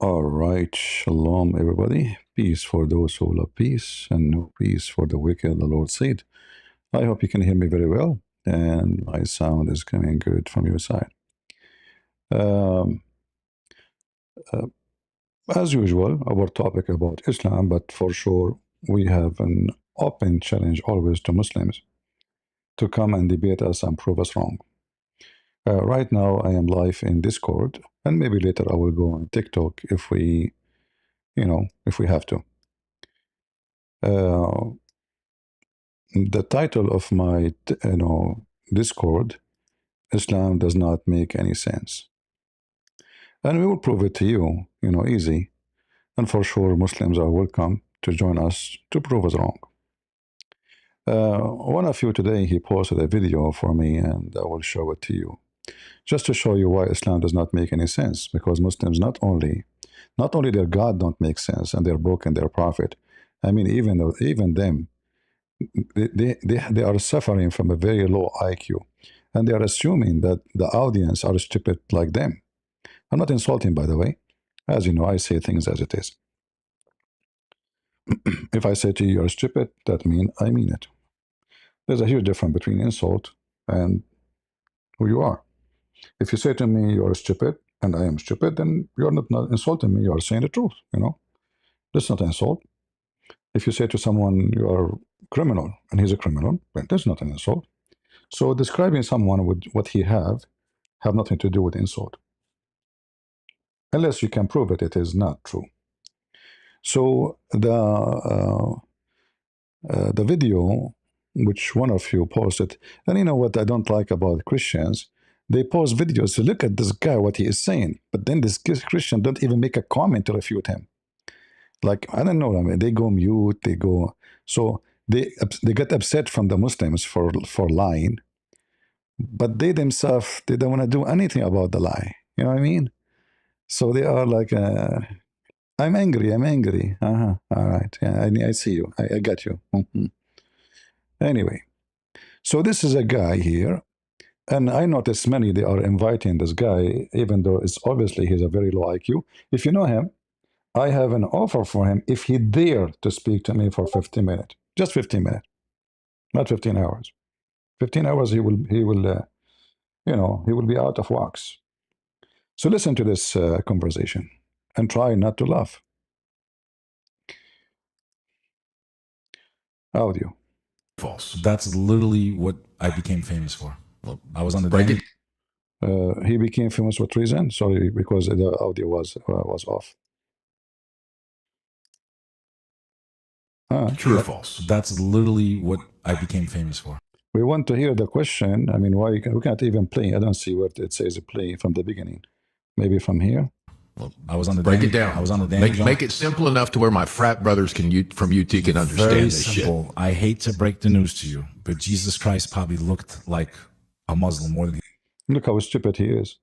All right, shalom, everybody. Peace for those who love peace, and no peace for the wicked, the Lord said. I hope you can hear me very well, and my sound is coming good from your side. Um, uh, as usual, our topic about Islam, but for sure, we have an open challenge always to Muslims to come and debate us and prove us wrong. Right now, I am live in Discord, and maybe later I will go on TikTok if if we have to. Uh, the title of my Discord, Islam does not make any sense, and we will prove it to you, easy. And for sure, Muslims are welcome to join us to prove us wrong. One of you today, he posted a video for me, and I will show it to you, just to show you why Islam does not make any sense. Because Muslims not only their God don't make sense, and their book and their prophet. I mean, even them, they are suffering from a very low IQ, and they are assuming that the audience are stupid like them. I'm not insulting, by the way. As you know, I say things as it is. If I say to you, you're stupid, that means I mean it. There's a huge difference between insult and who you are. If you say to me, you're stupid, and I am stupid, then you're not insulting me, you are saying the truth, That's not an insult. If you say to someone, you are criminal, and he's a criminal, then that's not an insult. So describing someone with what he have nothing to do with insult, unless you can prove it is not true. So the video which one of you posted, and you know what I don't like about Christians, they post videos to look at this guy what he is saying, but then this Christian don't even make a comment to refute him. Like, I don't know, I mean, they go mute, they go, so they get upset from the Muslims for lying, but they themselves, they don't want to do anything about the lie. You know what I mean? So they are like, I'm angry, I'm angry. All right, yeah, I see you, I got you. Anyway, so this is a guy here, and I notice many they are inviting this guy, even though it's obviously he's a very low IQ. If you know him, I have an offer for him if he dare to speak to me for 15 minutes, just 15 minutes, not 15 hours. 15 hours he will be out of wax. So listen to this conversation and try not to laugh. Audio. False. That's literally what I became famous for. Well, I was on the Break it. He became famous for reason? Sorry, because the audio was off. True or false? That's literally what I became famous for. We want to hear the question. I mean, we can't even play. I don't see what it says play from the beginning. Maybe from here. Well, I was on the Break it down. I was on the Danny Make it simple enough to where my frat brothers from UT can understand Very this shit. simple. I hate to break the news to you, but Jesus Christ probably looked like a Muslim more than Look how stupid he is.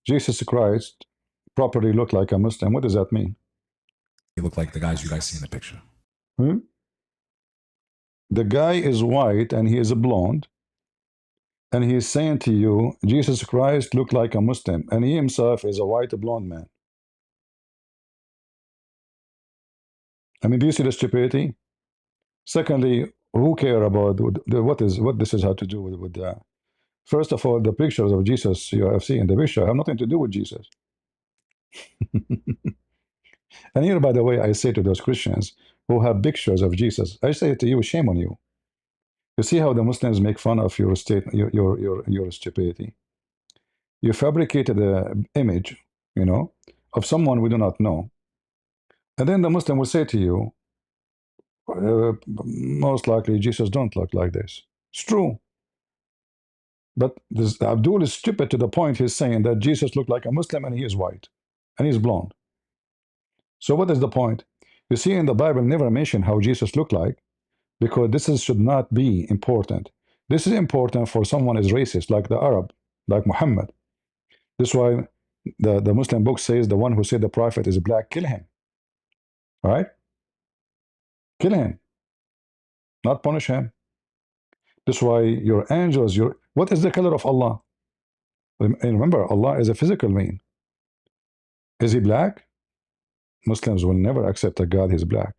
Jesus Christ properly looked like a Muslim. What does that mean? he looked like the guys you guys see in the picture. The guy is white and he is blonde, and he is saying to you, Jesus Christ looked like a Muslim, and he himself is a white blonde man. I mean, do you see the stupidity? Secondly, who care about what this has had to do with first of all, the pictures of Jesus you have seen in the picture have nothing to do with Jesus. And here, by the way, I say to those Christians who have pictures of Jesus, I say to you, shame on you. You see how the Muslims make fun of your state, your stupidity. You fabricated an image, of someone we do not know, and then the Muslim will say to you, most likely Jesus don't look like this. It's true. But this Abdul is stupid to the point he's saying that Jesus looked like a Muslim and he is white and he's blonde. So what is the point? You see, in the Bible never mention how Jesus looked like, because should not be important. This is important for someone is racist, like the Arab, like Muhammad. This is why the Muslim book says the one who said the prophet is black, kill him. All right? Kill him, not punish him. This is why your angels, what is the color of Allah? And remember, Allah is a physical being. Is he black? Muslims will never accept a God is black.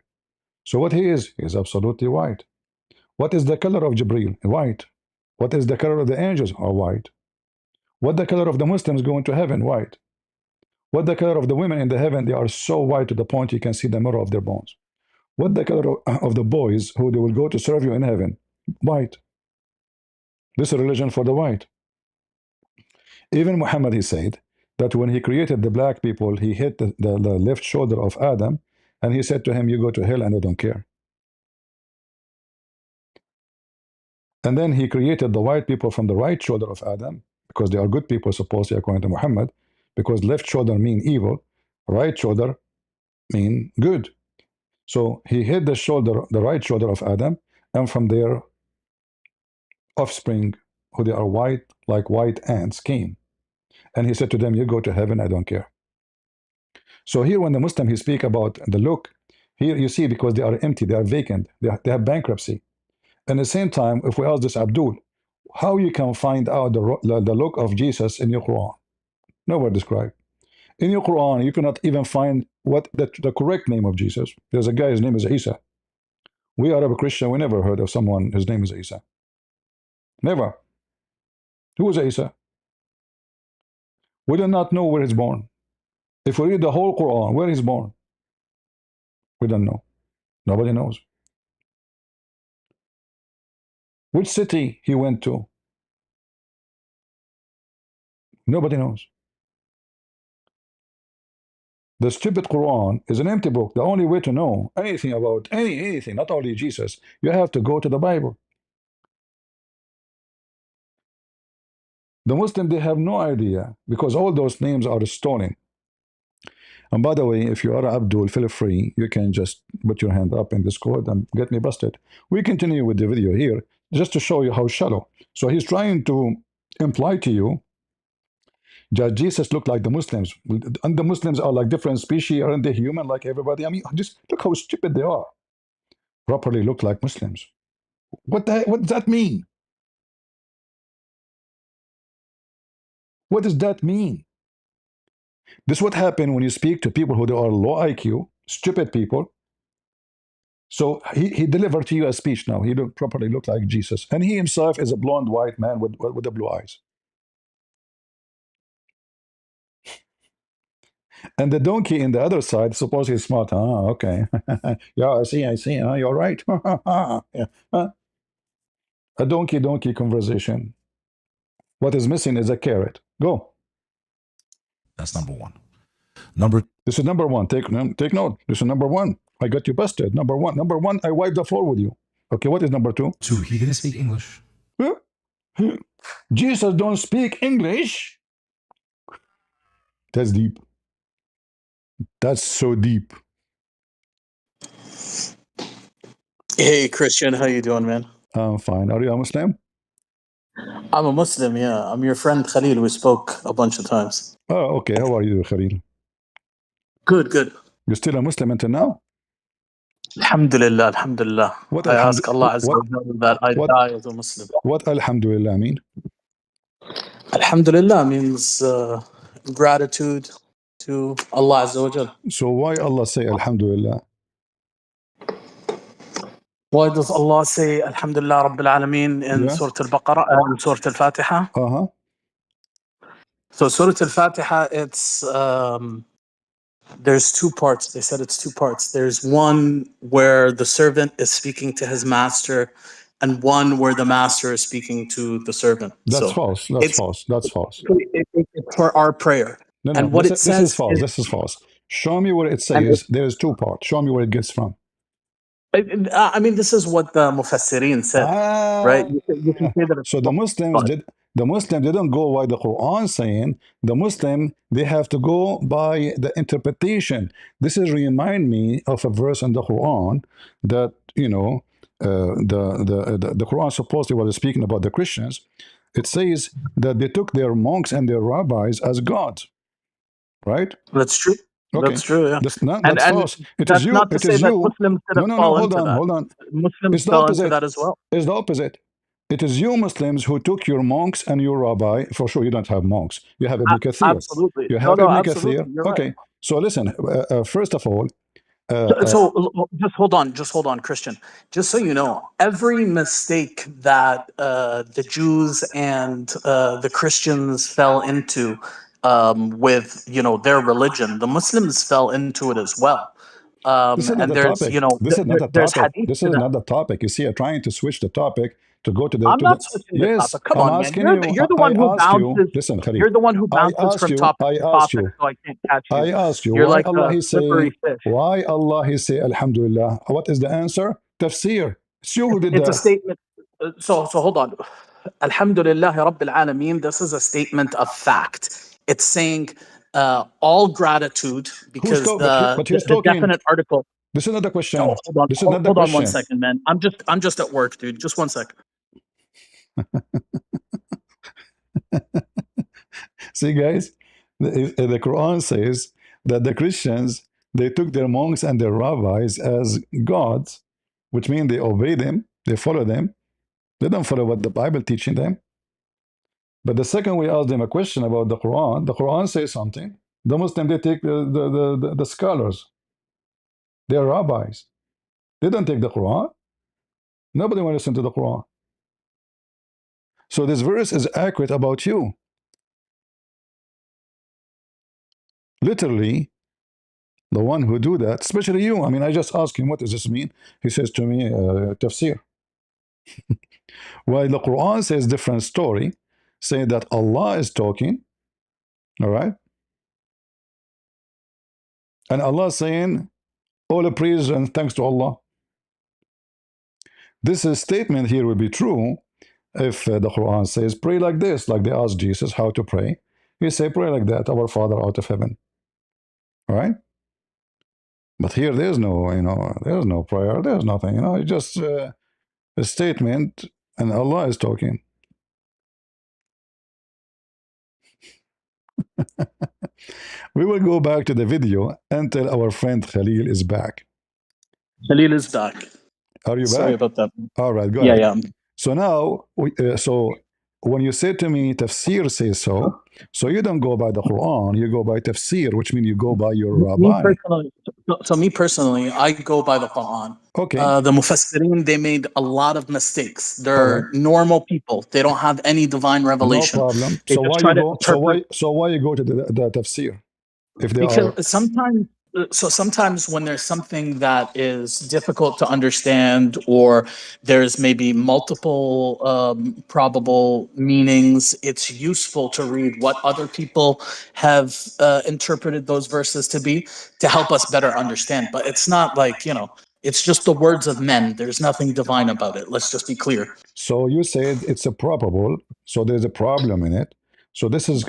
So what he is absolutely white. What is the color of Jibreel? White. What is the color of the angels? Are white. What the color of the Muslims going to heaven? White. What the color of the women in the heaven? They are so white to the point you can see the marrow of their bones. What the color of the boys who they will go to serve you in heaven? White. This is a religion for the white. Even Muhammad, he said that when he created the black people, he hit the left shoulder of Adam, and he said to him, "You go to hell, and I don't care." And then he created the white people from the right shoulder of Adam, because they are good people, supposedly, according to Muhammad, because left shoulder mean evil, right shoulder mean good. So he hit the shoulder, the right shoulder of Adam, and from there, offspring, who they are white, like white ants, came. And he said to them, "You go to heaven, I don't care." So here, when the Muslim he speak about the look, here you see, because they are empty, they are vacant, they have bankruptcy. And at the same time, if we ask this Abdul, how you can find out the look of Jesus in your Quran? Nowhere described. In your Quran, you cannot even find what the correct name of Jesus. There's a guy, his name is Isa. We Arab Christian, we never heard of someone, his name is Isa. Never. Who is Isa? We do not know where he's born. If we read the whole Quran, where he's born, we don't know. Nobody knows. Which city he went to, nobody knows. The stupid Quran is an empty book. The only way to know anything about anything, not only Jesus, you have to go to the Bible. The Muslim, they have no idea, because all those names are stolen. And by the way, if you are Abdul, feel free. You can just put your hand up in Discord and get me busted. We continue with the video here, just to show you how shallow. So he's trying to imply to you that Jesus looked like the Muslims, and the Muslims are like different species, aren't they human like everybody? I mean, just look how stupid they are. Properly look like Muslims. What does that mean? What does that mean? This is what happens when you speak to people who they are low IQ, stupid people. So he delivered to you a speech now. He properly looked like Jesus. And he himself is a blonde white man with the blue eyes. And the donkey in the other side, suppose he's smart. Ah, okay. Yeah, I see. You're right. Yeah. A donkey conversation. What is missing is a carrot. Go. That's number one. Number This is number one. Take note. This is number one. I got you busted. Number one. Number one, I wiped the floor with you. Okay, what is number two? two, he didn't speak English. Jesus don't speak English. That's deep. That's so deep. Hey Christian, how you doing, man? I'm fine. Are you a Muslim? I'm a Muslim, yeah. I'm your friend Khalil. We spoke a bunch of times. Oh, okay. How are you, Khalil? Good. You're still a Muslim until now? Alhamdulillah. What I ask Allah Azza wa what Jalla that I what die as a Muslim. what Alhamdulillah mean? Alhamdulillah means gratitude to Allah Azza wa Jalla. So why Allah say Alhamdulillah? Why does Allah say Alhamdulillah Rabbil Alameen in Yeah. Surah Al-Baqarah and Surah Al-Fatiha? Uh-huh. So Surah Al-Fatiha, it's there's two parts. They said it's two parts. There's one where the servant is speaking to his master, and one where the master is speaking to the servant. That's So false. That's it's false. That's false. it's for our prayer. No, And what it this is says false. is, This is false. Show me where it and says there is two parts. Show me where it gets from. I mean, this is what the Mufassirin said, right? You can say that it's So the Muslims didn't go by the Quran saying. The Muslim, they have to go by the interpretation. This is remind me of a verse in the Quran that the Quran supposedly was speaking about the Christians. It says that they took their monks and their rabbis as gods, right? That's true. Okay. That's true, yeah. That's false. It that's is you. not to It say is that you. Muslims could No. fall Hold into that. on. Muslims It's the fell into opposite. that as well. It's the opposite. It is you Muslims who took your monks and your rabbi. For sure, you don't have monks. You have Ibn Kathir. Absolutely. You have No, Ibn absolutely. Kathir. You're right. Okay. So listen, first of all, Just hold on, Christian. Just so you know, every mistake that the Jews and the Christians fell into with their religion, the Muslims fell into it as well. this is not And the there's topic. This is not the there's topic. hadith This to is that. not the topic. You see, you're trying to switch the topic to go to the I'm to the. not switching the Yes, topic. Come I'm on, man. asking you. You're the I one who asked you. bounces. Listen, Khalid. You're the one who I bounces asked from you. topic I to asked topic, you. so I can't catch you. I asked you You're why like Allah a is slippery saying. fish. Why Allah is saying Alhamdulillah. What is the answer? Tafsir. It's you who did It's a that. statement. So hold on. Alhamdulillah Rabbil Alameen. This is a statement of fact. It's saying all gratitude Who's because talking? But who's the talking? definite article. This is not the Oh, question. hold on, This is not the hold on one question. second, man. I'm just at work, dude. Just one second. See, guys, the Quran says that the Christians they took their monks and their rabbis as gods, which means they obey them, they follow them. They don't follow what the Bible teaching them. But the second we ask them a question about the Quran says something. The Muslim they take the scholars, they're rabbis. They don't take the Quran. Nobody want to listen to the Quran. So this verse is accurate about you. Literally, the one who do that, especially you. I mean, I just asked him, what does this mean? He says to me, tafsir. While the Quran says different story, saying that Allah is talking, all right? And Allah saying, all the praise and thanks to Allah. This statement here will be true if the Quran says, pray like this, like they asked Jesus how to pray. He say, pray like that, our Father out of heaven. All right? But here there's no, there's no prayer, there's nothing, it's just a statement, and Allah is talking. We will go back to the video until our friend Khalil is back. Khalil is back. Are you Sorry back? about that. All right, go Yeah, ahead. yeah. So now, so when you say to me, tafsir says so you don't go by the Quran, you go by tafsir, which means you go by your Me rabbi. personally, so me personally, I go by the Quran. Okay, The Mufassirin, they made a lot of mistakes. all right, They're normal people. They don't have any divine no revelation. problem. They So just why try you to go? interpret So why you go to the tafsir if they because are sometimes when there's something that is difficult to understand or there's maybe multiple probable meanings, it's useful to read what other people have interpreted those verses to be to help us better understand. But it's not like it's just the words of men. There's nothing divine about it. Let's just be clear. So you said it's a probable, so there's a problem in it. So this is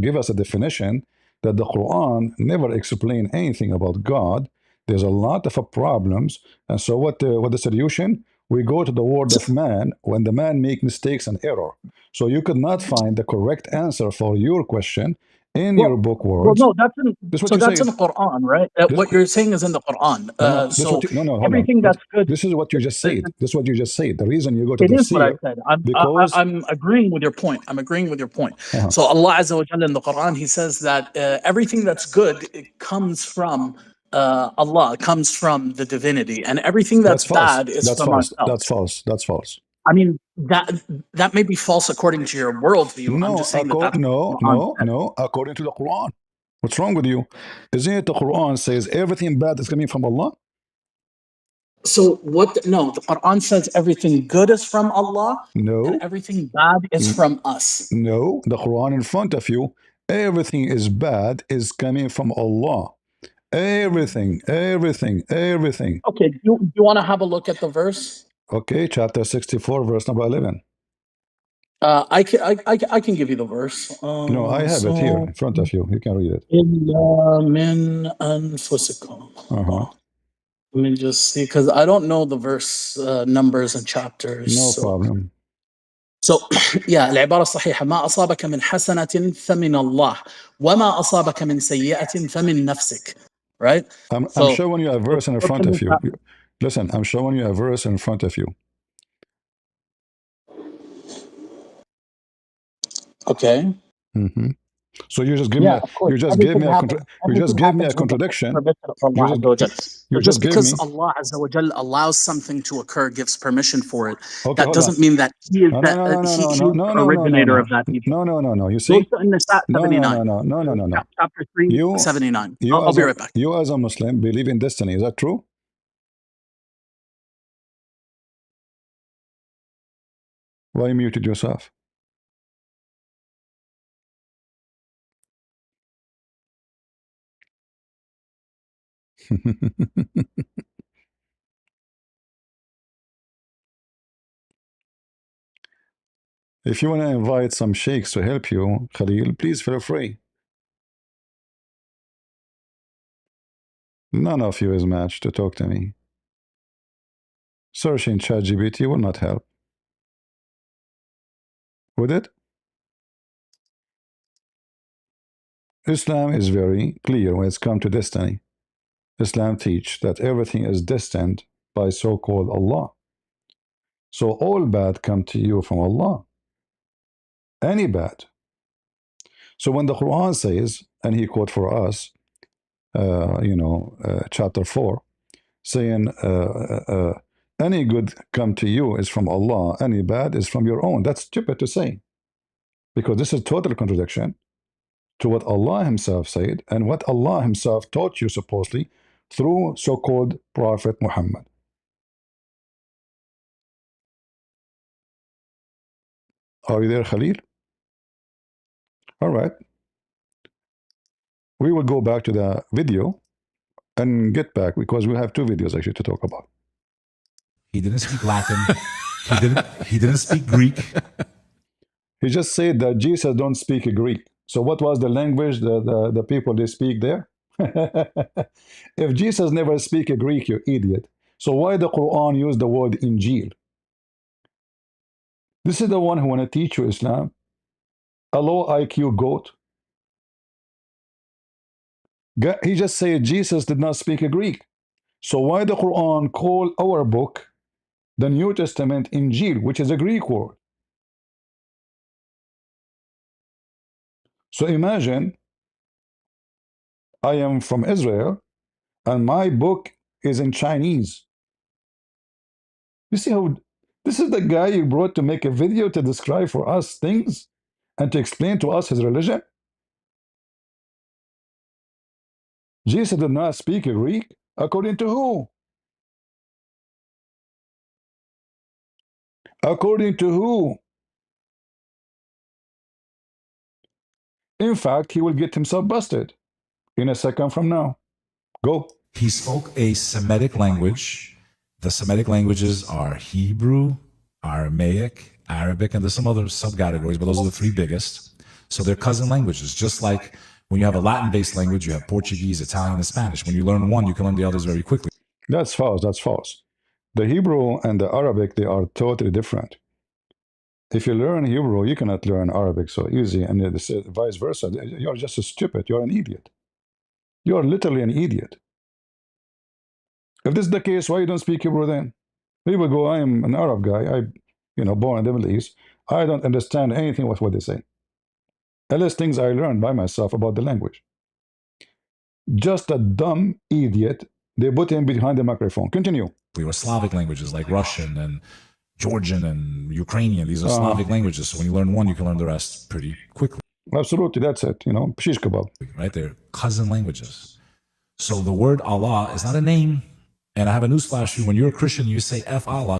give us a definition that the Quran never explain anything about God. There's a lot of problems, and so what the solution? We go to the word of man when the man make mistakes and error. So you could not find the correct answer for your question in your Well, book well, words. no, that's in This is what so you that's in said. the Quran, right? This, What you're saying is in the Quran. So no, hold on. everything that's good, This is what you just said. This is what you just said. The reason you go to it is what I tafsir said. I'm because I'm agreeing with your point. I'm agreeing with your point. uh-huh. So Allah Azza wa Jalla in the Quran, He says that everything that's good it comes from Allah, comes from the divinity, and everything That's that's false. bad is That's from false. ourselves. That's false. That's false. I mean that may be false according to your worldview. I'm No, just saying that that's no, what the Quran no, said. no. According to the Quran, what's wrong with you? Isn't it the Quran says everything bad is coming from Allah? So what? No, the Quran says everything good is from Allah, and No, everything bad is N- from us. no. The Quran in front of you, everything is bad is coming from Allah. Everything, everything, everything. Okay, you want to have a look at the verse? Okay, chapter 64, verse number 11. I can give you the verse. No, I have it here So in front of you. You can read it. إِلَّا مِنْ أَنفُسِكُمْ. Uh-huh. Let me just see, because I don't know the verse numbers and chapters. No problem. So yeah, العبارة الصحيحة ما أصابك من حسنة فمن الله وما أصابك من سيئة فمن نفسك. Right? I'm So showing you a verse in what front can of we you. Listen, I'm showing you a verse in front of you. Okay. Mm-hmm. So you just give Yeah, me a, of course. you just gave me a Everything you just gave me a happens with the contradiction. permission of Allah You just Azza wa Jal. you So just just gave because me. Allah Azza wa Jal allows something to occur, gives permission for it, Okay, that hold on. doesn't mean that he is No, no, that no, no, no, he no, is no, the no, no, no, originator no, of that either. no, no, no, no. You Go see? to An-Nisa No, no, 79. no, no, no, no, no. Chapter 3, You 79. you I'll as be a right back. you as a Muslim believe in destiny. Is that true? Why you muted yourself? If you want to invite some sheikhs to help you, Khalil, please feel free. None of you is matched to talk to me. Searching ChatGPT will not help. Would it? Islam is very clear when it's come to destiny. Islam teach that everything is destined by so-called Allah. So all bad come to you from Allah. Any bad. So when the Quran says, and he quote for us, chapter 4, saying, any good come to you is from Allah, any bad is from your own. That's stupid to say, because this is total contradiction to what Allah Himself said and what Allah Himself taught you supposedly through so-called Prophet Muhammad. Are you there, Khalil? All right. We will go back to the video and get back because we have two videos actually to talk about. He didn't speak Latin. He didn't speak Greek. He just said that Jesus don't speak Greek. So what was the language the people they speak there? If Jesus never speak a Greek, you idiot. So why the Quran use the word Injil? This is the one who want to teach you Islam. A low IQ goat. He just said Jesus did not speak a Greek. So why the Quran call our book, the New Testament, Injil, which is a Greek word? So imagine I am from Israel and my book is in Chinese. You see how this is the guy you brought to make a video to describe for us things and to explain to us his religion? Jesus did not speak Greek. According to who? According to who? In fact, he will get himself busted in a second from now. Go. He spoke a Semitic language. The Semitic languages are Hebrew, Aramaic, Arabic, and there's some other subcategories, but those are the three biggest. So they're cousin languages, just like when you have a Latin-based language, you have Portuguese, Italian, and Spanish. When you learn one, you can learn the others very quickly. That's false. That's false. The Hebrew and the Arabic, they are totally different. If you learn Hebrew, you cannot learn Arabic so easy, and vice versa. You're just stupid. You're an idiot. You're literally an idiot. If this is the case, why you don't speak Hebrew then? People go, I am an Arab guy. Born in the Middle East. I don't understand anything of what they say. Unless things I learned by myself about the language. Just a dumb idiot. They put him behind the microphone. Continue. We were Slavic languages like Russian and Georgian and Ukrainian. These are Slavic languages. So when you learn one, you can learn the rest pretty quickly. Absolutely, that's it. Shish kebab. Right? They're cousin languages. So the word Allah is not a name. And I have a newsflash for you. When you're a Christian, you say F Allah.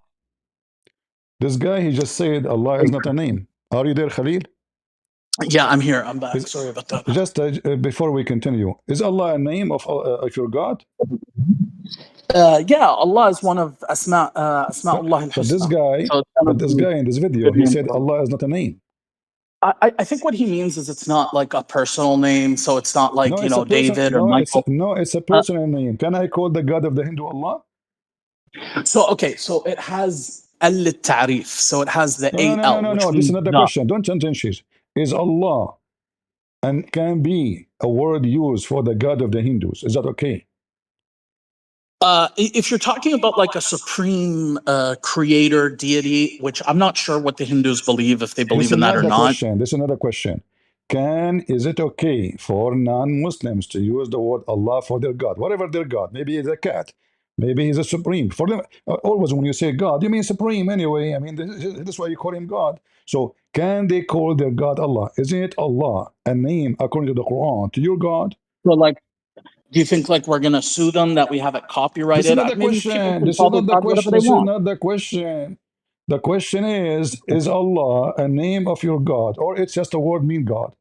This guy, he just said Allah is not a name. Are you there, Khalil? Yeah, I'm here. I'm back. Sorry about that. Just before we continue, is Allah a name of your God? Yeah, Allah is one of Asma Allah But this guy, in this video, he said Allah is not a name. I think what he means is it's not like a personal name, so it's not like David or Michael. It's a personal name. Can I call the God of the Hindu Allah? So it has al-ta'rif, so it has the No. This is not the question. Don't change it. Is Allah and can be a word used for the God of the Hindus? Is that okay? If you're talking about like a supreme creator deity, which I'm not sure what the Hindus believe, if they believe in that or not. This is another question. Is it okay for non-Muslims to use the word Allah for their God, whatever their God? Maybe it's a cat, maybe he's a supreme. For them, always when you say God, you mean supreme anyway. I mean, this is why you call him God. So, can they call their God Allah? Isn't it Allah a name according to the Quran to your God? So, like, do you think like we're gonna sue them that we have it This is copyrighted? not the Maybe people question. can This is call their not the God whatever question. they This is want. not the question. The question is Allah a name of your God, or it's just a word mean God?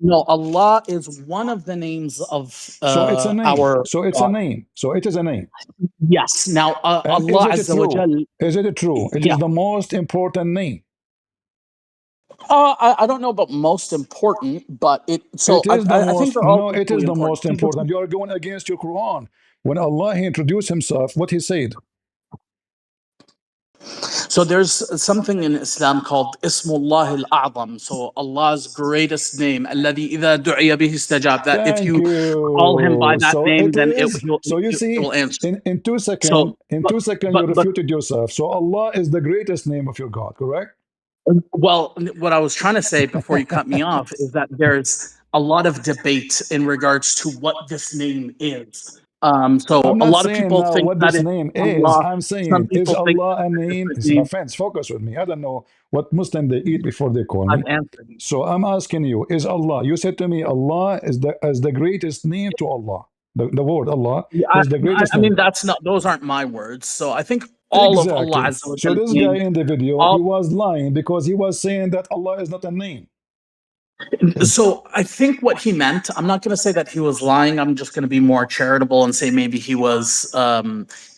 No, Allah is one of the names of So it's a name. our So it's a God. name. So it is a name. Yes. Now, And is Allah it Azza wa true? Jal, Is it true? It is yeah. the most important name. I don't know about most important, but it. So It is the I think most, they're all no, it is equally the important. most important. You are going against your Quran. When Allah he introduced himself, what he said. So there's something in Islam called Ismullah al-A'zam. So Allah's greatest name, الذي إذا دعي به استجاب. That if Thank you call him by you. that So name, it then is. So you he see, will answer. in two So, seconds, but you but refuted yourself. So Allah is the greatest name of your God, correct? well, what I was trying to say before you cut me off is that there's a lot of debate in regards to what this name is. So I'm a not lot of saying people now think what that this it's name is. Allah. I'm Some saying, is people think Allah that a it's a name? different It's my name. friends, focus with me. I don't know what Muslim they eat before they call I've me. answered. So I'm asking you, is Allah? You said to me, Allah is the greatest name to Allah. The word Allah Yeah, is the greatest I mean, name. that's not; those aren't my words. So I think all of Allah Exactly. Azza wa So Jal this guy names, in the video, he all. was lying because he was saying that Allah is not a name. So I think what he meant. I'm not going to say that he was lying. I'm just going to be more charitable and say maybe he was,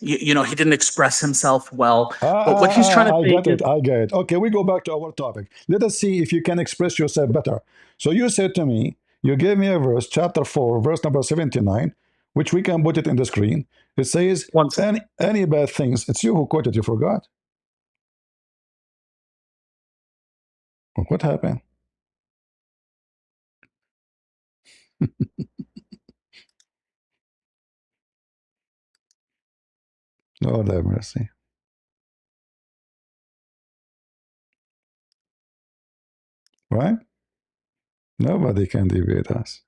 he didn't express himself well. But what he's trying to I say get is it. I get it. Okay, we go back to our topic. Let us see if you can express yourself better. So you said to me, you gave me a verse, chapter 4, verse number 79, which we can put it in the screen. It says, once. any bad things. It's you who quoted, you forgot. What happened? Lord have mercy. Right? Nobody can debate us.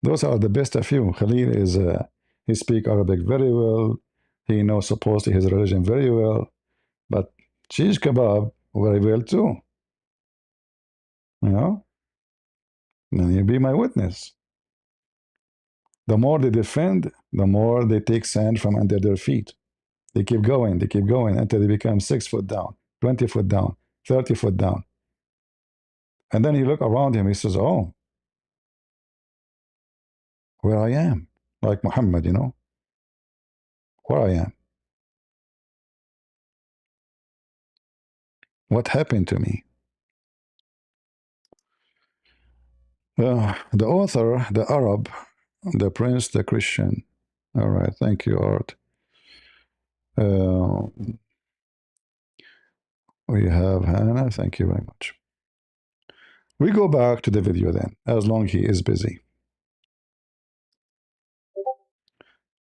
Those are the best of you. Khalil is, he speak Arabic very well. He knows supposedly his religion very well. But cheese kebab very well too. You know? And you be my witness. The more they defend, the more they take sand from under their feet. They keep going until they become 6 foot down, 20 foot down, 30 foot down. And then he look around him, he says, oh, where I am. Like Muhammad, where I am. What happened to me? The author, the Arab, the prince, the Christian. All right, thank you, Art. Uh, we have Hannah, thank you very much. We go back to the video then, as long he is busy.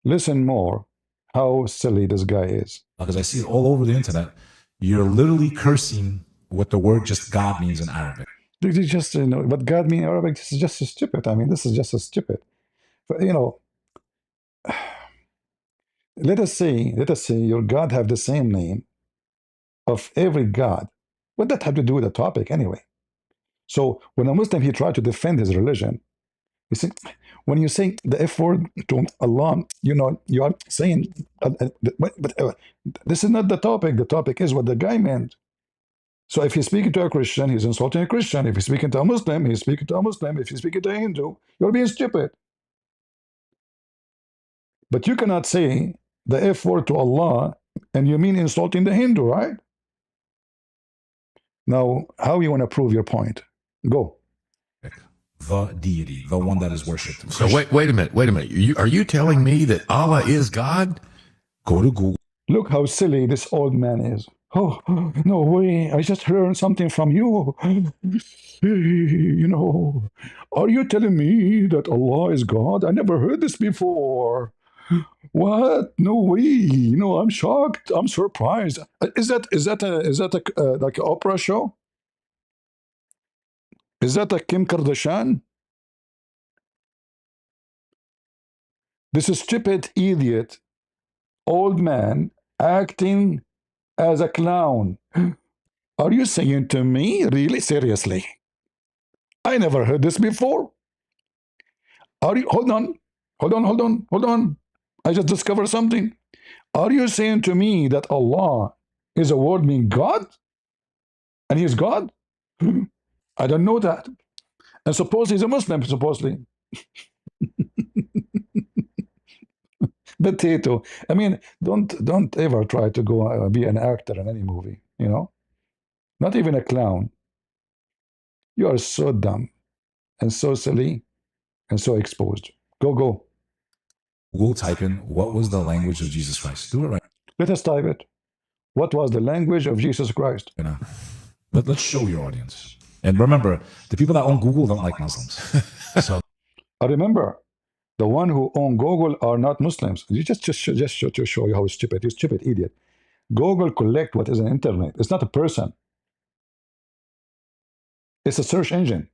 Listen more how silly this guy is. Because I see it all over the internet. You're literally cursing what the word just God means in Arabic. Did you just, what God mean in Arabic? This is just so stupid. I mean, this is just so stupid. But, let us say your God have the same name of every God. What that have to do with the topic anyway? So when a Muslim, he tried to defend his religion, you see, when you say the F word to Allah, you are saying, this is not the topic. The topic is what the guy meant. So if he's speaking to a Christian, he's insulting a Christian. If he's speaking to a Muslim, he's speaking to a Muslim. If he's speaking to a Hindu, you're being stupid. But you cannot say the F word to Allah and you mean insulting the Hindu, right? Now, how you want to prove your point? Go. The deity, the one that is worshipped. So wait a minute. Are you telling me that Allah is God? Go to Google. Look how silly this old man is. Oh, no way. I just learned something from you. Are you telling me that Allah is God? I never heard this before. What? No way. I'm shocked. I'm surprised. Is that a like an opera show? Is that a Kim Kardashian? This is stupid idiot, old man acting as a clown. Are you saying to me, really seriously? I never heard this before. Are you, hold on, hold on. I just discovered something. Are you saying to me that Allah is a word meaning God? And he is God? I don't know that. And supposedly he's a Muslim, supposedly. Potato. I mean, don't ever try to go be an actor in any movie, you know? Not even a clown. You are so dumb and so silly and so exposed. Go. Google, type in what was the language of Jesus Christ. Do it right Let us type it. What was the language of Jesus Christ? now. Let's show your audience. And remember, the people that own Google don't like Muslims. So I remember the one who own Google are not Muslims. You just to show you how stupid. You stupid idiot. Google collect what is an internet. It's not a person. It's a search engine.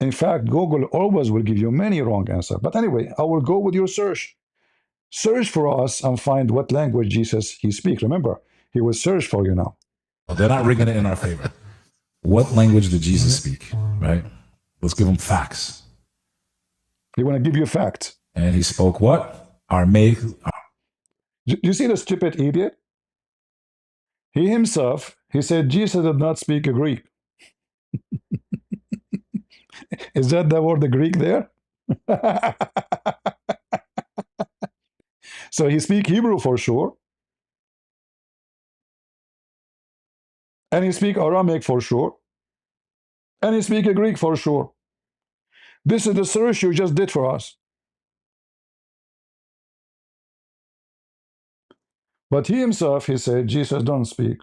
In fact, Google always will give you many wrong answers. But anyway, I will go with your search. Search for us and find what language Jesus he speaks. Remember, he will search for you now. they're not rigging it in our favor. What language did Jesus speak? Right? Let's give them facts. He want to give you facts. And he spoke what? Aramaic. You see the stupid idiot? He himself, he said Jesus did not speak Greek. Is that the word the Greek there? So he speak Hebrew for sure. And he speak Aramaic for sure. And he speak Greek for sure. This is the search you just did for us. But he himself, he said, Jesus don't speak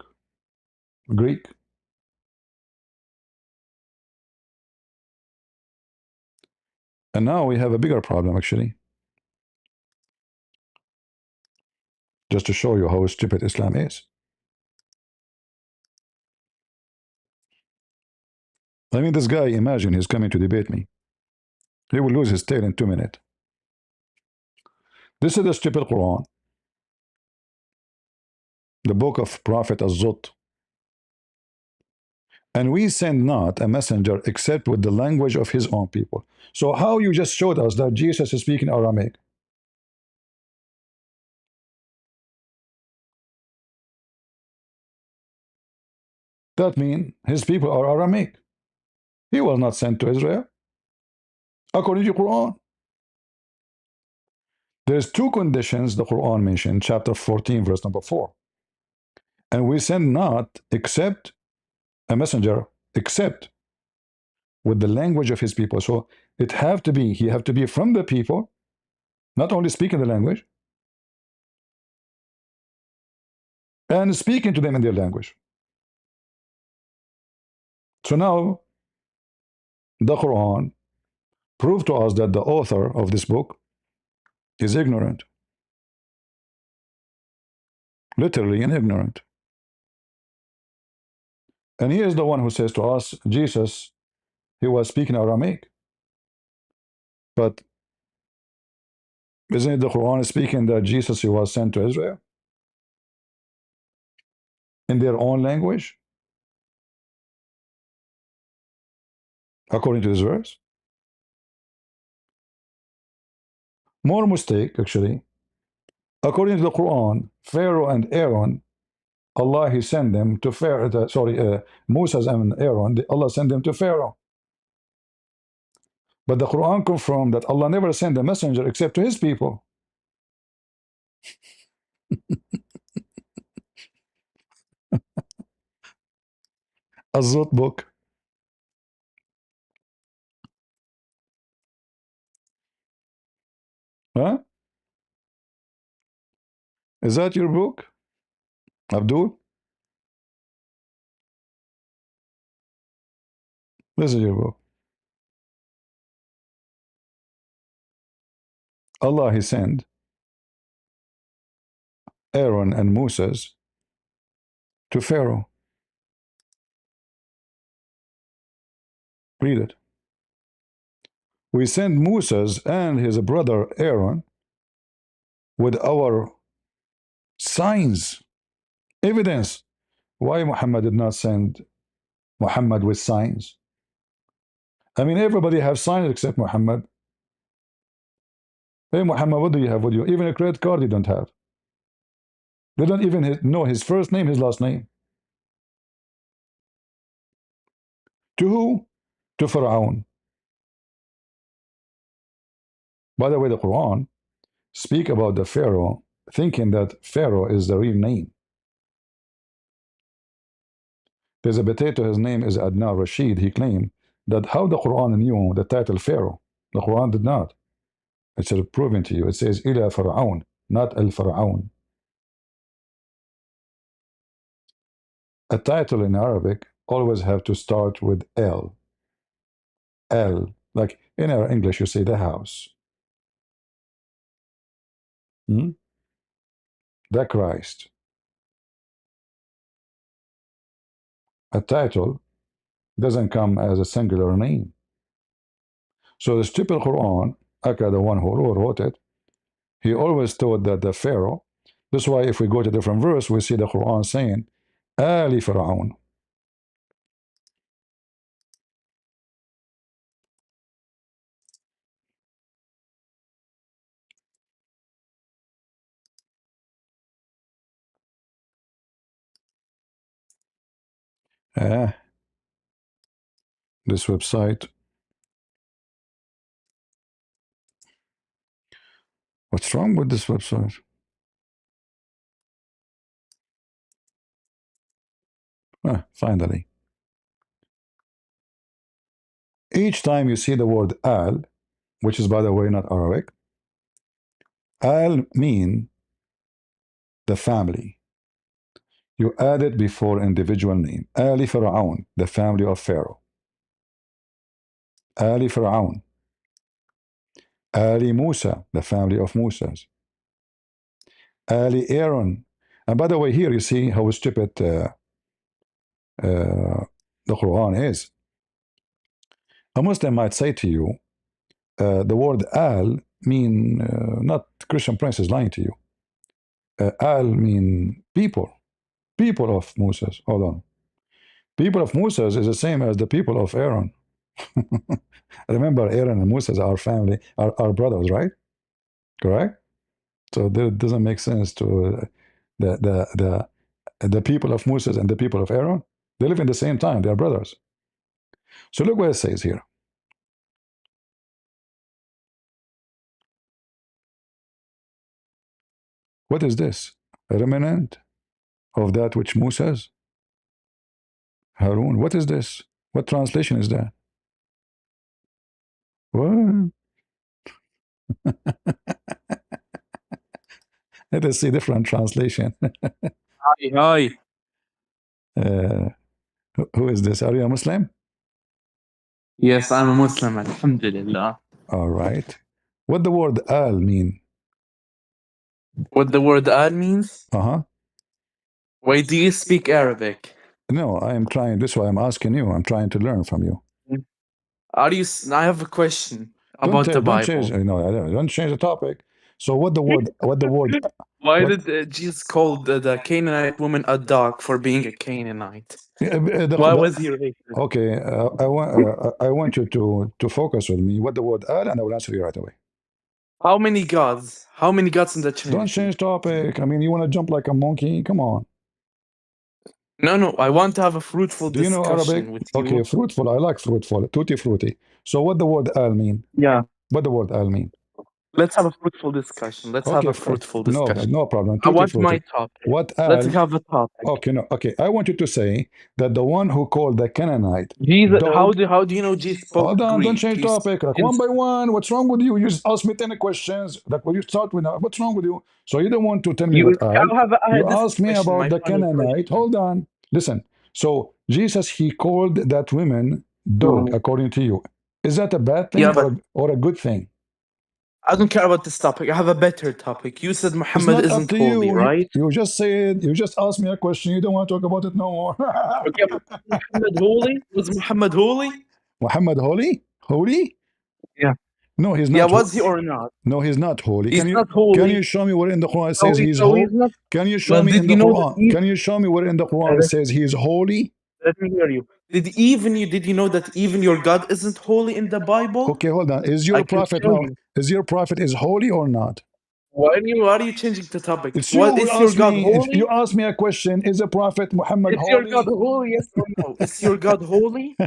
Greek. And now we have a bigger problem, actually. Just to show you how stupid Islam is. I mean, this guy, imagine he's coming to debate me. He will lose his tail in 2 minutes. This is the stupid Quran, the book of Prophet Az-Zut. And we send not a messenger except with the language of his own people. So how you just showed us that Jesus is speaking Aramaic? That means his people are Aramaic. He was not sent to Israel, according to the Quran. There's two conditions the Quran mentioned, chapter 14, verse number 4. And we send not except a messenger, except with the language of his people. So it have to be, he have to be from the people, not only speaking the language, and speaking to them in their language. So now the Quran proved to us that the author of this book is ignorant, literally and ignorant. And he is the one who says to us, Jesus, he was speaking Aramaic. But isn't it the Quran speaking that Jesus he was sent to Israel in their own language, according to this verse? More mistake, actually. According to the Quran, Pharaoh and Aaron, Allah he sent them to Pharaoh. Moses and Aaron. Allah sent them to Pharaoh. But the Quran confirmed that Allah never sent a messenger except to his people. Az-Zut book. Huh? Is that your book, Abdul? This is your book. Allah he sent Aaron and Moses to Pharaoh. Read it. We sent Moses and his brother Aaron with our signs, evidence. Why Muhammad did not send Muhammad with signs? I mean, everybody have signs except Muhammad. Hey, Muhammad, what do you have with you? Even a credit card you don't have. They don't even know his first name, his last name. To who? To Pharaoh. By the way, the Quran speak about the Pharaoh, thinking that Pharaoh is the real name. There's a potato, his name is Adnan Rashid. He claimed that how the Quran knew the title Pharaoh. The Quran did not. It's proven to you. It says Ila Pharaon, not Al Pharaon. A title in Arabic always have to start with L. L. Like in our English, you say the house. Hmm? The Christ. A title doesn't come as a singular name. So the stupid Quran, Aka, the one who wrote it, he always thought that the Pharaoh. That's why if we go to different verse, we see the Quran saying, Ali Pharaon. This website. What's wrong with this website? Finally. Each time you see the word al, which is by the way not Arabic, al mean the family. You add it before individual name. Ali Pharaon, the family of Pharaoh. Ali Pharaon. Ali Musa, the family of Musas. Ali Aaron. And by the way, here you see how stupid the Quran is. A Muslim might say to you, the word al mean not Christian Prince is lying to you. Al mean people, people of Moses. Hold on. People of Moses is the same as the people of Aaron. Remember, Aaron and Moses are family, are brothers, right? Correct. So that doesn't make sense to the people of Moses and the people of Aaron. They live in the same time. They are brothers. So look what it says here. What is this? A remnant of that which Moses, Harun. What is this? What translation is that? What? Let us see different translation. Hi, hi. uh, who is this? Are you a Muslim? Yes, I'm a Muslim, alhamdulillah. All right. What the word al mean? What the word al means? Uh-huh. Why do you speak Arabic? No, I am trying. This is why I'm asking you. I'm trying to learn from you. I have a question about the Don't change. Bible. No, don't change the topic. So what the word? What the word? Why What? did Jesus call the Canaanite woman a dog for being a Canaanite? The, Why was he racist? okay, I want you to focus with me. What the word al, and I will answer you right away. How many gods? How many gods in the Trinity? Don't change topic. I mean, you want to jump like a monkey? Come on. No, I want to have a fruitful Do you know discussion Arabic? with you. Okay, fruitful. I like fruitful. Tutti frutti. So what the word al mean? Yeah. What the word al mean? Let's have a fruitful discussion. Let's have Okay, a fruitful no, discussion. no problem. I Tutti want my frutti. topic. What Let's al? have a topic. Okay, no, okay. I want you to say that the one who called the Canaanite Jesus, dog. how do you know Jesus spoke Hold on, Greek? don't change topic. Like one by one, what's wrong with you? You just ask me 10 questions. Like when you start with, what's wrong with you? So you don't want to tell me what al. You ask me about the Canaanite. Hold on, listen. So Jesus, he called that woman dog, according to you. Is that a bad thing Yeah, or a good thing? I don't care about this topic. I have a better topic. You said It's Muhammad not up isn't to holy, you. right? You just said, you just asked me a question. You don't want to talk about it no more. Okay, but was Muhammad holy? Was Muhammad holy? Muhammad holy? Holy? Yeah. No, he's Yeah, not. was he or not? No, he's not holy. He's Can you not holy. show me where in the Quran it So, says he's so he's holy? not. Can you show Well, me did in the you know that Quran? Can you show me where in the Quran it says he is holy? let me hear you. Did you know that even your God isn't holy in the Bible? Okay, hold on. Is I your can prophet show now? you. Is your prophet is holy or not? Why are you changing the topic? It's you What who is your asked God me. If you holy? ask me a question, is the prophet Muhammad Is your God holy? holy? Yes or no? Is your God holy?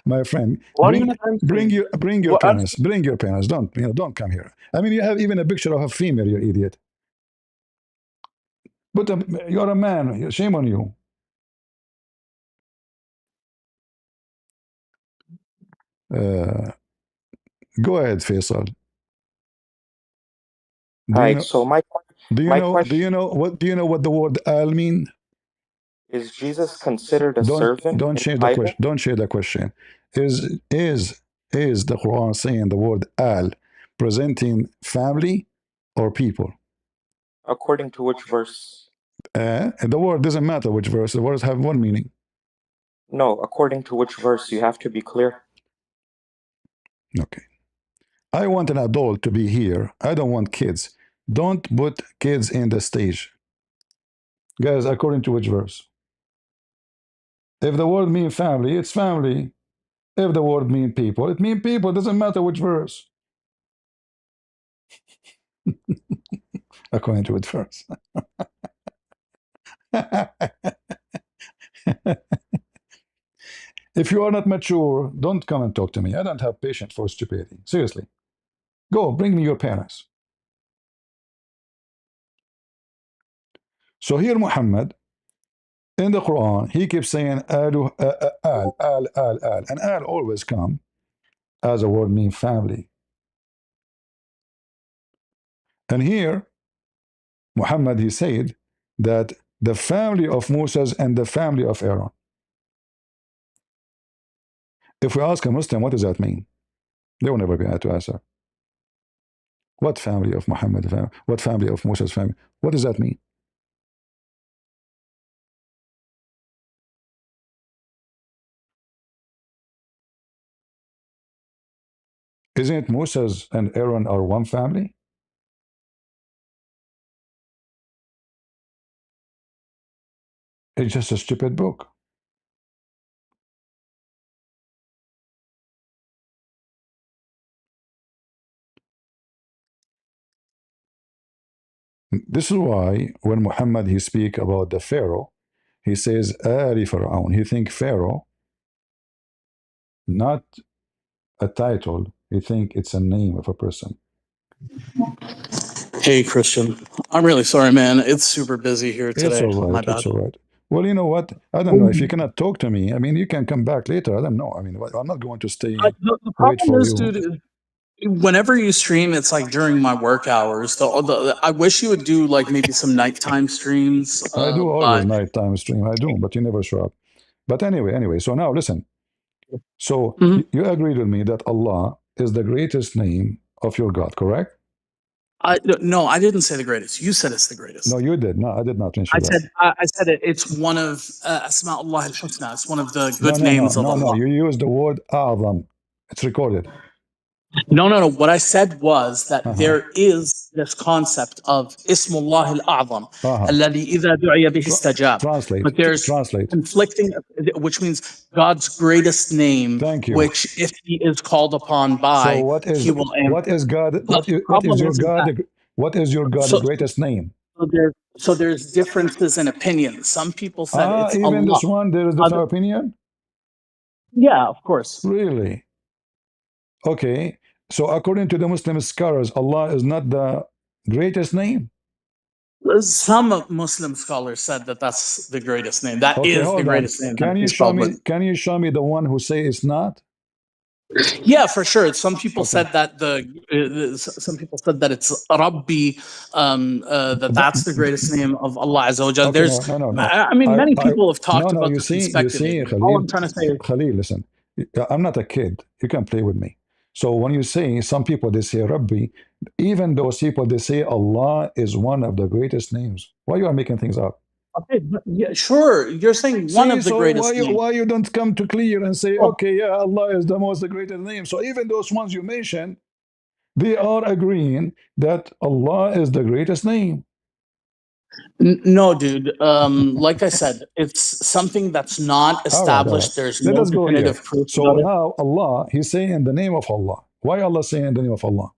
My friend, What are you not answering? bring your What parents. answer? Bring your parents. Don't come here. I mean, you have even a picture of a female. You idiot. But you're a man. Shame on you. Uh, Go ahead, Faisal. Do you Right. know? So my question Do you know what the word al mean? is Jesus considered a servant Don't in the change the question. Bible? Don't change the question. Is the Quran saying the word al presenting family or people? According to which verse? The word doesn't matter which verse. The words have one meaning. No, according to which verse? You have to be clear. Okay. I want an adult to be here. I don't want kids. Don't put kids in the stage. Guys, according to which verse? If the word mean family, it's family. If the word mean people, it mean people. It doesn't matter which verse. According to which verse. If you are not mature, don't come and talk to me. I don't have patience for stupidity. Seriously. Go, bring me your parents. So here, Muhammad, in the Quran, he keeps saying al. And al always come as a word mean family. And here, Muhammad, he said that the family of Moses and the family of Aaron. If we ask a Muslim, what does that mean? They will never be able to answer. What family of Muhammad? What family of Moses' family? What does that mean? Isn't it Moses and Aaron are one family? It's just a stupid book. This is why when Muhammad he speak about the Pharaoh, he says Ali Pharaoh. He think Pharaoh, not a title. He think it's a name of a person. Hey, Christian. I'm really sorry, man. It's super busy here It's today. all My right. bad. It's all right. Well, you know what? I don't know if you cannot talk to me. I mean, you can come back later. I don't know. I mean, I'm not going to stay The wait problem for is, you. dude, whenever you stream, it's like during my work hours. I wish you would do like maybe some nighttime streams. I do always But nighttime stream. I do, but you never show up. But anyway. So now listen. So Mhm. you agreed with me that Allah is the greatest name of your God, correct? no, I didn't say the greatest. You said it's the No, greatest. you did. No, I did not I mention that. said I said it's one of Asma'ullah al-Husna. It's one of the No, good no, no, names of no, no. Allah. You used the word A'zam. It's recorded. No. What I said was that Uh-huh. there is this concept of Ismullah al-A'zam, Uh-huh. الذي إذا دعي به Tra- استجاب. translate. But there's Translate. conflicting, which means God's greatest name, Thank you. which if He is called upon So by, He will answer. God? But the What is problem your is God? that What is your God so greatest name? there's differences in opinions. Some people said Ah, it's even Allah. this one, there is Other, different opinion. yeah, of course. Really? Okay. So according to the Muslim scholars, Allah is not the greatest name. Some Muslim scholars said that that's the greatest name. That Okay, is the hold on. greatest name that He's called with. Can you show me the one who say it's not? Yeah, for sure. Some people Okay. said that some people said that it's Rabbi, But that's the greatest name of Allah Azza wa Jal. okay, There's, no. I mean, many I people have no, talked no. about this and You see, speculated. All I'm trying to say is, Khalil, listen. I'm not a kid. You can play with me. So when you say some people they say Rabbi, even those people they say Allah is one of the greatest names. Why you are making things up? Okay, but yeah, sure. You're saying one See, of the so greatest names. why you don't come to clear and say, Well, okay, yeah, Allah is the greatest name. So even those ones you mentioned, they are agreeing that Allah is the greatest name. no, dude. Like I said, it's something that's not All right. established. There's Let no us go here. definitive proof So about it. now Allah, He's saying in the name of Allah. Why Allah saying in the name of Allah?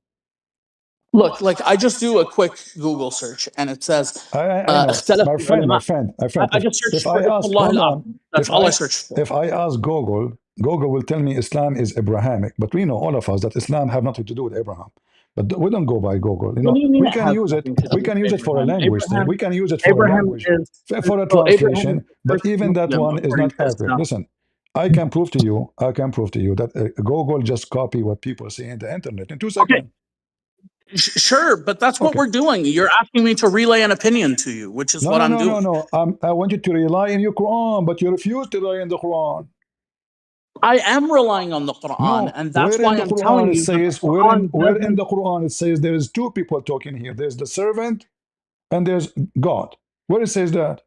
Look, like I just do a quick Google search and it says I know, اختلف my friend, my العلماء. friend, my friend. I just If searched I for ask, Ismullah hold on, al-Azam. That's all I searched for. if I ask Google, Google will tell me Islam is Abrahamic. But we know all of us that Islam have nothing to do with Abraham. But we don't go by Google. What do you mean We it can has use it. nothing to do We with can use it for a Abraham? language thing. We can use it for a Abraham language, is for a Abraham is translation. the But first even that Muslim one is according not to accurate. Islam. Listen, I can prove to you. I can prove to you that Google just copy what people say in the internet in 2 seconds. Okay, sure, but that's what Okay. we're doing. You're asking me to relay an opinion to you, which is No, what no, I'm no, no, doing. no. I want you to rely on your Quran, but you refuse to rely on the Quran. I am relying on the Quran, No, and that's where in why the I'm Quran telling it you that the says Quran where in doesn't. the Quran it says there is two people talking here. There's the servant and there's God. Where it says that?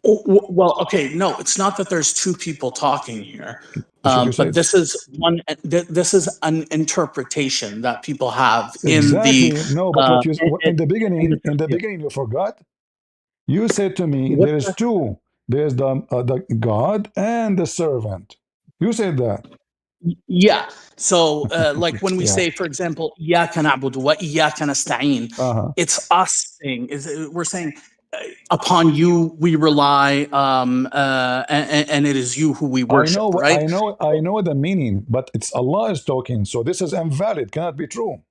Well, okay, no, it's not that there's two people talking here, That's what you but said. this is one. This is an interpretation that people have in the Exactly. No, but what you in, in the in the tafsir. beginning you forgot. You said to me What there is the, two. There's the God and the servant. You said that. yeah. So, like when we Yeah. say, for example, "إياك نعبد وإياك نستعين," Uh-huh. it's us saying we're saying upon you we rely, and it is you who we worship, right? I know the meaning, but it's Allah is talking, so this is invalid, cannot be true.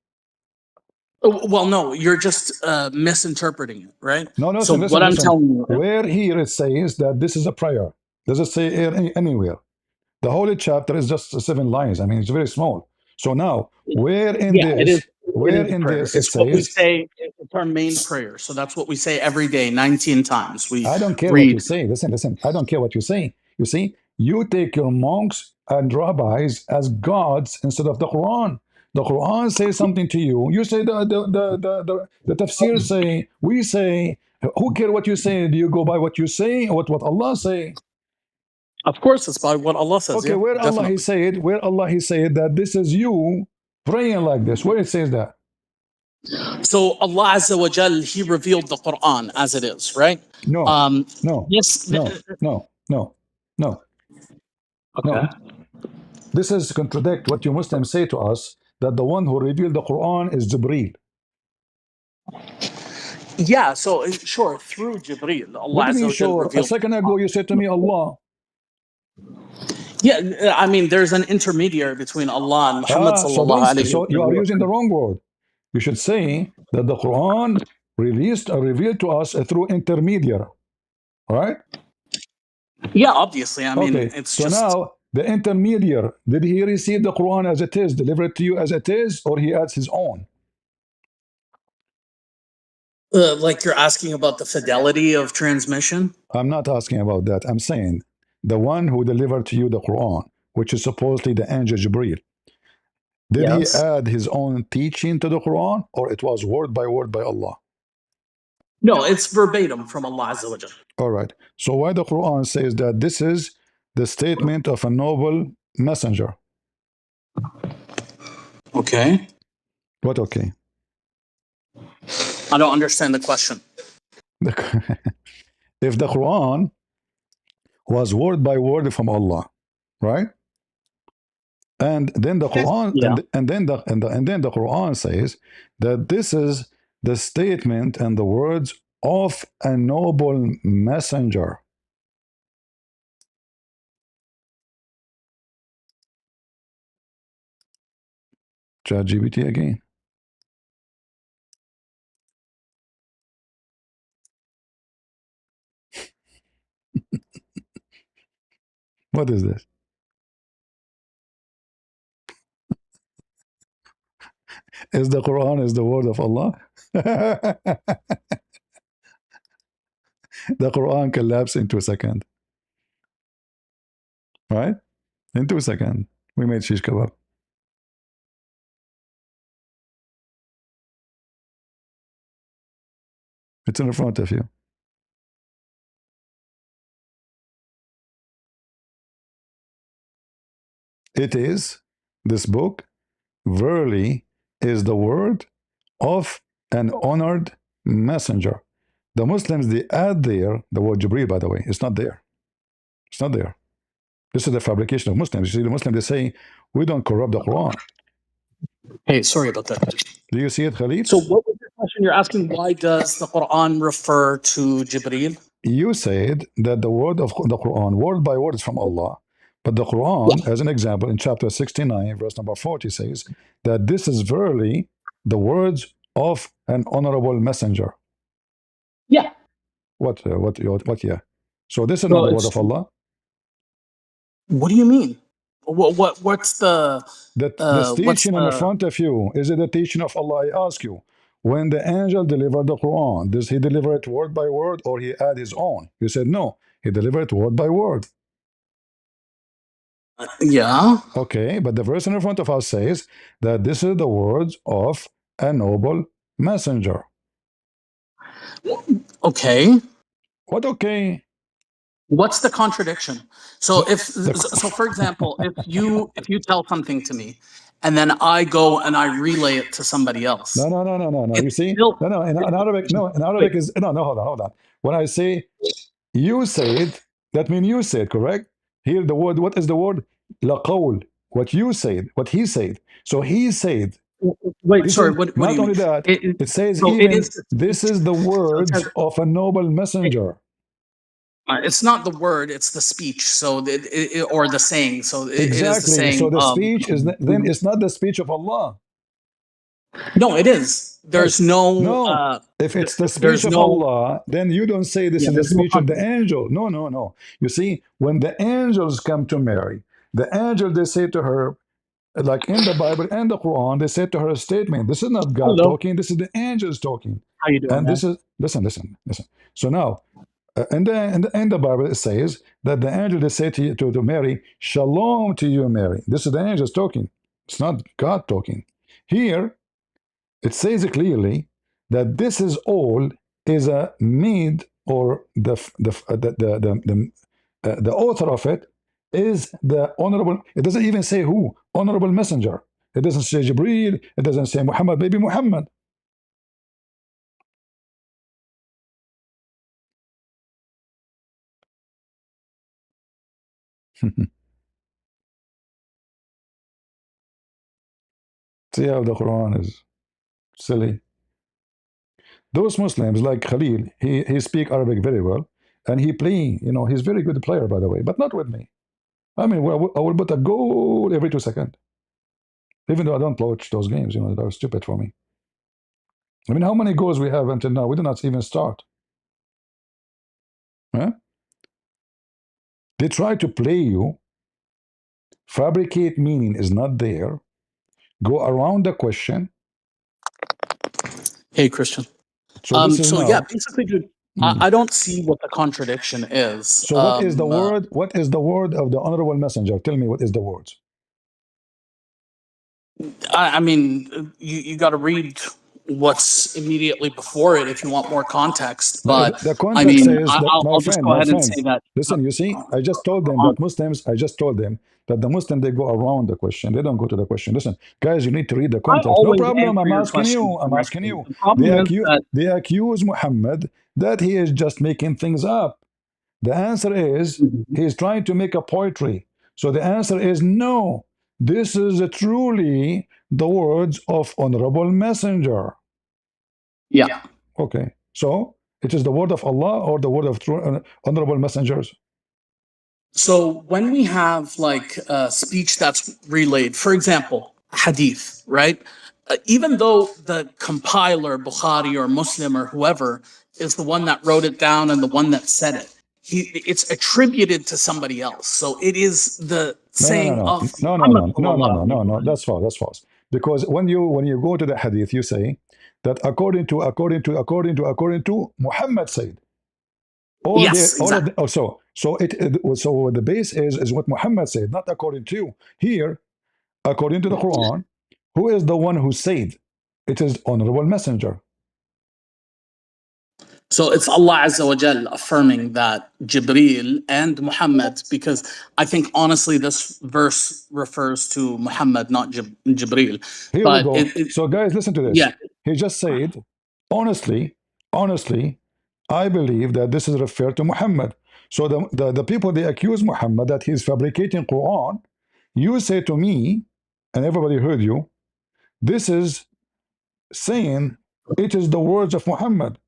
Well, no, you're just misinterpreting it, right? No, So listen, what listen, I'm listen. telling you, Where here it says that this is a prayer. Does it say anywhere? The holy chapter is just 7 lines. I mean, it's very small. So now, yeah, it is. It where is a in prayer. this it It's what we says, say. It's our main prayer. So that's what we say every day, 19 times. We I don't care what you read. say. Listen, listen. I don't care what you say. You see, you take your monks and rabbis as gods instead of the Quran. The Quran says something to you. You say the tafsir say, we say, who care what you say? Do you go by what you say or what Allah say? Of course, it's by what Allah says. Okay, Yeah, where Allah He definitely. said, that this is you praying like this. Where it says that? So Allah Azza wa Jal, He revealed the Quran as it is, right? No, Um, no, this. no, no, no, no, Okay. no. This is contradict what you Muslims say to us that the one who revealed the Quran is Jibreel. Yeah. So sure, through Jibreel, Allah What do you Azza mean wa Jal sure? A revealed the second ago you said to me Quran. Allah. Yeah, I mean, there's an intermediary between Allah and Muhammad So sallallahu don't alaihi so you are using the wasallam. wrong word. You should say that the Quran released or revealed to us through intermediary. All right? Yeah, obviously. I mean, Okay. it's So just now the intermediary, did he receive the Quran as it is, delivered to you as it is, or he adds his own? like you're asking about the fidelity of transmission. I'm not asking about that. I'm saying the one who delivered to you the Quran, which is supposedly the angel Jibreel, did he Yes. add his own teaching to the Quran, or it was word by Allah? No, it's verbatim from Allah Azza wa Jal. All right. So why the Quran says that this is the statement of a noble messenger? Okay. What? Okay. I don't understand the question. If the Quran was word by word from Allah, right? And then the Quran Yeah. and then the Quran says that this is the statement and the words of a noble messenger. ChatGPT again. What is this? Is the Quran is the word of Allah? The Quran collapsed in 2 seconds, right? In 2 seconds, we made shish kebab. It's in front of you. It is, this book, verily, is the word of an honored messenger. The Muslims, they add there the word Jibreel, by the way. It's not there. It's not there. This is the fabrication of Muslims. You see, the Muslims, they say, we don't corrupt the Quran. Hey, sorry about that. Do you see it, Khalid? So, what was your question? You're asking why does the Quran refer to Jibreel? You said that the word of the Quran, word by word, is from Allah. But the Quran, as an example, in chapter 69, verse number 40, says that this is verily the words of an honorable messenger. Yeah. What, yeah. So this is not So the word it's of Allah. what do you mean? What's the That this what's teaching in the front of you, is it the teaching of Allah? I ask you. When the angel delivered the Quran, does he deliver it word by word or he add his own? You said no, he delivered it word by word. yeah? Okay, but the verse in front of us says that this is the words of a noble messenger. Okay. What okay? What's the contradiction? So The, if the, so, for example, if you tell something to me, and then I go and I relay it to somebody no, else, no, no, no, no, no. You it's see? still No, no, in Arabic, no, in wait. Arabic is, no, no, hold on, hold on. When I say you said, that means you said, correct? Here the word, what is the word? لقول. What you said, what he said. So he said, Wait, sorry. listen, What do not you mean? only that, It, it says so it is even the this speech. is the So it words says of a noble messenger. it's not the word; it's the speech. So or the saying. So it is the Exactly. So saying the of. speech is then it's not the speech of Allah. No, it is. Yes. There's no. No. If it's the speech There's of no. Allah, then you don't say this Yeah, is the there's no speech of the contradiction. angel. No, no, no. You see, when the angels come to Mary, the angel they say to her, like in the Bible and the Quran, they say to her a statement. This is not God Hello. talking. This is the angels talking. How you doing, And man? this is listen. So now, in the Bible, it says that the angel they say to Mary, "Shalom to you, Mary." This is the angels talking. It's not God talking. Here, it says clearly that this is all is a made or the author of it is the honorable. It doesn't even say who honorable messenger. It doesn't say Jibril. It doesn't say Muhammad, baby Muhammad. See how the Quran is silly. Those Muslims like Khalil, he speak Arabic very well, and he play. He's very good player, by the way, but not with me. I mean, I will put a goal every 2 seconds, even though I don't watch those games. They're stupid for me. I mean, how many goals we have until now? We do not even start. Huh? They try to play you, fabricate meaning is not there, go around the question. Hey, Christian. So this is So yeah, now. basically, dude, Hmm. I don't see what the contradiction is. So what is the word? What is the word of the honorable messenger? Tell me what is the words. I mean, you got to read what's immediately before it if you want more context. No, But the I contract mean, says that, my I'll just friend, go my ahead and friend. say that. Listen, you see, I just told them that Muslims. I just told them that the Muslim they go around the question. They don't go to the question. Listen, guys, you need to read the I context. No always problem. answer I'm your asking questions you. I'm asking directly. you. The They problem is accuse. that They accuse Muhammad that he is just making things up. The answer is he's trying to make a poetry. So the answer is no. This is truly the words of honorable messenger. yeah. Okay. So it is the word of Allah or the word of true, honorable messengers. So when we have like speech that's relayed, for example, hadith, right? Even though the compiler, Bukhari or Muslim or whoever, is the one that wrote it down and the one that said it, it's attributed to somebody else. So it is the No, no, no, saying no, of no, no, Muhammad no, no, no, sallallahu no, no, alaihi no. wasallam. That's false. That's false. Because when you go to the hadith, you say that according to Muhammad said. Yes, All of exactly. the, oh, so the base is what Muhammad said, not according to here, according to the Quran. Who is the one who said? It is honorable messenger. So it's Allah Azza wa Jal affirming that Jibreel and Muhammad, because I think honestly this verse refers to Muhammad, not Jibreel. Here we But go. So, guys, listen to this. yeah. He just said, honestly, honestly, I believe that this is referred to Muhammad. So the people, they accuse Muhammad that he's fabricating Quran. You say to me, and everybody heard you, this is saying it is the words of Muhammad,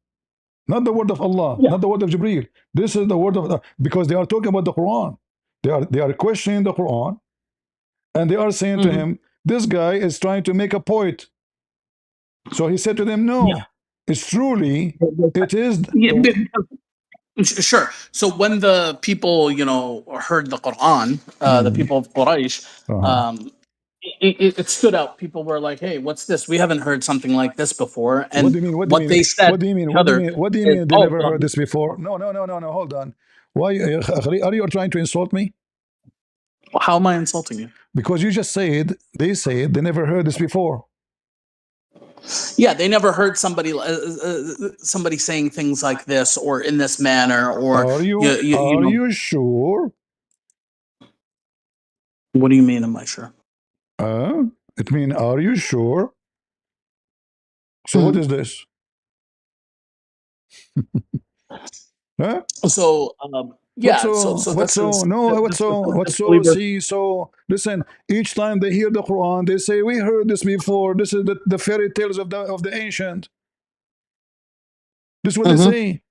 not the word of Allah, Yeah. not the word of Jibreel. This is the word of Allah, because they are talking about the Quran. They are questioning the Quran, and they are saying to Mhm. him, this guy is trying to make a point. So he said to them, Yeah. no, it's truly, it is. Yeah, sure. So when the people, heard the Quran, the Mhm. people of Quraysh, Uh-huh. it stood out. People were like, "Hey, what's this? We haven't heard something like this before." What And do you mean? What do you what mean? they said What do you to mean? each What do you other mean? What do you is, mean they "Oh, never well, heard this before? No, no, no, no, no. Hold on. Why are you trying to insult me? how am I insulting you?" Because you just said they never heard this before. Yeah, they never heard somebody saying things like this or in this manner, or Are you sure? what do you mean? Am I sure? It mean, are you sure? So what Mhm. is this? Huh? So What's yeah, so so? so What's this so? is No, what's this is so? the What's so? disbeliever. See, so listen. Each time they hear the Quran, they say, "We heard this before. This is the fairy tales of the ancient." This is what they Mhm. say.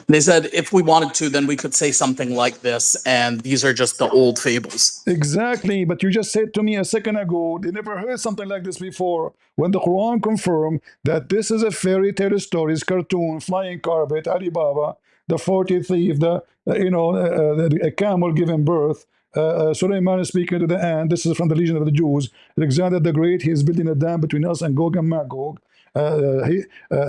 They said if we wanted to, then we could say something like this, and these are just the old fables. Exactly, but you just said to me a second ago they never heard something like this before. When the Quran confirmed that this is a fairy tale stories, cartoon, flying carpet, Alibaba, the 40 thief, a camel giving birth, Suleiman is speaking to the ant. This is from the Legion of the Jews. Alexander the Great, he is building a dam between us and Gog and Magog.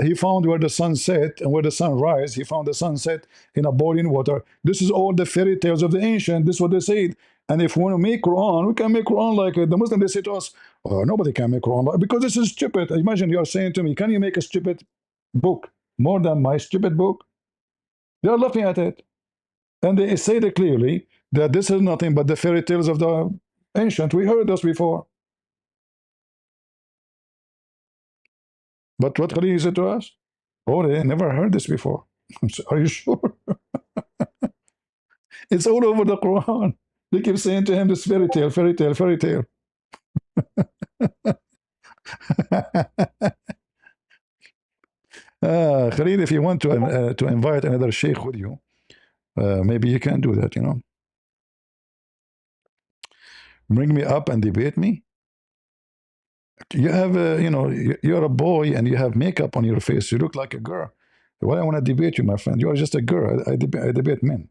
He found where the sun set and where the sun rise. He found the sunset in a boiling water. This is all the fairy tales of the ancient. This is what they said. And if we want to make Quran, we can make Quran like it. The Muslim, they say to us, oh, nobody can make Quran like, because this is stupid. Imagine you're saying to me, can you make a stupid book more than my stupid book? They are laughing at it. And they say it clearly that this is nothing but the fairy tales of the ancient. We heard this before. But what Khalil said to us? Oh, they never heard this before. Are you sure? It's all over the Quran. They keep saying to him this fairy tale, fairy tale, fairy tale. Khalid, if you want to invite another sheikh with you, maybe you can do that. Bring me up and debate me. You have, you're a boy and you have makeup on your face. You look like a girl. Why I want to debate you, my friend? You are just a girl. I debate men.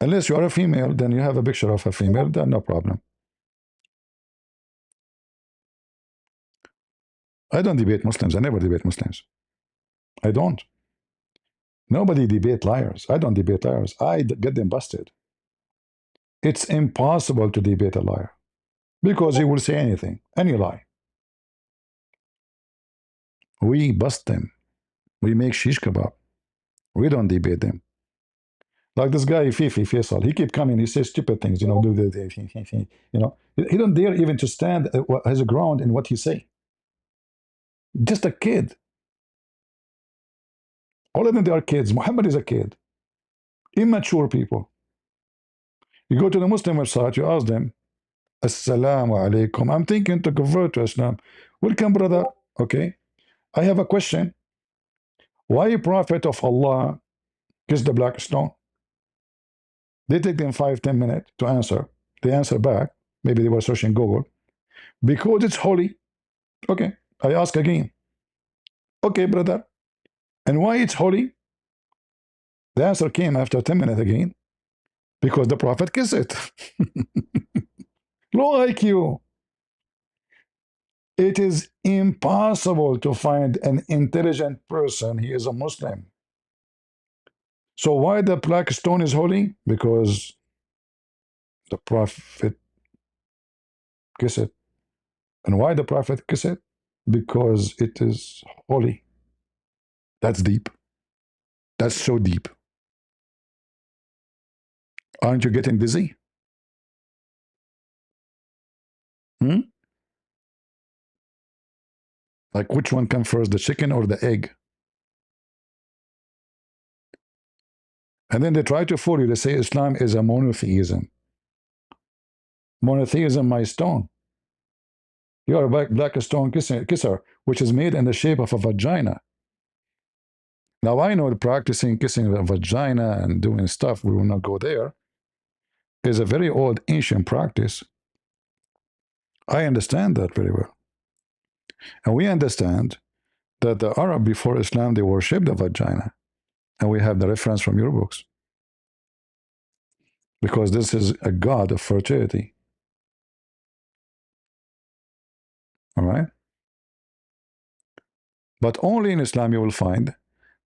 Unless you are a female, then you have a picture of a female. Then no problem. I don't debate Muslims. I never debate Muslims. I don't. Nobody debate liars. I don't debate liars. Get them busted. It's impossible to debate a liar because he will say anything, any lie. We bust them. We make shish kebab. We don't debate them. Like this guy Fifi Faisal, he keep coming. He says stupid things. Do the he don't dare even to stand his ground in what he say. Just a kid. All of them, they are kids. Muhammad is a kid. Immature people. You go to the Muslim website, you ask them, Assalamu alaikum. I'm thinking to convert to Islam. Welcome, brother. Okay. I have a question. Why a prophet of Allah kissed the black stone? They take them 5, 10 minutes to answer. They answer back. Maybe they were searching Google. Because it's holy. Okay. I ask again. Okay, brother. And why it's holy? The answer came after 10 minutes again. Because the prophet kissed it. Low IQ. It is impossible to find an intelligent person. He is a Muslim. So why the black stone is holy? Because the prophet kissed it. And why the prophet kissed it? Because it is holy. That's deep. That's so deep. Aren't you getting dizzy? Hmm? Like which one comes first, the chicken or the egg? And then they try to fool you. They say Islam is a monotheism. Monotheism, my stone. You are a black stone kisser, which is made in the shape of a vagina. Now I know that practicing kissing the vagina and doing stuff, we will not go there, is a very old ancient practice. I understand that very well. And we understand that the Arab before Islam, they worshipped the vagina. And we have the reference from your books. Because this is a god of fertility. All right? But only in Islam you will find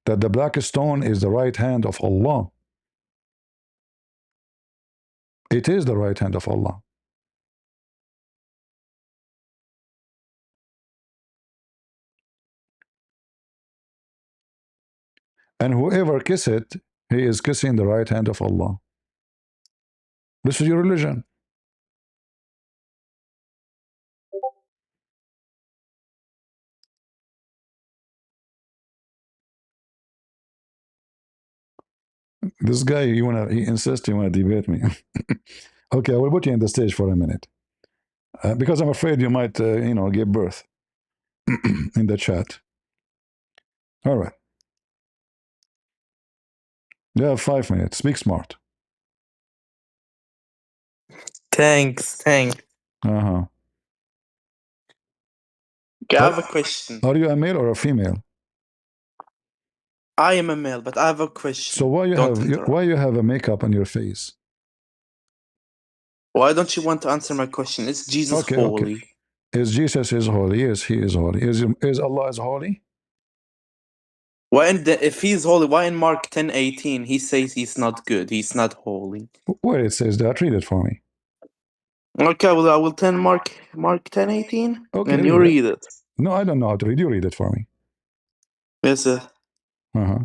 that the black stone is the right hand of Allah. It is the right hand of Allah. And whoever kiss it, he is kissing the right hand of Allah. This is your religion. This guy, he insists you wanna debate me. Okay, I will put you in the stage for a minute. Because I'm afraid you might, give birth in the chat. All right. You have 5 minutes. Speak smart. Thanks. Uh-huh. Okay, I have a question. Are you a male or a female? I am a male, but I have a question. So why Don't interrupt. why you have a makeup on your face? Why don't you want to answer my question? Is Jesus Okay. holy? Is Jesus is holy? Yes, he is holy. Is Allah is holy? If he's holy, why in Mark 10:18 he says he's not good, he's not holy? Where it says that, read it for me. Okay, well I will tell Mark 10:18, Okay, and you read it. No, I don't know how to read. You read it for me. Yes, sir. Uh-huh.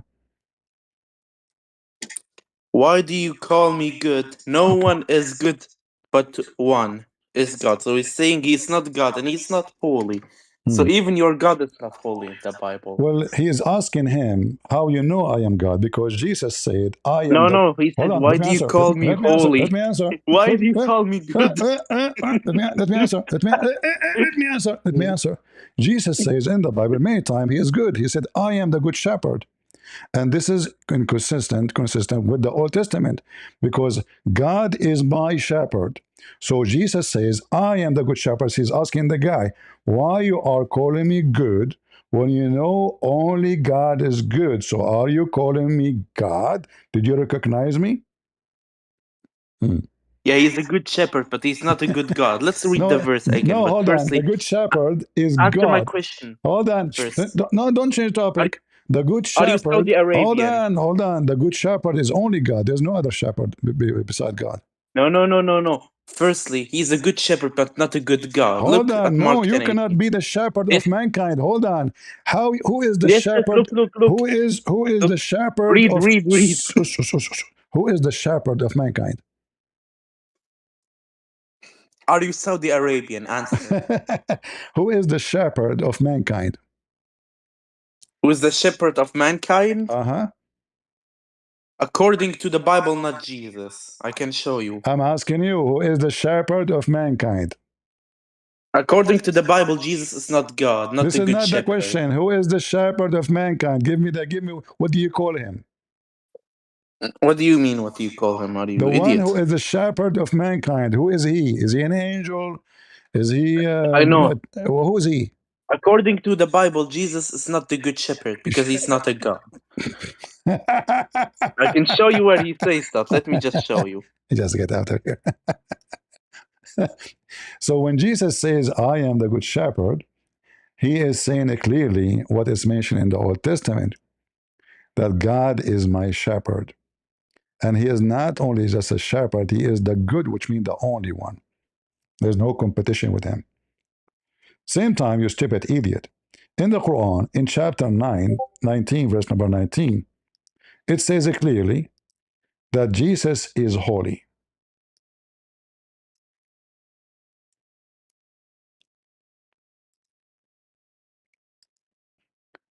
Why do you call me good? No one is good but one is God. So he's saying he's not God and he's not holy. So even your God is not holy in the Bible. Well, he is asking him, how you know I am God? Because Jesus said, I am No, he said, Hold on, why let me do you answer. call me Let me answer. holy? Let me answer. Why do you call me good? Let me answer. Let me answer. Let me answer. Jesus says in the Bible many times he is good. He said, I am the good shepherd. And this is consistent with the Old Testament because God is my shepherd. So Jesus says, I am the good shepherd. He's asking the guy, why you are calling me good when you know only God is good? So are you calling me God? Did you recognize me? Yeah, he's a good shepherd, but he's not a good God. Let's read the verse again. No, But hold on. firstly, The good shepherd is answer my God. question. Hold on. First. No, don't change topic. The good Are you shepherd. Saudi Arabian? Hold on. The good shepherd is only God. There's no other shepherd beside God. No. Firstly, he's a good shepherd, but not a good God. Hold Look on. at No, Mark you 10:18. cannot be the shepherd of Yes. mankind. Hold on. Who is the Yes, shepherd? look. Who is the shepherd Read. of who is the shepherd of mankind? Are you Saudi Arabian? Answer. Who is the shepherd of mankind? Who is the shepherd of mankind? Uh-huh. According to the Bible, not Jesus. I can show you. I'm asking you, who is the shepherd of mankind? According to the Bible, Jesus is not God, not This a is good not the shepherd. question. Who is the shepherd of mankind? Give me, what do you call him? What do you mean, what do you call him? Are you The one idiot? who is the shepherd of mankind. Who is he? Is he an angel? Is he, I know. who is he? According to the Bible, Jesus is not the good shepherd because he's not a God. I can show you where he says stuff. Let me just show you. Just get out of here. So when Jesus says, I am the good shepherd, he is saying clearly what is mentioned in the Old Testament, that God is my shepherd. And he is not only just a shepherd, he is the good, which means the only one. There's no competition with him. Same time, you stupid idiot. In the Quran, in chapter 19, verse number 19, it says clearly that Jesus is holy.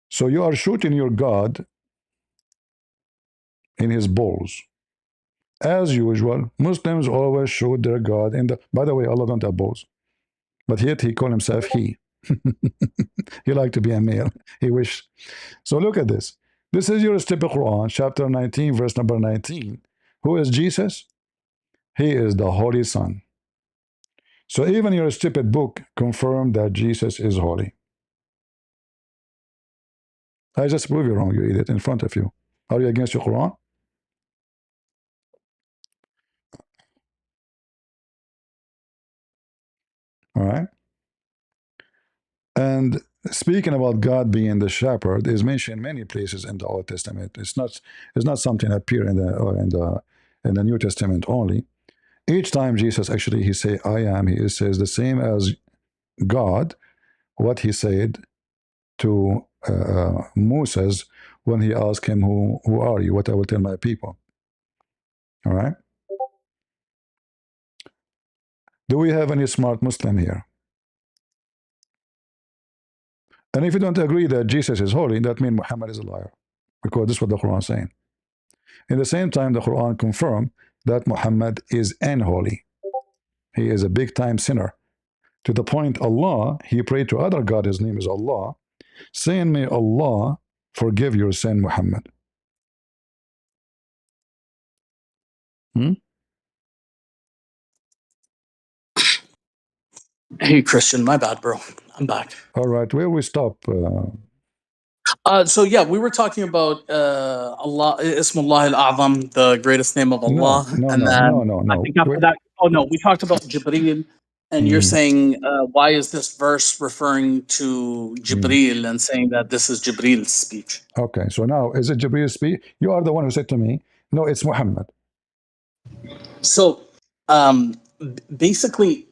So you are shooting your God in his balls. As usual, Muslims always shoot their God in the. By the way, Allah don't have balls, but yet he called himself he. He liked to be a male. He wished. So look at this. This is your stupid Quran, chapter 19, verse number 19. Who is Jesus? He is the Holy Son. So even your stupid book confirmed that Jesus is holy. I just prove you wrong, you idiot, in front of you. Are you against your Quran? All right. And speaking about God being the shepherd is mentioned many places in the Old Testament. It's not something that appear in the New Testament only. Each time Jesus actually he say I am, he says the same as God, what he said to Moses when he asked him, who are you? What I will tell my people. All right. Do we have any smart Muslim here? And if you don't agree that Jesus is holy, that means Muhammad is a liar, because this is what the Quran is saying. In the same time, the Quran confirmed that Muhammad is unholy. He is a big time sinner. To the point Allah, he prayed to other God, his name is Allah, saying, may Allah forgive your sin, Muhammad. Hmm? Hey, Christian, my bad, bro. I'm back. All right, where we stop? So yeah, we were talking about Allah, Ismullah al-A'zam, the greatest name of Allah, and then I think after that, oh no, we talked about Jibreel, and you're saying why is this verse referring to Jibreel and saying that this is Jibreel's speech? Okay, so now is it Jibreel's speech? You are the one who said to me, no, it's Muhammad. So basically,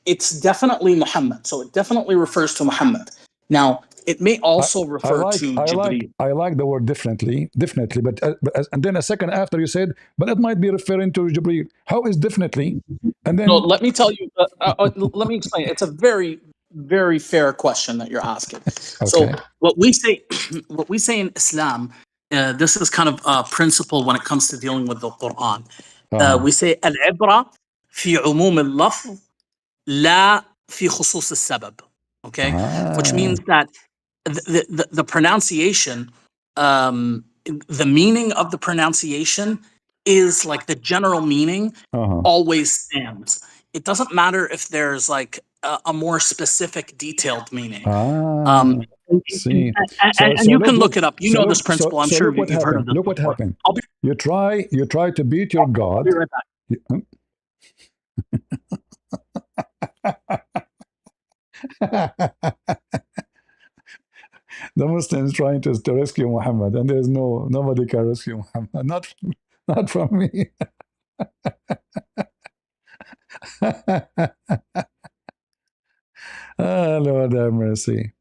it's definitely Muhammad. So it definitely refers to Muhammad. Now, it may also refer to Jibreel. I like the word definitely, but and then a second after you said, but it might be referring to Jibreel. How is definitely? And No, then let me tell you. Let me explain. It's a very, very fair question that you're asking. So, okay, what we say, what we say in Islam, this is kind of a principle when it comes to dealing with the Quran. We say al-ibra fi umum al-lafz la fi khusus al-sabab. Okay, which means that the pronunciation, the meaning of the pronunciation is like the general meaning always stands. It doesn't matter if there's like a more specific, detailed meaning. See, And you can look it up. You know this principle. I'm sure look what you've heard of happened. this Look what before. happened. You try to beat your God. I'll be right back. The Muslims trying to rescue Muhammad, and there's nobody can rescue Muhammad. Not from me. Oh, Lord have mercy.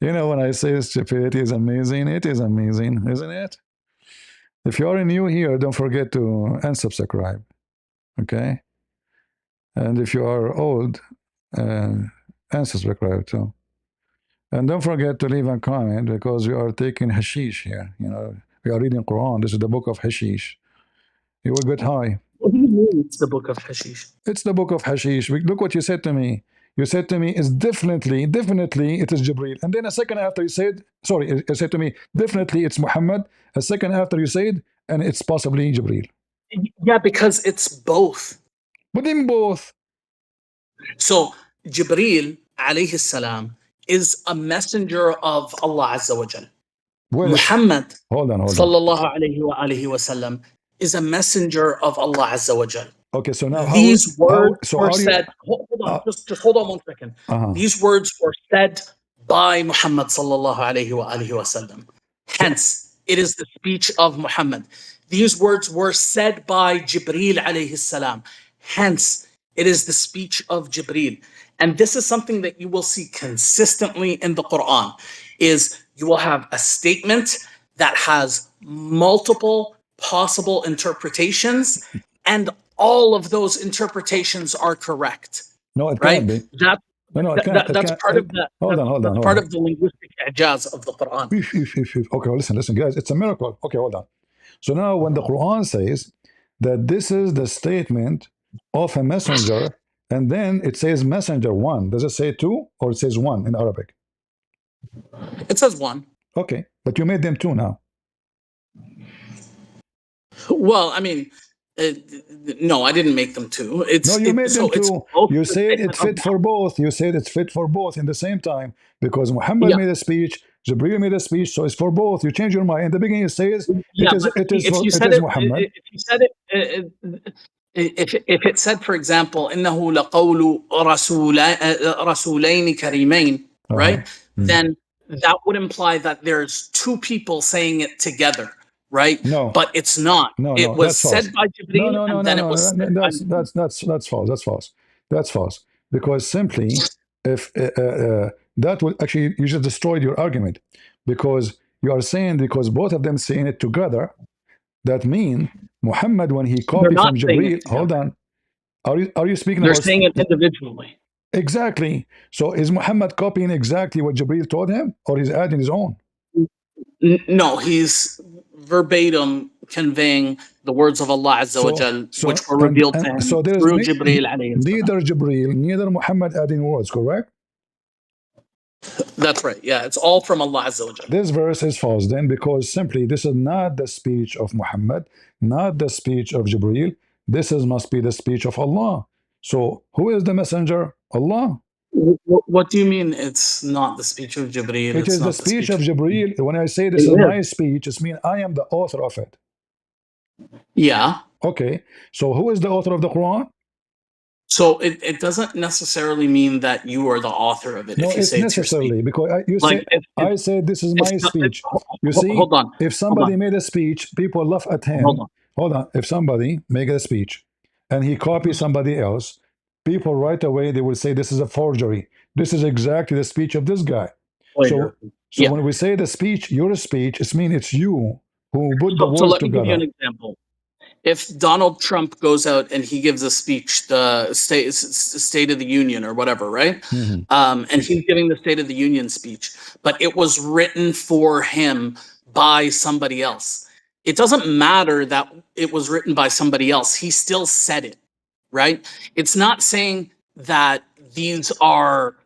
You know, when I say stupidity is amazing, it is amazing, isn't it? If you're new here, don't forget to unsubscribe. Okay? And if you are old, unsubscribe too. And don't forget to leave a comment, because we are taking hashish here. You know, we are reading Quran. This is the book of hashish. You will get high. What do you mean it's the book of hashish? It's the book of hashish. Look what you said to me. You said to me, it's definitely, it is Jibreel. And then a second after you said, sorry, you said to me, definitely it's Muhammad. A second after you said, and it's possibly Jibreel. Yeah, because it's both. But in both. So Jibreel alayhi salam is a messenger of Allah Azza wa Jal. Muhammad hold on. sallallahu alayhi wa sallam is a messenger of Allah Azza wa Jal. Okay, so now these words were said. Hold on, just hold on 1 second. These words were said by Muhammad sallallahu alayhi wa sallam. Hence, it is the speech of Muhammad. These words were said by Jibreel alayhi salam. Hence, it is the speech of Jibreel. And this is something that you will see consistently in the Quran, is you will have a statement that has multiple possible interpretations, and all of those interpretations are correct. No, it right? can't be. That, No, it can't. It that's can't. part of the Hold on, hold on, that's hold part on. of the linguistic ijaz of the Quran. Okay, well, listen, guys. It's a miracle. Okay, hold on. So now, when the Quran says that this is the statement of a messenger, and then it says messenger one, does it say two or it says one in Arabic? It says one. Okay, but you made them two now. Well, I mean, no, I didn't make them two. No, you made them It's two. both You the said statement it of fit for both. You said it's fit for both in the same time because Muhammad yeah, made a speech, Jibril made a speech, so it's for both. You change your mind. In the beginning, it says yeah. But if you said it, Muhammad. if you said it, if it said, for example, إنه لقول رسولين كريمين, Uh-huh. right? Then that would imply that there's two people saying it together, right? No, But it's not. no, It no, was that's false. said by No, Jibreel, no, no, and no, then it no, was no. said by That's false. That's false. That's false. Because simply, if that will actually you just destroyed your argument because you are saying because both of them saying it together, that mean Muhammad when he They're copied not from saying it Jibril. Hold together. on. Are you speaking They're about saying it individually. exactly? So is Muhammad copying exactly what Jibril told him, or he's adding his own? No, he's verbatim conveying the words of Allah Azza wa Jal, which were revealed to him so there is through Jibreel alayhi salam. neither Jibril, neither Muhammad adding words, correct? That's right. Yeah, it's all from Allah Azza wa Jal. This verse is false then because simply this is not the speech of Muhammad, not the speech of Jibril. Must be the speech of Allah. So who is the messenger? Allah. What do you mean it's not the speech of Jibreel? It It's is the not the speech speech of of Jibril. When I say It this is is. my speech, it means I am the author of it. Yeah. Okay. So who is the author of the Quran? So it doesn't necessarily mean that you are the author of it No, if you it's say it's your speech. necessarily because Like I said this is if, my speech. You see, hold on, if somebody made a speech, people laugh at hold him. on. Hold on. If somebody make a speech and he copies somebody else, people right away they will say this is a forgery. This is exactly the speech of this guy. So Yeah. when we say the speech, your speech, it means it's you who put the So words let me give you an together. example. If Donald Trump goes out and he gives a speech, the State of the Union or whatever, right? Mhm. And he's giving the State of the Union speech, but it was written for him by somebody else. It doesn't matter that it was written by somebody else. He still said it, right? It's not saying that these are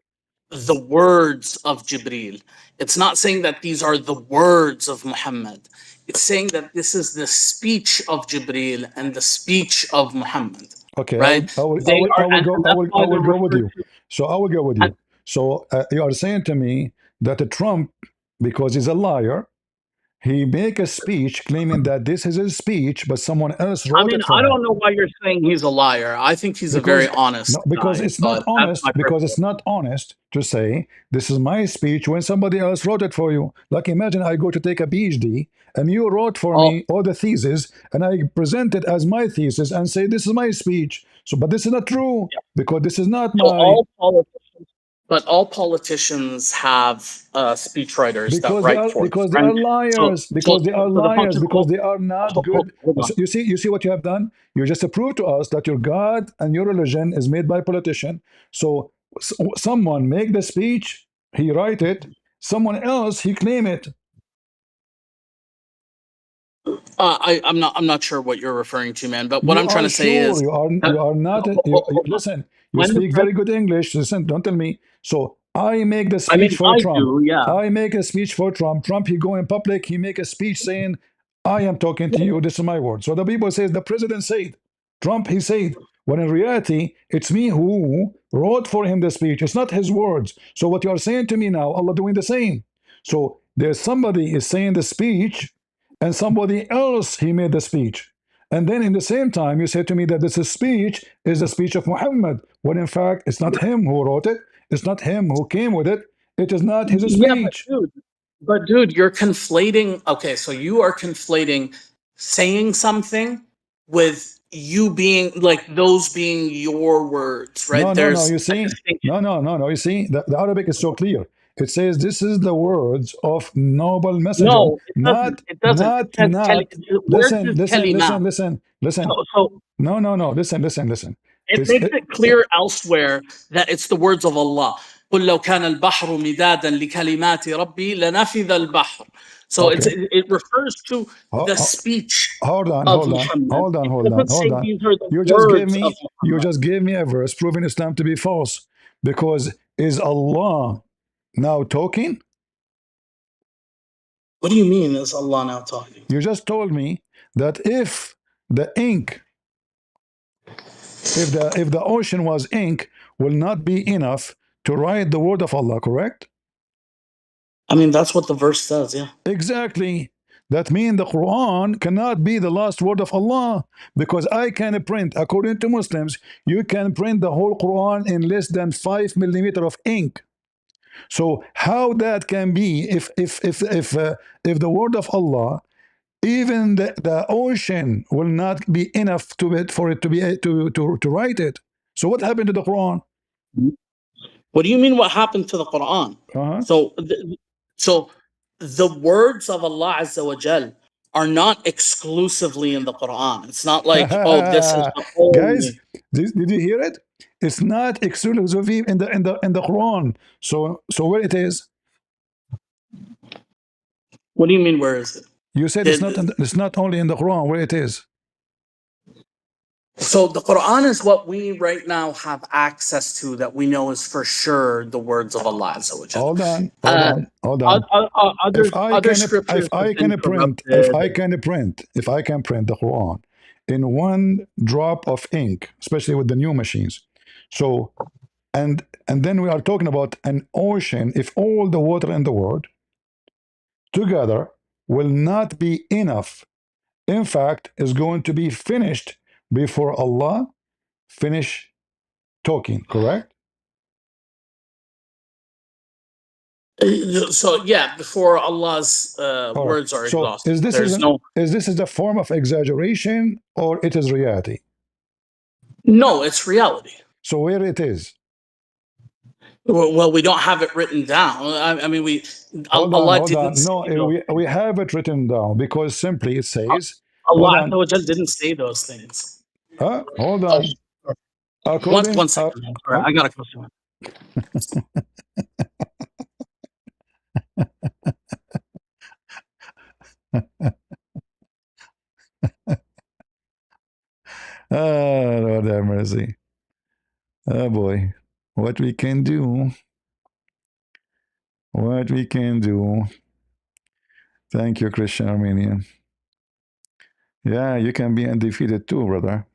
the words of Jibril. It's not saying that these are the words of Muhammad. It's saying that this is the speech of Jibril and the speech of Muhammad. Okay, Right? They are, and that's I why will they're go with referred you. to. So I will go with And, you. So you are saying to me that Trump, because he's a liar, he make a speech claiming that this is his speech, but someone else I wrote mean, it for I him. don't know why you're saying he's a liar. I think he's a very Because honest no, because guy, it's not but that's my honest. Because personal. it's not honest to say this is my speech when somebody else wrote it for you. Like imagine I go to take a PhD and you wrote for All, me all the thesis, and I present it as my thesis and say this is my speech. So, but this is not true yeah. because this is not So my. all politicians have speechwriters that write for them, They are right? So, liars so, because they are so the liars function. because they are not good. Hold on. You see what you have done. You just proved to us that your God and your religion is made by politician. So someone make the speech, he write it. Someone else he claim it. I'm not sure what you're referring to, man. But what You I'm trying are to say sure is, you are not. hold on. Listen. You When the speak very president, good English. Listen. Don't tell me. So I make the I speech mean, for I Trump. do, yeah. I make a speech for Trump. Trump he go in public. He make a speech saying, "I am talking to you. This is my word." So the people says the president said, Trump he said. When in reality it's me who wrote for him the speech. It's not his words. So what you are saying to me now, Allah doing the same. So there's somebody is saying the speech, and somebody else he made the speech. And then in the same time, you say to me that this speech is the speech of Muhammad, when in fact it's not him who wrote it, it's not him who came with it, it is not his Yeah, speech. but dude, you're conflating. Okay, so you are conflating saying something with you being like those being your words, right? No, no, no. There's You a see, distinction. no, no, no, no. You see, the Arabic is so clear. It says this is the words of noble messenger, No, it doesn't. not, It doesn't. It not, says not. the word Listen, is listen, kalimat. listen, listen, listen. So No, no, no. Listen, listen, listen. it It's makes it clear elsewhere that it's the words of Allah. قل لو كان البحر مدادا لكلمات ربي لنفذ البحر. So okay. it refers to Ho- the ho- speech Hold on, of hold on, Muhammad. hold on, It hold on, doesn't hold say on. these are the You just gave words of me, you Muhammad. just gave me a verse proving Islam to be false. Because is Allah now talking? What do you mean is Allah now talking? You just told me that if the ink, if the ocean was ink, will not be enough to write the word of Allah, correct? I mean, that's what the verse says, yeah. Exactly. That means the Quran cannot be the last word of Allah, because I can print, according to Muslims, you can print the whole Quran in less than 5 millimeter of ink. So how that can be if the word of Allah, even the ocean will not be enough to it for it to be to write it. So what happened to the Quran? What do you mean what happened to the Quran? Uh-huh. So, so the words of Allah Azza wa Jal are not exclusively in the Quran. It's not like, oh, this is the Guys, only. did you hear it? It's not exclusively in the Quran. So where it is? What do you mean? Where is it? You said it's not only in the Quran. Where it is? So the Quran is what we right now have access to that we know is for sure the words of Allah Azza wa Jal. Hold on, hold on, hold on. Other If I other can scriptures if have I been can print if corrupted. I can print if I can print the Quran in one drop of ink, especially with the new machines. So and then we are talking about an ocean. If all the water in the world together will not be enough, in fact, is going to be finished before Allah finish talking. Correct? So yeah, before Allah's All right. words are So exhausted, there's no. is this is a form of exaggeration or it is reality? No, it's reality. So where it is? Well, we don't have it written down. I mean, Hold on, Allah hold didn't on. No, say those we things. have it written down because simply it says, hold Allah Azza on, wa Jal didn't say those things. hold Oh, on. one According, one second. I'm sorry, I got a question. Lord have mercy. Oh boy, what we can do, what we can do. Thank you, Christian Armenian. Yeah, you can be undefeated too, brother.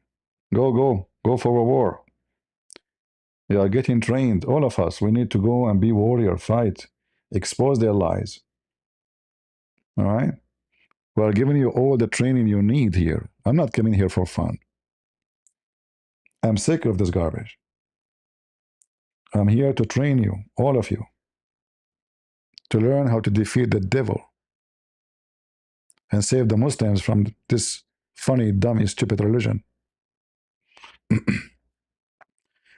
Go, go, go for a war. You are getting trained. All of us, we need to go and be warrior, fight, expose their lies. All right? We are giving you all the training you need here. I'm not coming here for fun. I'm sick of this garbage. I'm here to train you, all of you, to learn how to defeat the devil and save the Muslims from this funny, dummy, stupid religion.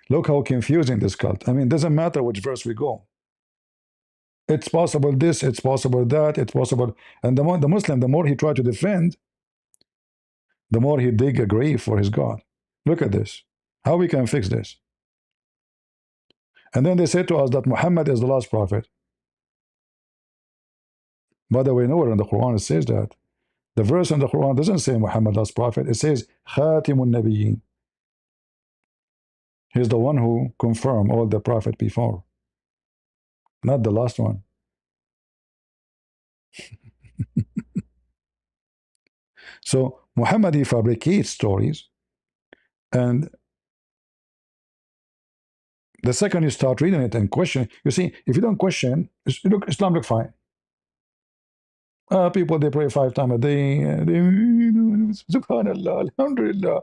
Look how confusing this cult. I mean, it doesn't matter which verse we go. It's possible this, it's possible that, it's possible. And the Muslim, the more he try to defend, the more he dig a grave for his God. Look at this. How we can fix this? And then they say to us that Muhammad is the last prophet. By the way, nowhere in the Quran it says that. The verse in the Quran doesn't say Muhammad last prophet. It says Khatimun Nabiyyin. He's the one who confirmed all the prophet before, not the last one. So Muhammad he fabricates stories, and the second you start reading it and question, you see, if you don't question, Islam look fine. People they pray 5 times a day, Subhanallah, Alhamdulillah,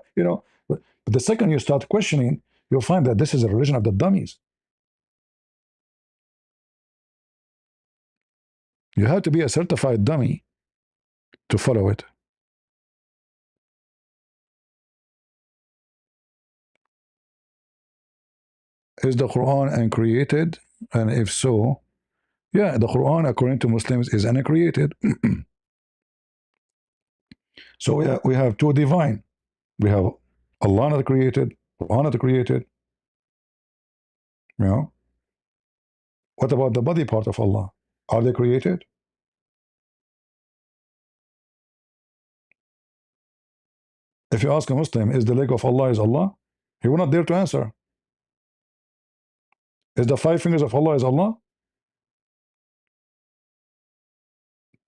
But the second you start questioning, you'll find that this is a religion of the dummies. You have to be a certified dummy to follow it. Is the Quran uncreated? And if so, yeah, the Quran, according to Muslims, is uncreated. So we have two divine. We have Allah not created, Quran not created. You know, what about the body part of Allah? Are they created? If you ask a Muslim, is the leg of Allah is Allah? He will not dare to answer. Is the five fingers of Allah is Allah?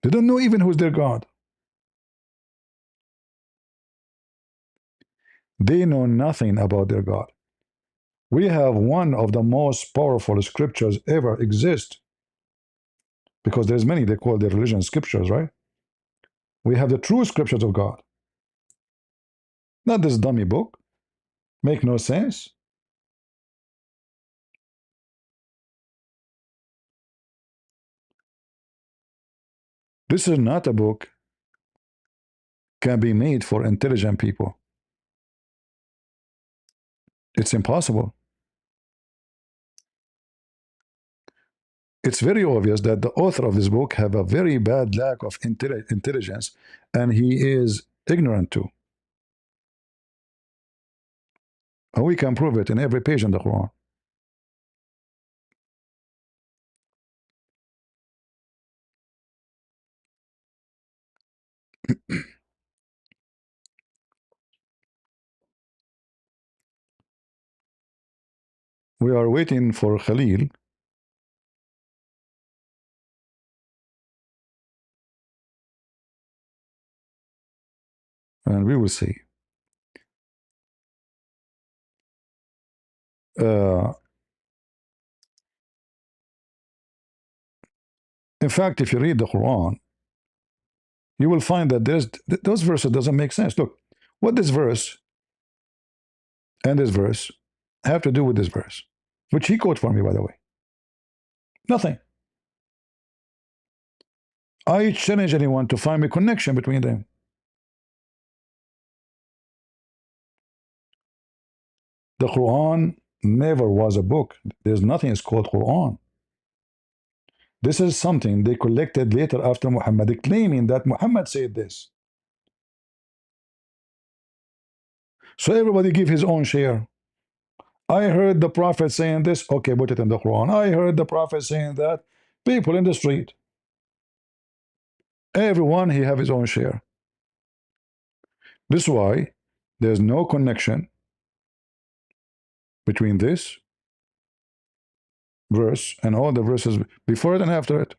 They don't know even who's their God. They know nothing about their God. We have one of the most powerful scriptures ever exist, because there's many, they call their religion scriptures, right? We have the true scriptures of God, not this dummy book. Make no sense. This is not a book can be made for intelligent people. It's impossible. It's very obvious that the author of this book have a very bad lack of intelligence, and he is ignorant too. And we can prove it in every page in the Quran. We are waiting for Khalil, and we will see. Uh, in fact, if you read the Quran, you will find that those verses doesn't make sense. Look, what this verse and this verse have to do with this verse, which he quote for me, by the way. Nothing. I challenge anyone to find a connection between them. The Quran never was a book. There's nothing is called Quran. This is something they collected later after Muhammad, claiming that Muhammad said this. So everybody give his own share. I heard the Prophet saying this. Okay, put it in the Quran. I heard the Prophet saying that. People in the street. Everyone, he have his own share. This is why there's no connection between this verse and all the verses before it and after it.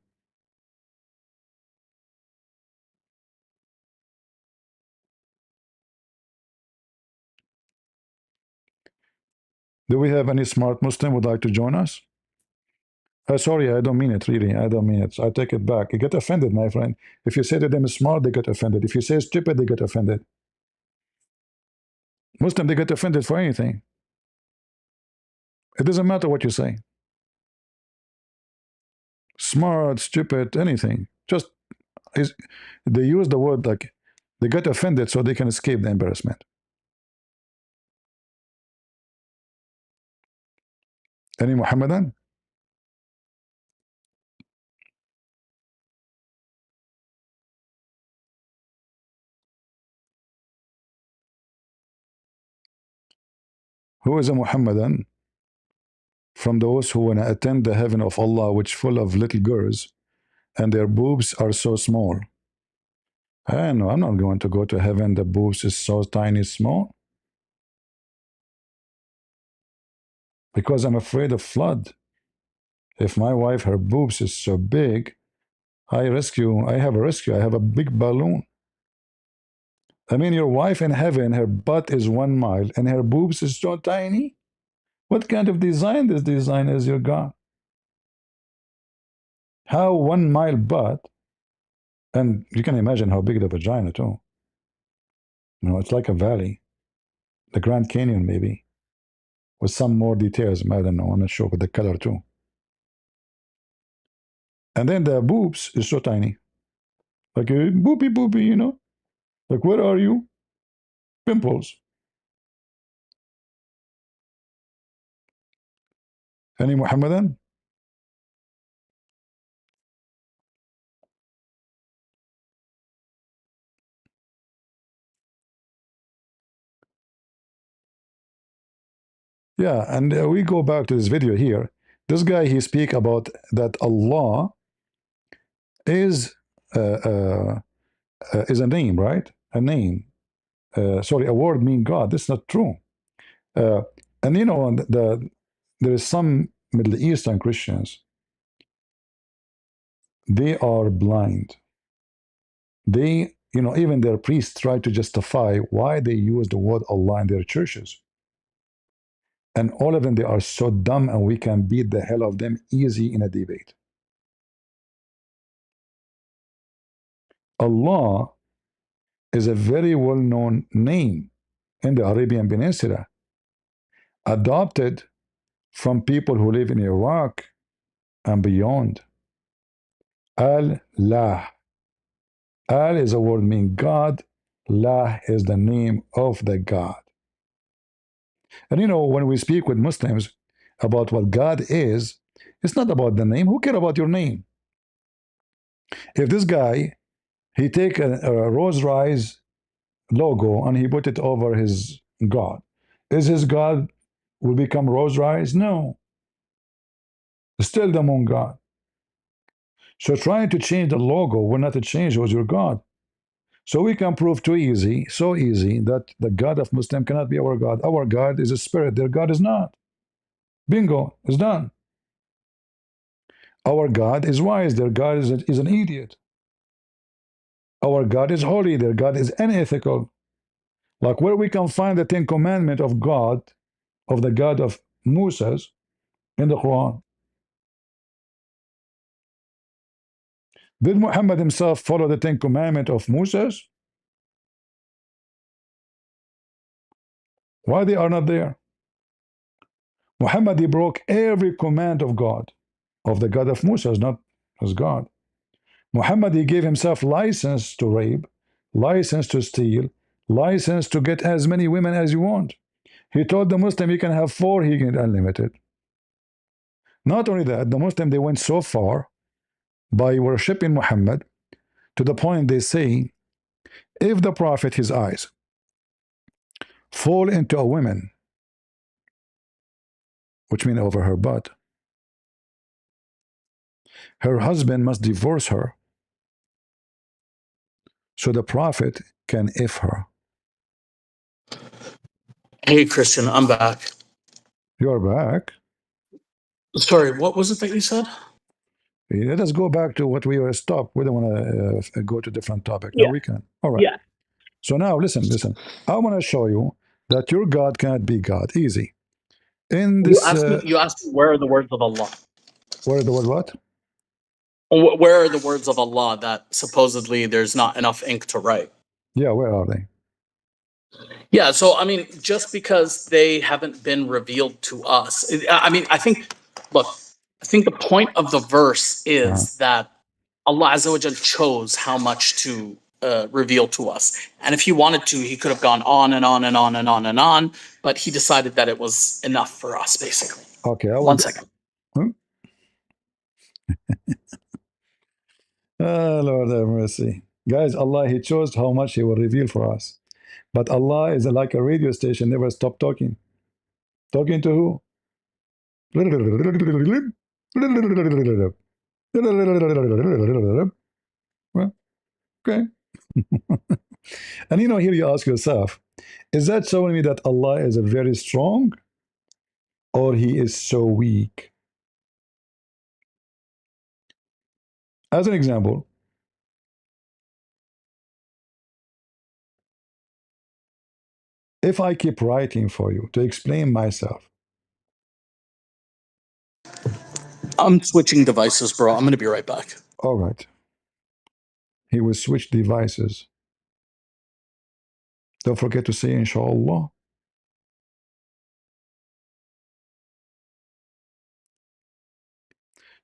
Do we have any smart Muslim who would like to join us? Sorry, I don't mean it, really. I don't mean it. I take it back. You get offended, my friend. If you say to them smart, they get offended. If you say stupid, they get offended. Muslim, they get offended for anything. It doesn't matter what you say. Smart, stupid, anything. Just they use the word like they get offended so they can escape the embarrassment. Any Muhammadan? Who is a Muhammadan from those who want to attend the heaven of Allah, which full of little girls, and their boobs are so small? I know I'm not going to go to heaven. The boobs is so tiny, small, because I'm afraid of flood. If my wife, her boobs is so big, I have a rescue. I have a big balloon. I mean, your wife in heaven, her butt is 1 mile, and her boobs is so tiny. What kind of design this design is your God? How 1 mile butt, and you can imagine how big the vagina too. You know, it's like a valley, the Grand Canyon maybe, with some more details. I don't know. I'm not sure, but the color too. And then the boobs is so tiny, like a boopy boopy, you know, like where are you? Pimples. Any Muhammadan? Yeah, and we go back to this video here. This guy, he speak about that Allah uh, uh, is a name, right? A name. Sorry, a word mean God. This is not true. Uh, and you know, there is some Middle Eastern Christians. They are blind. They, you know, even their priests try to justify why they use the word Allah in their churches. And all of them, they are so dumb, and we can beat the hell of them easy in a debate. Allah is a very well-known name in the Arabian Peninsula, adopted from people who live in Iraq and beyond. Al-Lah. Al is a word meaning God. Lah is the name of the God. And you know, when we speak with Muslims about what God is, it's not about the name. Who cares about your name? If this guy, he take a Rolls-Royce logo and he put it over his God, is his God will become Rolls-Royce? No. Still the moon God. So trying to change the logo will not change who's your God. So we can prove too easy, so easy, that the God of Muslim cannot be our God. Our God is a spirit. Their God is not. Bingo, it's done. Our God is wise. Their God is an idiot. Our God is holy. Their God is unethical. Like where we can find the Ten Commandments of God, of the God of Moses in the Quran. Did Muhammad himself follow the Ten Commandments of Moses? Why they are not there? Muhammad, he broke every command of God, of the God of Moses, not as God. Muhammad, he gave himself license to rape, license to steal, license to get as many women as you want. He told the Muslim he can have four, he can unlimited. Not only that, the Muslim, they went so far by worshipping Muhammad to the point they say, if the Prophet, his eyes, fall into a woman, which means over her butt, her husband must divorce her so the Prophet can if her. Hey, Christian, I'm back. You're back. Sorry, what was it that you said? Let us go back to what we were stopped. We don't want to go to different topic. Now Yeah, we can. All right. yeah. So now listen. I want to show you that your God cannot be God. Easy. In You this, asked me. You asked me where are the words of Allah? where the word what? Where are the words of Allah that supposedly there's not enough ink to write? Yeah, where are they? Yeah, so I mean, just because they haven't been revealed to us, I mean, look, I think the point of the verse Uh-huh. is that Allah Azza wa Jal chose how much to reveal to us. And if he wanted to, he could have gone on and on and on and on and on, but he decided that it was enough for us, basically. Okay, I One want. second. Hmm? Oh, Lord have mercy, guys. Allah, He chose how much He will reveal for us. But Allah is like a radio station, never stop talking. Talking to who? Okay. And you know, here you ask yourself, is that showing me that Allah is a very strong or He is so weak? As an example, if I keep writing for you to explain myself, I'm switching devices, bro. I'm going to be right back. all right, He will switch devices. Don't forget to say inshallah.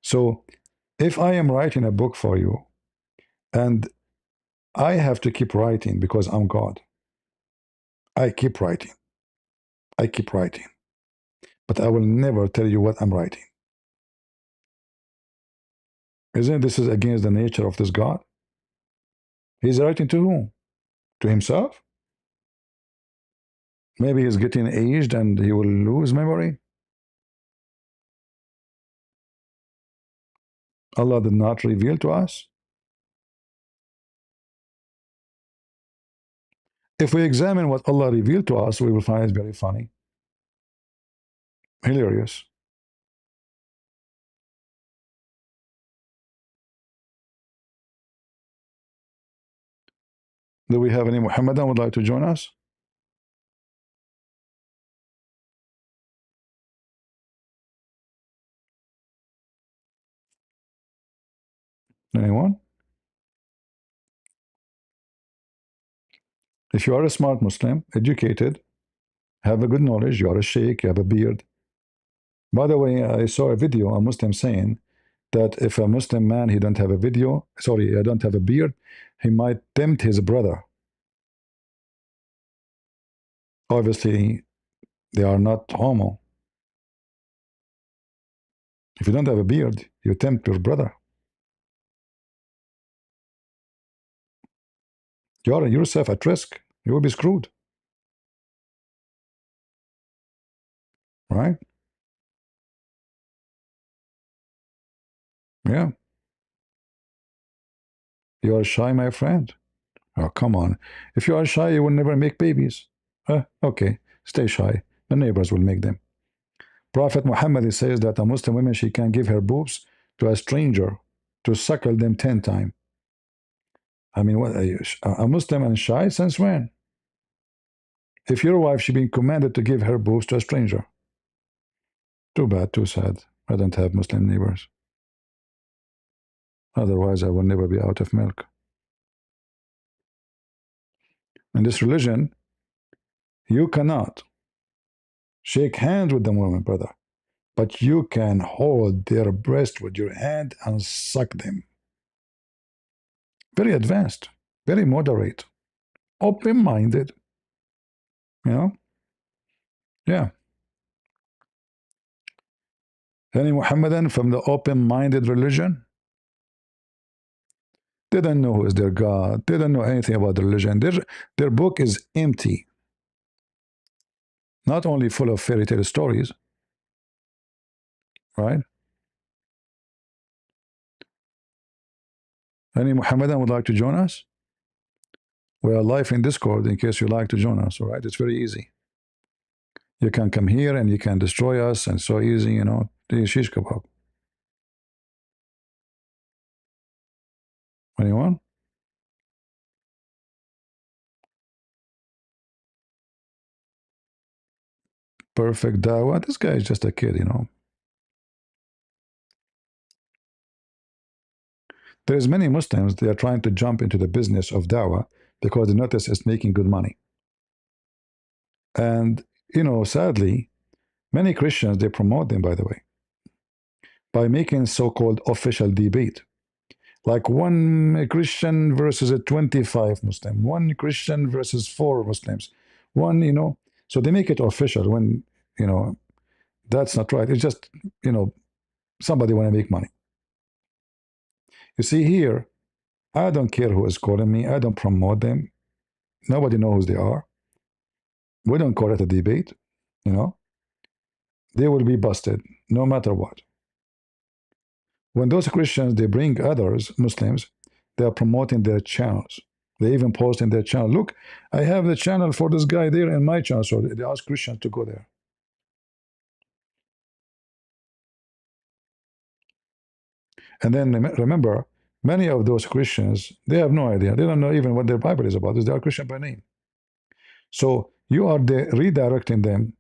So if I am writing a book for you and I have to keep writing because I'm God, I keep writing. I keep writing. but I will never tell you what I'm writing. Isn't this is against the nature of this God? He's writing to whom? To himself? Maybe he's getting aged and he will lose memory. Allah did not reveal to us. If we examine what Allah revealed to us, we will find it very funny, hilarious. Do we have any Muhammadan would like to join us? Anyone? If you are a smart Muslim, educated, have a good knowledge, you are a sheikh, you have a beard. By the way, I saw a video, a Muslim saying that if a Muslim man, he don't have a video, sorry, I don't have a beard, he might tempt his brother. Obviously, they are not homo. If you don't have a beard, you tempt your brother. You are yourself at risk. You will be screwed. Right? Yeah. You are shy, my friend. Oh, come on. If you are shy, you will never make babies. Okay, stay shy. The neighbors will make them. Prophet Muhammad says that a Muslim woman, she can give her boobs to a stranger to suckle them 10 times. I mean, what, a Muslim and shy since when? If your wife, she been commanded to give her boobs to a stranger. Too bad, too sad. I don't have Muslim neighbors. Otherwise, I will never be out of milk. In this religion, you cannot shake hands with the woman, brother, but you can hold their breast with your hand and suck them. Very advanced, very moderate, open-minded, you know? Yeah. Any Muhammadan from the open-minded religion? They don't know who is their God. They don't know anything about the religion. Their book is empty. Not only full of fairy tale stories, right? Any Muhammadan would like to join us? We are live in Discord in case you like to join us, all right? It's very easy. You can come here and you can destroy us, and so easy, you know, the shish kebab. Anyone? Perfect dawah. This guy is just a kid, you know. There's many Muslims, they are trying to jump into the business of dawah because they notice it's making good money. And, you know, sadly, many Christians, they promote them, by the way, by making so-called official debate. Like one Christian versus a 25 Muslim, one Christian versus 4 Muslims, one, you know, so they make it official when, you know, that's not right. It's just, you know, somebody want to make money. You see here, I don't care who is calling me. I don't promote them. Nobody knows who they are. We don't call it a debate, you know. They will be busted no matter what. When those Christians, they bring others, Muslims, they are promoting their channels. They even post in their channel, look, I have the channel for this guy there in my channel. So they ask Christians to go there. And then remember, many of those Christians, they have no idea. They don't know even what their Bible is about. They are Christian by name. So you are redirecting them,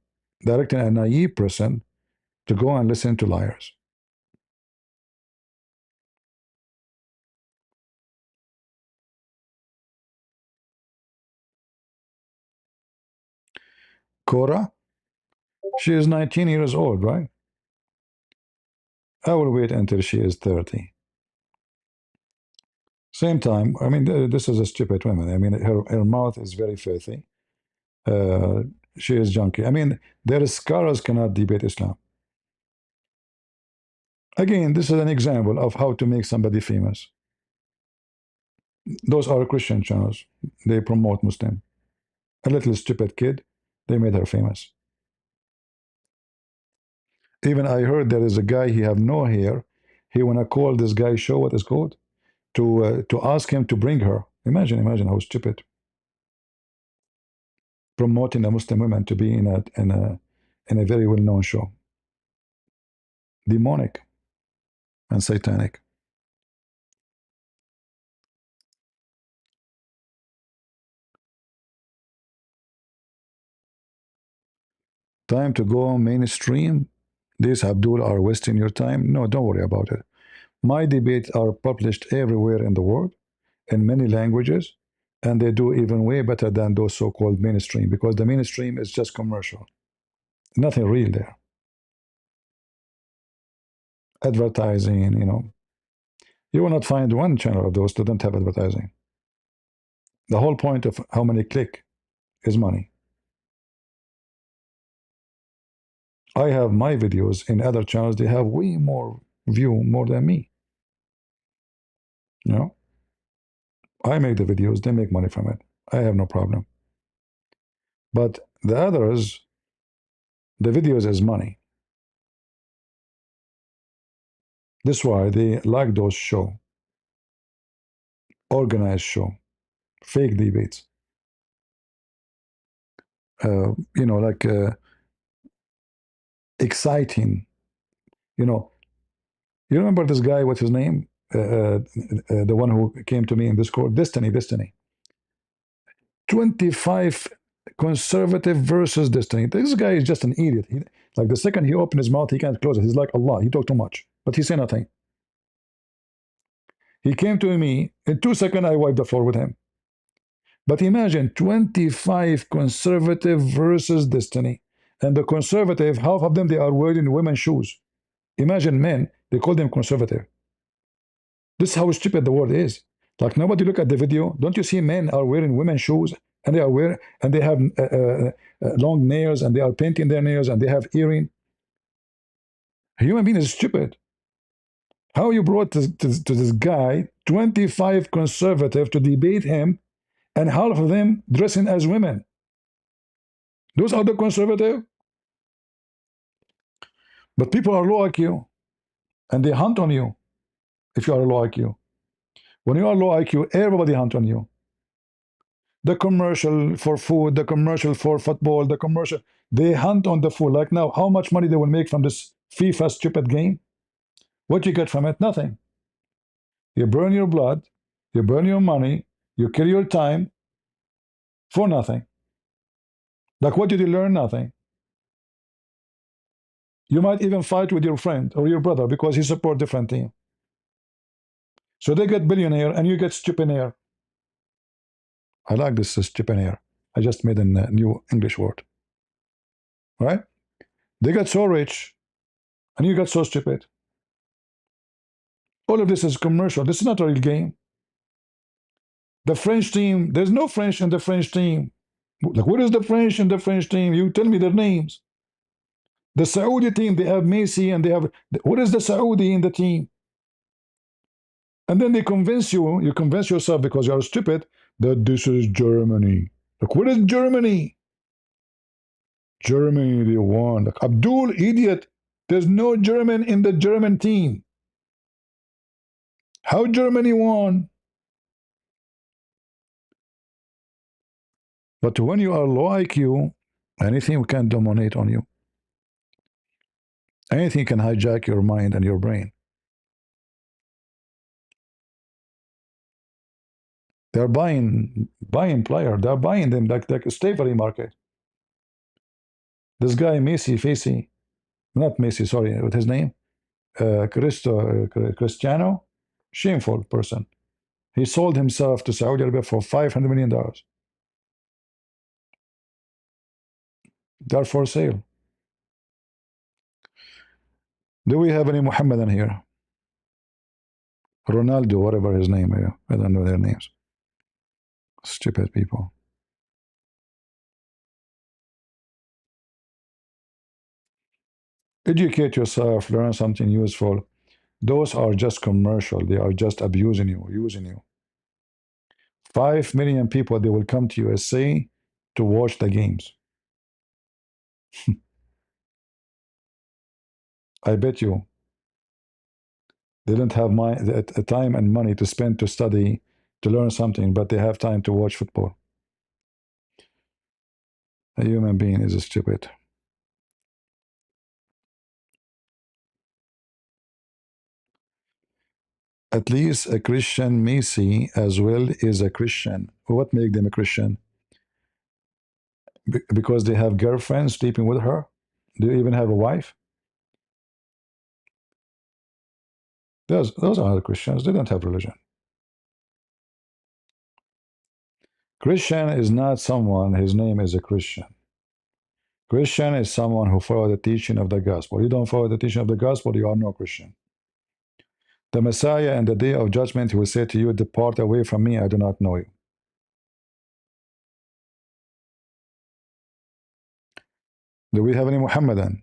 directing a naive person to go and listen to liars. Cora, she is 19 years old, right? I will wait until she is 30. Same time, I mean, this is a stupid woman. I mean, her mouth is very filthy. She is junkie. I mean, their scholars cannot debate Islam. Again, this is an example of how to make somebody famous. Those are Christian channels. They promote Muslim. A little stupid kid, they made her famous. Even I heard there is a guy, he have no hair. He wanna call this guy show what is called to ask him to bring her. Imagine how stupid. Promoting a Muslim woman to be in a very well-known show. Demonic and satanic. Time to go mainstream. These Abdul are wasting your time. No, don't worry about it. My debates are published everywhere in the world in many languages, and they do even way better than those so-called mainstream, because the mainstream is just commercial. Nothing real there. Advertising, you know. You will not find one channel of those that don't have advertising. The whole point of how many click is money. I have my videos in other channels, they have way more view more than me. You know? I make the videos, they make money from it. I have no problem. But the others, the videos is money. That's why they like those show, organized show, fake debates. You know, like exciting. You know, you remember this guy? What's his name? The one who came to me in Discord. Destiny. 25 conservative versus Destiny. This guy is just an idiot. Like the second he opened his mouth, he can't close it. He's like Allah. He talked too much, but he said nothing. He came to me in 2 seconds. I wiped the floor with him. But imagine 25 conservative versus Destiny. And the conservative, half of them, they are wearing women's shoes. Imagine men, they call them conservative. This is how stupid the world is. Like nobody look at the video. Don't you see men are wearing women's shoes and they are wearing and they have long nails and they are painting their nails and they have earring. A human being is stupid. How you brought to this guy 25 conservative to debate him and half of them dressing as women? Those are the conservative. But people are low IQ and they hunt on you if you are low IQ. When you are low IQ, everybody hunt on you. The commercial for food, the commercial for football, the commercial, they hunt on the food. Like now, how much money they will make from this FIFA stupid game? What you get from it? Nothing. You burn your blood, you burn your money, you kill your time for nothing. Like what did you learn? Nothing. You might even fight with your friend or your brother because he support different team. So they get billionaire and you get stupidaire. I like this stupidaire. I just made a new English word. Right? They got so rich and you got so stupid. All of this is commercial. This is not a real game. The French team, there's no French in the French team. Like, what is the French in the French team? You tell me their names. The Saudi team, they have Messi and they have, what is the Saudi in the team? And then they convince you, you convince yourself because you are stupid, that this is Germany. Like, what is Germany? Germany, they won. Like, Abdul, idiot. There's no German in the German team. How Germany won? But when you are low IQ, anything can dominate on you. Anything can hijack your mind and your brain. They're buying player. They're buying them like a slavery market. This guy not Messi, sorry, what his name? Cristiano, shameful person. He sold himself to Saudi Arabia for $500 million. They're for sale. Do we have any Muhammadan here? Ronaldo, whatever his name is. I don't know their names. Stupid people. Educate yourself, learn something useful. Those are just commercial. They are just abusing you, using you. 5 million people, they will come to USA to watch the games. I bet you they don't have time and money to spend to study, to learn something, but they have time to watch football. A human being is stupid. At least a Christian Messi as well is a Christian. What makes them a Christian? Because they have girlfriends sleeping with her? Do you even have a wife? Those are not Christians. They don't have religion. Christian is not someone, his name is a Christian. Christian is someone who follows the teaching of the gospel. You don't follow the teaching of the gospel, you are no Christian. The Messiah in the day of judgment, he will say to you, depart away from me, I do not know you. Do we have any Muhammadan?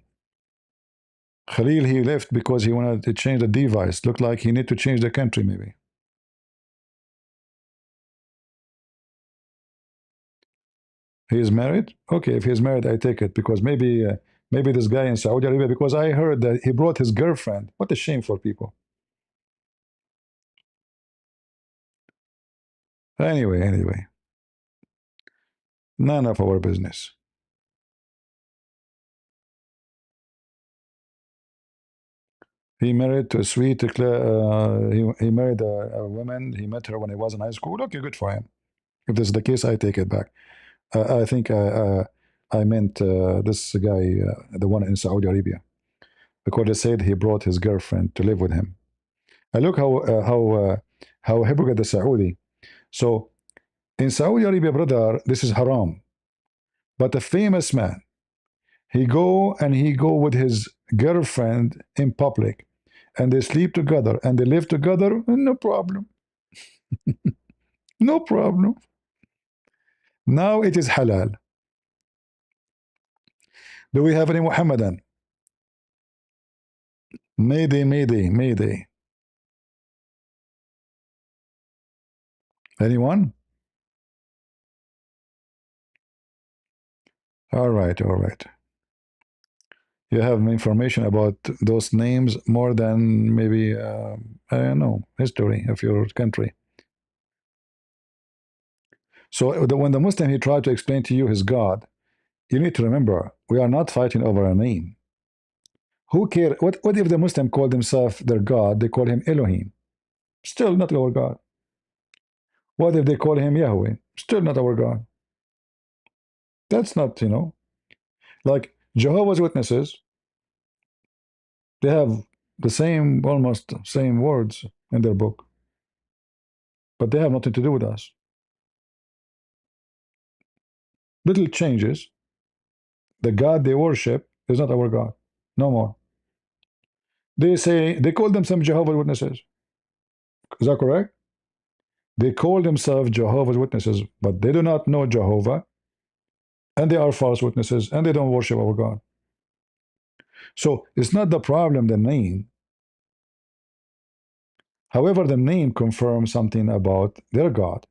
Khalil, he left because he wanted to change the device. Looked like he need to change the country, maybe. He is married? Okay, if he's married, I take it because maybe this guy in Saudi Arabia, because I heard that he brought his girlfriend. What a shame for people. Anyway, none of our business. He married to a sweet, he married a woman. He met her when he was in high school. Okay, good for him. If this is the case, I take it back. I think I meant this guy, the one in Saudi Arabia, because they said he brought his girlfriend to live with him. And look how hypocrite the Saudi. So in Saudi Arabia, brother, this is haram. But a famous man, he go with his girlfriend in public, and they sleep together and they live together, no problem. No problem. Now it is halal. Do we have any Muhammadan? Mayday, mayday, mayday. Anyone? All right, all right. You have information about those names more than maybe, I don't know, history of your country. So when the Muslim, he tried to explain to you his God, you need to remember, we are not fighting over a name. Who care? What if the Muslim called himself their God? They call him Elohim. Still not our God. What if they call him Yahweh? Still not our God. That's not, like Jehovah's Witnesses, they have the same, almost same words in their book, but they have nothing to do with us. Little changes. The God they worship is not our God. No more. They call themselves Jehovah's Witnesses. Is that correct? They call themselves Jehovah's Witnesses, but they do not know Jehovah, and they are false witnesses, and they don't worship our God. So it's not the problem, the name. However, the name confirms something about their God.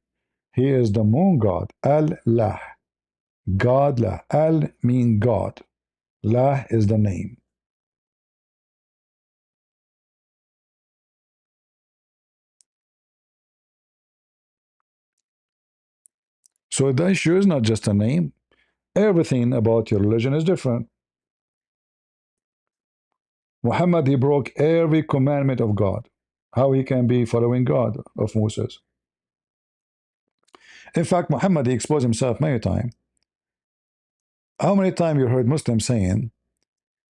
He is the moon god, Al-Lah. God Lah. Al mean God. Lah is the name. So the issue is not just a name. Everything about your religion is different. Muhammad, he broke every commandment of God. How he can be following God of Moses? In fact, Muhammad, he exposed himself many times. How many times you heard Muslims saying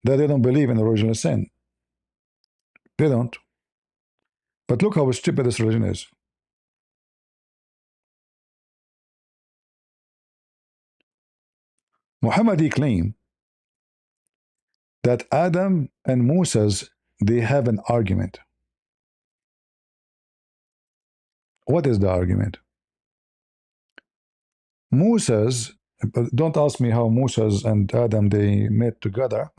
that they don't believe in original sin? They don't. But look how stupid this religion is. Muhammad, he claimed that Adam and Moses, they have an argument. What is the argument? Moses, But don't ask me how Moses and Adam they met together.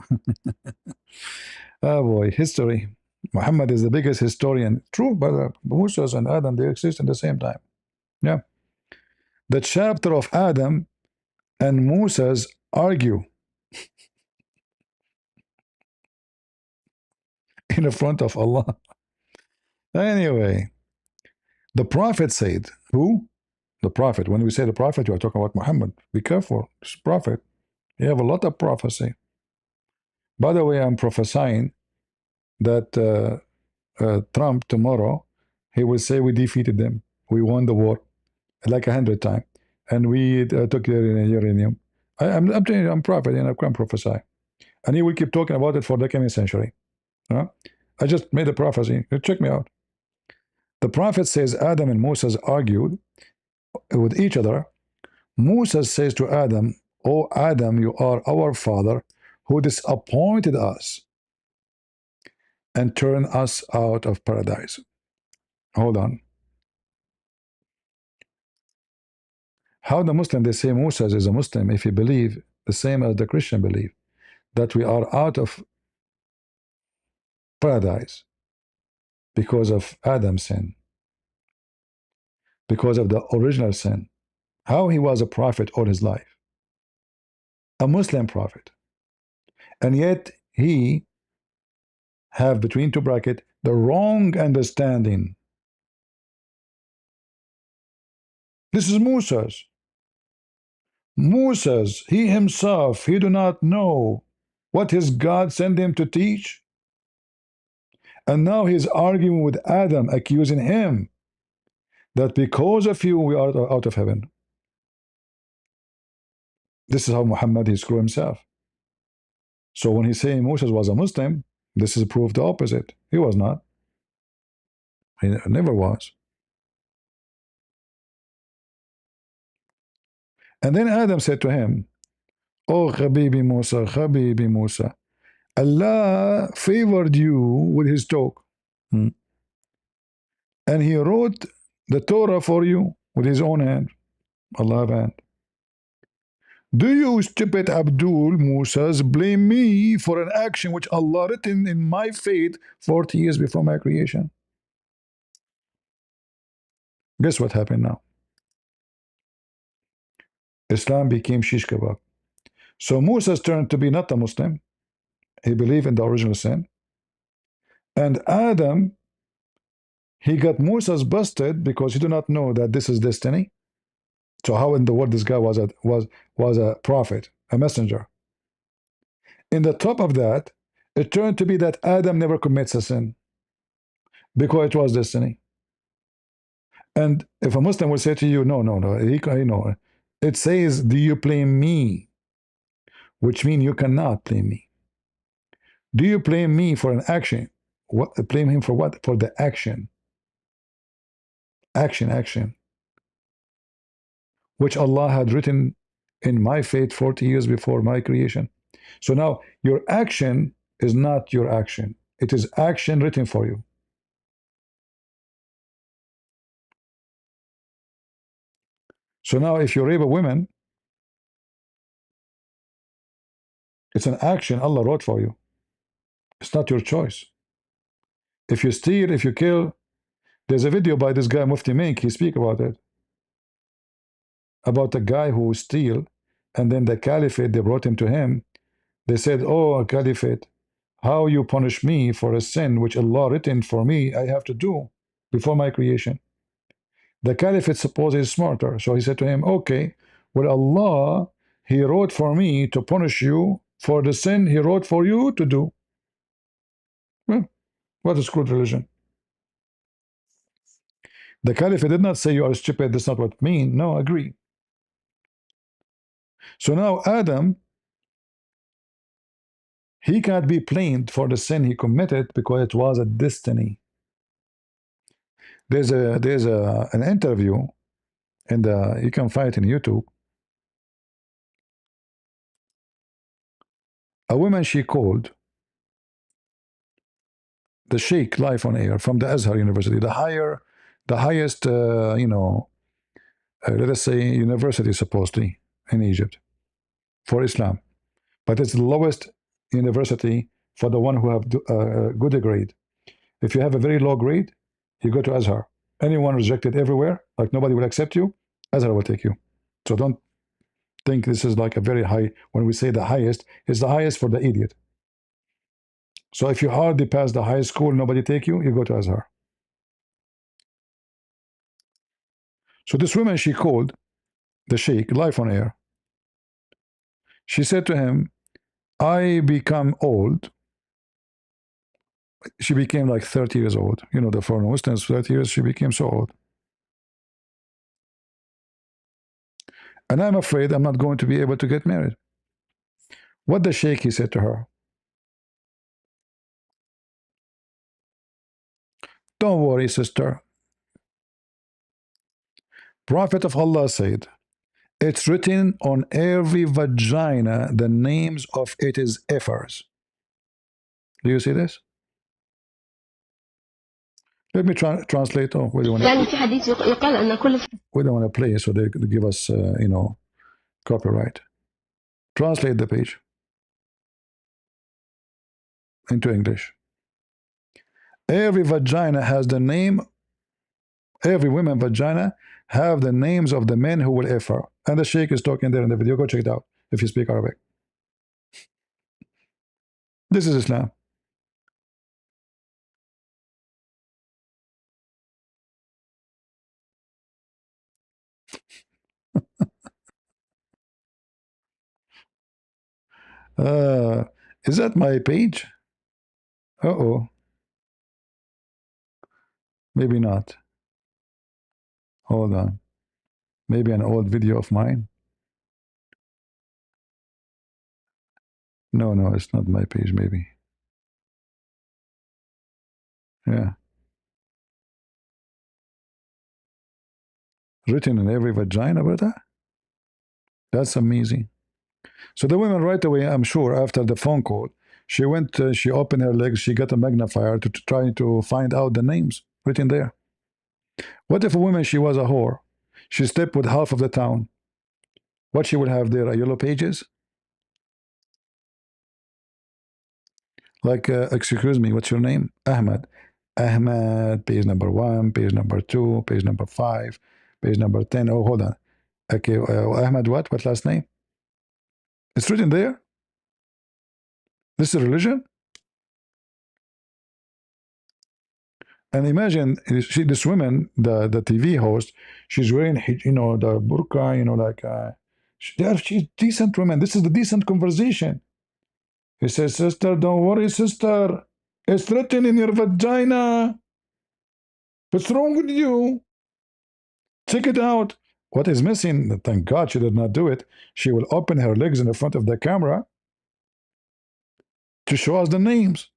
Oh boy, history. Muhammad is the biggest historian. True, but Moses and Adam they exist in the same time. Yeah. The chapter of Adam and Moses argue in the front of Allah. Anyway, the prophet said, who? The prophet. When we say the prophet, you are talking about Muhammad. Be careful. This prophet. You have a lot of prophecy. By the way, I'm prophesying that Trump tomorrow, he will say we defeated them. We won the war like 100 times. And we took uranium. I'm telling you, I'm prophet and I can prophesy. And he will keep talking about it for the coming century. I just made a prophecy. Check me out. The prophet says Adam and Moses argued with each other. Moses says to Adam, "O Adam, you are our father who disappointed us and turned us out of paradise." Hold on. How the Muslim, they say Moses is a Muslim if he believe the same as the Christian believe, that we are out of paradise because of Adam's sin, because of the original sin. How he was a prophet all his life, a Muslim prophet, and yet he have between two brackets the wrong understanding. This is Moses. Moses, he himself, he do not know what his God sent him to teach. And now he's arguing with Adam, accusing him that because of you we are out of heaven. This is how Muhammad he screwed himself. So when he's saying Moses was a Muslim, this is proof the opposite. He was not. He never was. And then Adam said to him, "Oh Habibi Musa, Habibi Musa, Allah favored you with his talk. And he wrote the Torah for you with his own hand. Allah hand. Do you, stupid Abdul Musas, blame me for an action which Allah written in my fate 40 years before my creation?" Guess what happened now? Islam became shish kebab. So Moses turned to be not a Muslim. He believed in the original sin. And Adam, he got Moses busted because he did not know that this is destiny. So how in the world this guy was a prophet, a messenger? In the top of that, it turned to be that Adam never commits a sin because it was destiny. And if a Muslim will say to you, no, no, it says, do you blame me? Which means you cannot blame me. Do you blame me for an action? What, blame him for what? For the action. Action. Which Allah had written in my fate 40 years before my creation. So now your action is not your action. It is action written for you. So now if you rape a woman, it's an action Allah wrote for you. It's not your choice. If you steal, if you kill, there's a video by this guy Mufti Mink, he speak about it. About a guy who steal, and then the caliphate, they brought him to him. They said, "Oh, caliphate, how you punish me for a sin which Allah written for me, I have to do before my creation." The caliphate suppose he's smarter. So he said to him, "Okay, well, Allah, he wrote for me to punish you for the sin he wrote for you to do." Well, what is good religion? The caliphate did not say you are stupid, that's not what it means. No, agree. So now Adam, he can't be blamed for the sin he committed because it was a destiny. There's an interview, and you can find it in YouTube. A woman, she called the Sheikh live on air from the Azhar University, the highest, let us say, university supposedly in Egypt for Islam, but it's the lowest university for the one who have good grade. If you have a very low grade, you go to Azhar. Anyone rejected everywhere, like nobody will accept you, Azhar will take you. So don't think this is like a very high. When we say the highest, it's the highest for the idiot. So if you hardly pass the high school, nobody take you, you go to Azhar. So this woman, she called the sheikh live on air. She said to him, I become old. She became like 30 years old. You know, the foreign Muslims, 30 years, she became so old. And I'm afraid I'm not going to be able to get married. What the sheikh, he said to her, don't worry, sister. Prophet of Allah said, it's written on every vagina the names of its effers. Do you see this? Let me translate. Oh, we don't want to play, so they give us, copyright. Translate the page into English. Every vagina has the name. Every woman vagina have the names of the men who will effer. And the sheikh is talking there in the video. Go check it out if you speak Arabic. This is Islam. Is that my page? Uh-oh. Maybe not. Hold on. Maybe an old video of mine. No, no, it's not my page, maybe. Yeah. Written in every vagina, brother? That's amazing. So the woman right away, I'm sure, after the phone call, she went, she opened her legs, she got a magnifier to try to find out the names written there. What if a woman, she was a whore? She slept with half of the town. What she will have there are yellow pages? Like, excuse me, what's your name? Ahmed. Ahmed, page number 1, page number 2, page number 5, page number 10. Oh, hold on. Okay, Ahmed what? What last name? It's written there. This is religion? And imagine this woman, the TV host, she's wearing, the burqa, she's decent woman. This is the decent conversation. He says, sister, don't worry, sister. It's written in your vagina. What's wrong with you? Check it out. What is missing? Thank God she did not do it. She will open her legs in the front of the camera to show us the names.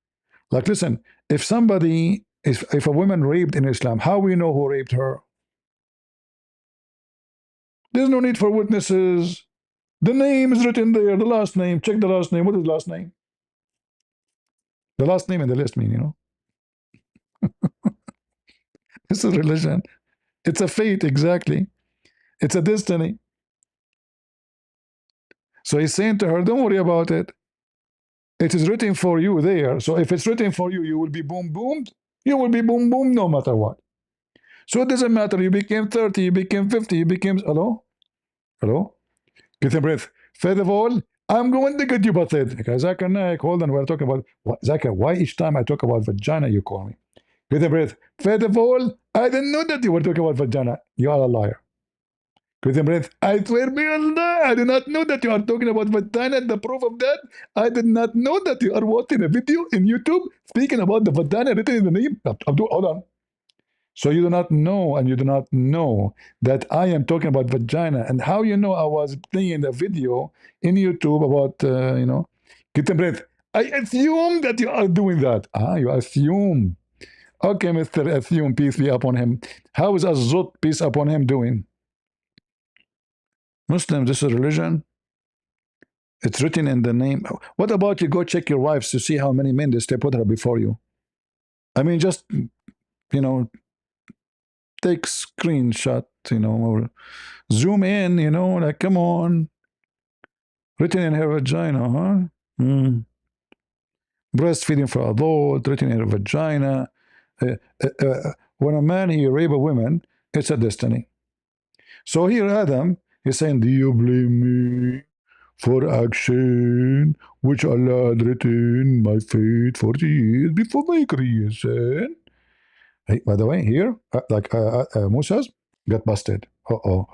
Like, listen, if a woman raped in Islam, how we know who raped her? There's no need for witnesses. The name is written there, the last name. Check the last name. What is the last name? The last name in the list mean. It's a religion. It's a fate, exactly. It's a destiny. So he's saying to her, don't worry about it. It is written for you there. So if it's written for you, you will be boom boomed. You will be boom boomed no matter what. So it doesn't matter. You became 30, you became 50, you became... Hello? Hello? Get a breath. First of all, I'm going to get you pathetic. Zakir Naik, hold on, we're talking about... Zakir, why each time I talk about vagina, you call me? Get a breath. First of all, I didn't know that you were talking about vagina. You are a liar. Get a breath. I swear by Allah, I did not know that you are talking about vagina. The proof of that, I did not know that you are watching a video in YouTube speaking about the vagina written in the name. Hold on. So you do not know, and you do not know that I am talking about vagina. And how you know I was playing a video in YouTube about, get a breath. I assume that you are doing that. You assume. Okay, Mr. Assume, peace be upon him. How is Azot, peace upon him, doing? Muslim, this is religion. It's written in the name. What about you go check your wives to see how many men they step with her before you? I mean, just, take screenshot, or zoom in, like, come on. Written in her vagina, huh? Breastfeeding for adult, written in her vagina. When a man he rape a woman, it's a destiny. So here Adam is saying, do you blame me for action which Allah had written my fate 40 years before my creation? Hey, by the way, here, Moses got busted. Uh-oh.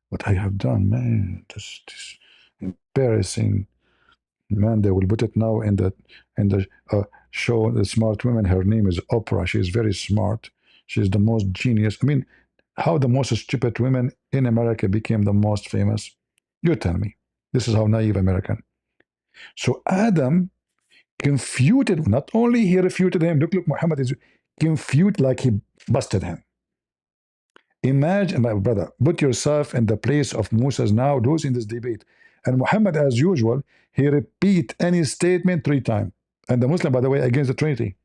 What I have done, man, this embarrassing. Man, they will put it now in the show. The smart woman. Her name is Oprah. She is very smart. She's the most genius. I mean, how the most stupid women in America became the most famous? You tell me. This is how naive American. So Adam confuted. Not only he refuted him. Look, Muhammad is confused like he busted him. Imagine, my brother, put yourself in the place of Moses now, those in this debate. And Muhammad, as usual, he repeat any statement 3 times. And the Muslim, by the way, against the Trinity.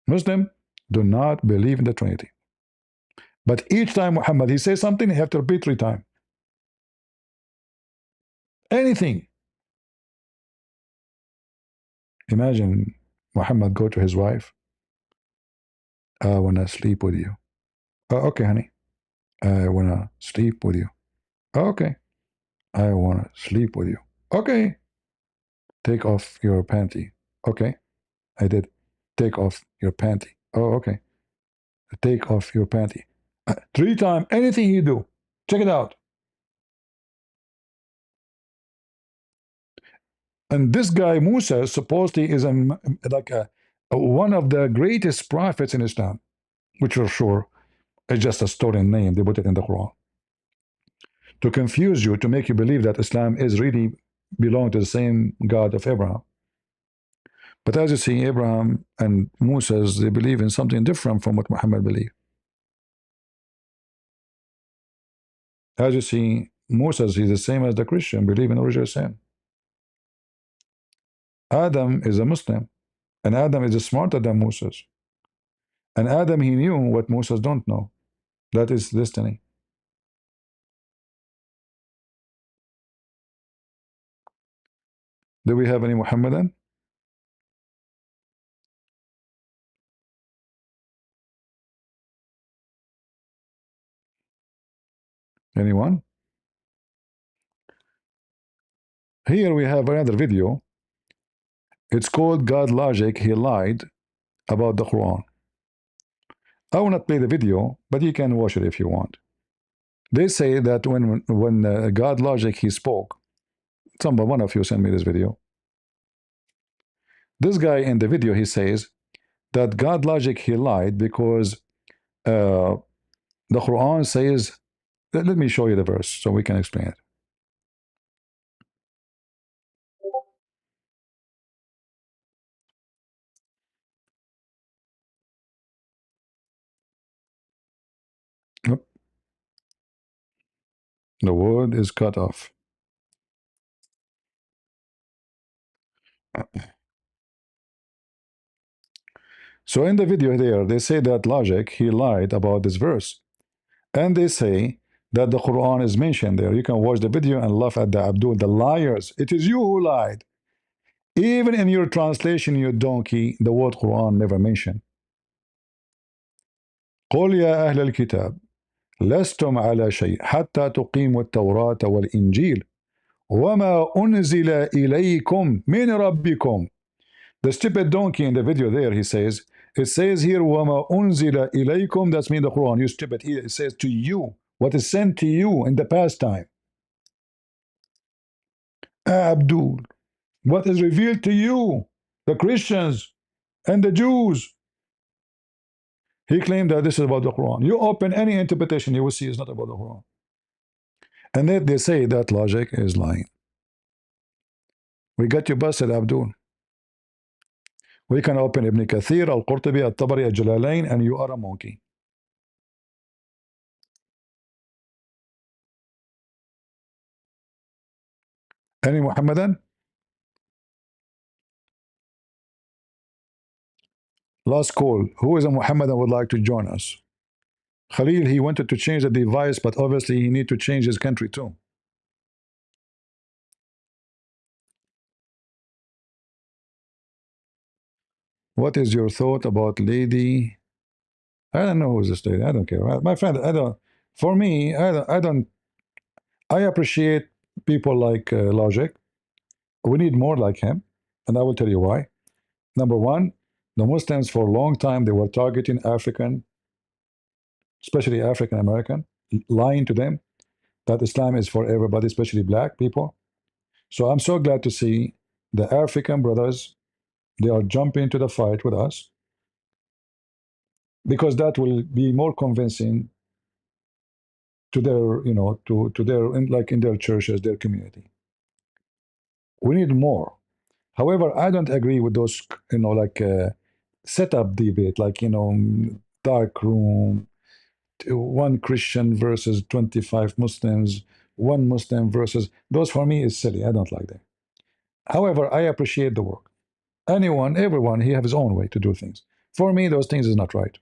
Muslim do not believe in the Trinity. But each time Muhammad, he says something, he have to repeat 3 times. Anything. Imagine Muhammad go to his wife. I want to sleep with you. Oh, okay, honey. I want to sleep with you. Oh, okay. I want to sleep with you. Okay. Take off your panty. Okay. I did. Take off your panty. Oh, okay. Take off your panty. 3 times, anything you do. Check it out. And this guy, Musa, supposedly is one of the greatest prophets in Islam, which for sure is just a stolen name. They put it in the Quran. To confuse you, to make you believe that Islam is really belong to the same God of Abraham. But as you see, Abraham and Moses, they believe in something different from what Muhammad believed. As you see, Moses is the same as the Christian, believe in original sin. Adam is a Muslim, and Adam is smarter than Moses. And Adam, he knew what Moses don't know. That is destiny. Do we have any Muhammadan? Anyone? Here we have another video. It's called God Logic, He Lied About the Quran. I will not play the video, but you can watch it if you want. They say that when God Logic, he spoke, one of you sent me this video. This guy in the video, he says that God Logic, he lied because the Quran says, let me show you the verse so we can explain it. Nope. The word is cut off. So in the video there, they say that Logic, he lied about this verse. And they say that the Quran is mentioned there. You can watch the video and laugh at the Abdul, the liars. It is you who lied. Even in your translation, you donkey, the word Quran never mentioned. قل يا أهل الكتاب لستم على شيء حتى تقيموا التوراة والإنجيل وما أنزل إليكم من ربكم. The stupid donkey in the video there, he says, it says here وما أنزل إليكم, that's mean the Quran, you stupid. Here it says to you, what is sent to you in the past time. Abdul, what is revealed to you, the Christians and the Jews. He claimed that this is about the Quran. You open any interpretation, you will see it's not about the Quran. And then they say that Logic is lying. We got you busted, Abdul. We can open Ibn Kathir, Al-Qurtubi, Al-Tabari, Al-Jalalain, and you are a monkey. Any Muhammadan? Last call. Who is a Muhammadan would like to join us? Khalil, he wanted to change the device, but obviously he need to change his country too. What is your thought about lady? I don't know who's this lady. I don't care. My friend, I don't. For me, I don't. I appreciate people like Logic. We need more like him, and I will tell you why. Number one, the Muslims for a long time they were targeting African, especially African American, lying to them that Islam is for everybody, especially black people. So I'm so glad to see the African brothers, they are jumping into the fight with us because that will be more convincing to their, to their, like in their churches, their community. We need more. However, I don't agree with those, like setup debate, like, dark room, one Christian versus 25 Muslims, one Muslim versus, those for me is silly. I don't like that. However, I appreciate the work. Anyone, everyone, he have his own way to do things. For me, those things is not right.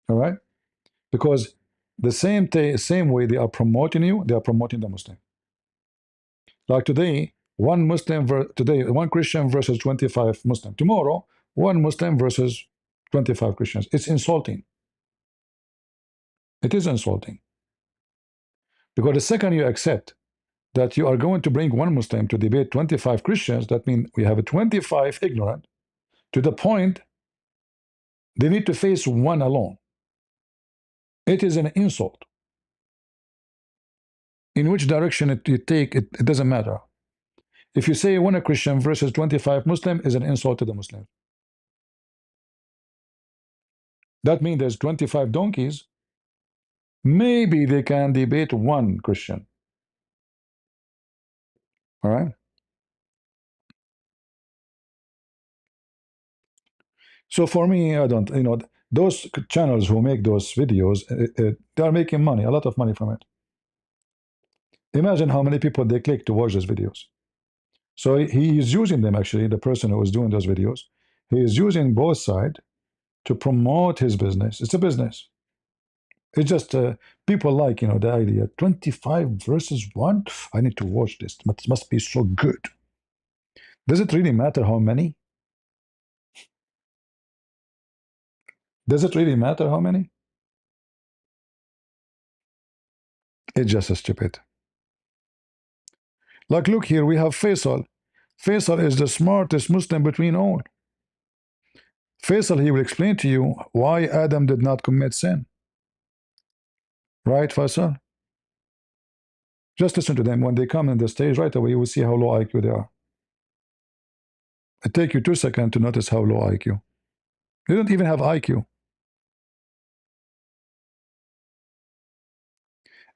All right? Because the same way they are promoting you, they are promoting the Muslim. Like today, one Christian versus 25 Muslim. Tomorrow, one Muslim versus 25 Christians. It's insulting. It is insulting. Because the second you accept that you are going to bring one Muslim to debate 25 Christians, that means we have a 25 ignorant to the point they need to face one alone. It is an insult. In which direction you take, it doesn't matter. If you say one Christian versus 25 Muslim is an insult to the Muslim. That means there's 25 donkeys. Maybe they can debate one Christian. All right? So for me, I don't, those channels who make those videos, they are making money, a lot of money from it. Imagine how many people they click to watch those videos. So he is using them, actually, the person who is doing those videos. He is using both sides to promote his business. It's a business. It's just people like, the idea 25 versus 1. I need to watch this. It must be so good. Does it really matter how many? Does it really matter how many? It's just stupid. Like, look here, we have Faisal. Faisal is the smartest Muslim between all. Faisal, he will explain to you why Adam did not commit sin. Right, Faisal? Just listen to them. When they come on the stage, right away, you will see how low IQ they are. It takes you 2 seconds to notice how low IQ. They don't even have IQ.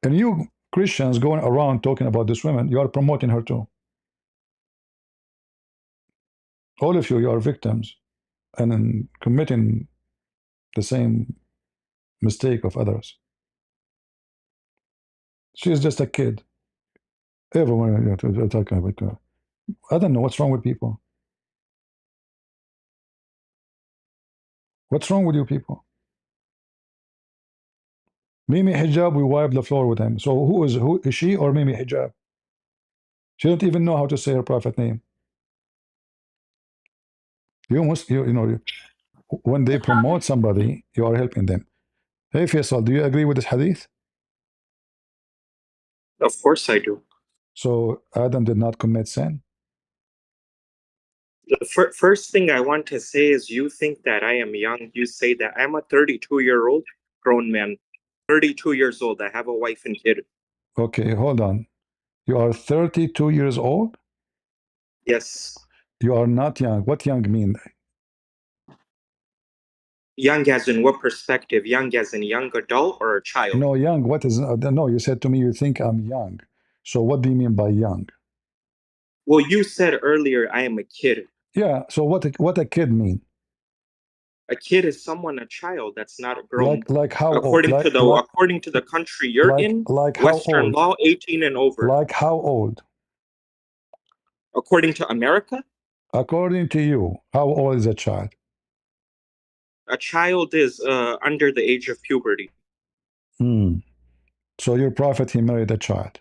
And you Christians going around talking about this woman, you are promoting her too. All of you are victims and committing the same mistake of others. She is just a kid. Everyone talking about her. I don't know what's wrong with people. What's wrong with you people? Mimi Hijab, we wipe the floor with him. So who is she or Mimi Hijab? She don't even know how to say her prophet name. You must, when they promote somebody, you are helping them. Hey Faisal, do you agree with this hadith? Of course I do. So Adam did not commit sin? The first thing I want to say is you think that I am young. You say that I'm a 32-year-old grown man. 32 years old. I have a wife and kid. Okay, hold on. You are 32 years old? Yes. You are not young. What young mean? Young as in what perspective? Young as in young adult or a child? No, young. What is? No, you said to me you think I'm young. So what do you mean by young? Well, you said earlier I am a kid. Yeah. So what a kid mean? A kid is someone, a child that's not a grown. Like how old? According to the country you're in, like how Western old? law, 18 and over. Like how old? According to America, According to you, how old is a child? a child is under the age of puberty. So your prophet, he married a child.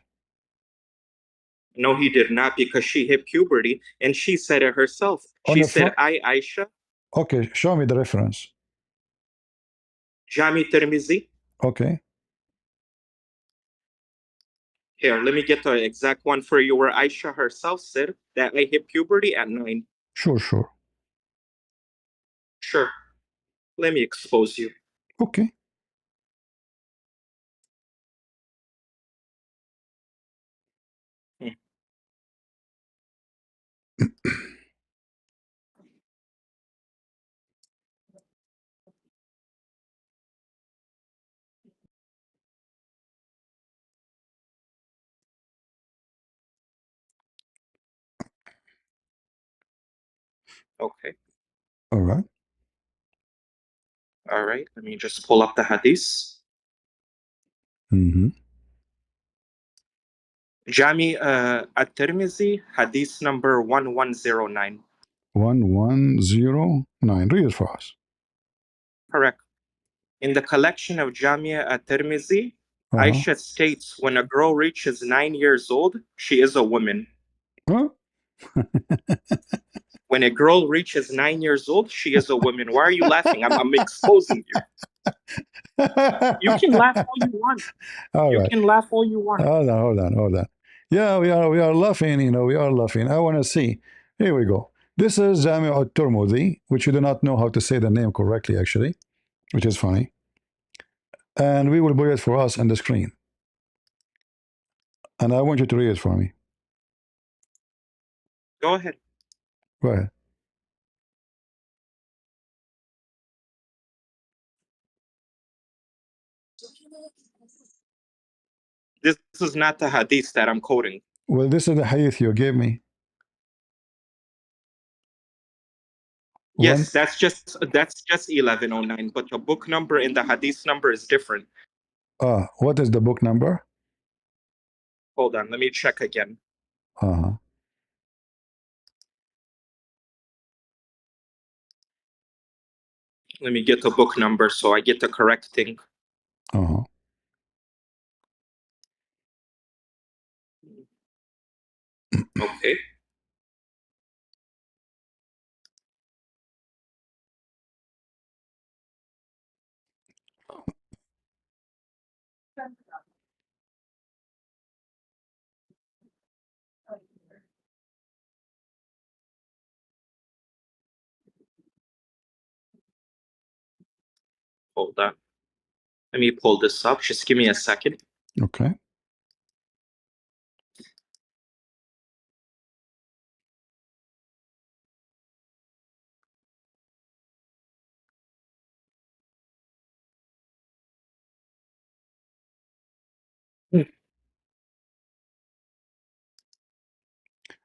No, he did not, because she hit puberty and she said it herself. On She the said, front. I, Aisha, Okay, show me the reference. Jami Tirmizi. Okay, Here, let me get the exact one for you, where Aisha herself said that I hit puberty at 9. sure, sure. Sure. Let me expose you. Okay. Hmm. Okay. All right. All right. Let me just pull up the hadith. Mm-hmm. Jami at-Tirmizi, hadith number 1109. 1109. Read it for us. Correct. In the collection of Jamia at-Tirmizi, Uh-huh. Aisha states, when a girl reaches 9 years old, she is a woman. Huh? When a girl reaches 9 years old, she is a woman. Why are you laughing? I'm exposing you. You can laugh all you want. All You right. can laugh all you want. Hold on. Yeah, we are laughing, we are laughing. I want to see. Here we go. This is Jami al-Turmudi, which you do not know how to say the name correctly, actually, which is funny. And we will put it for us on the screen. And I want you to read it for me. Go ahead. Go ahead. This is not the hadith that I'm quoting. Well, this is the hadith you gave me. One. Yes, that's just 1109, but the book number and the hadith number is different. What is the book number? Hold on, let me check again. Uh-huh. Let me get the book number so I get the correct thing. Uh-huh. Okay. Hold on. Let me pull this up. Just give me a second. Okay.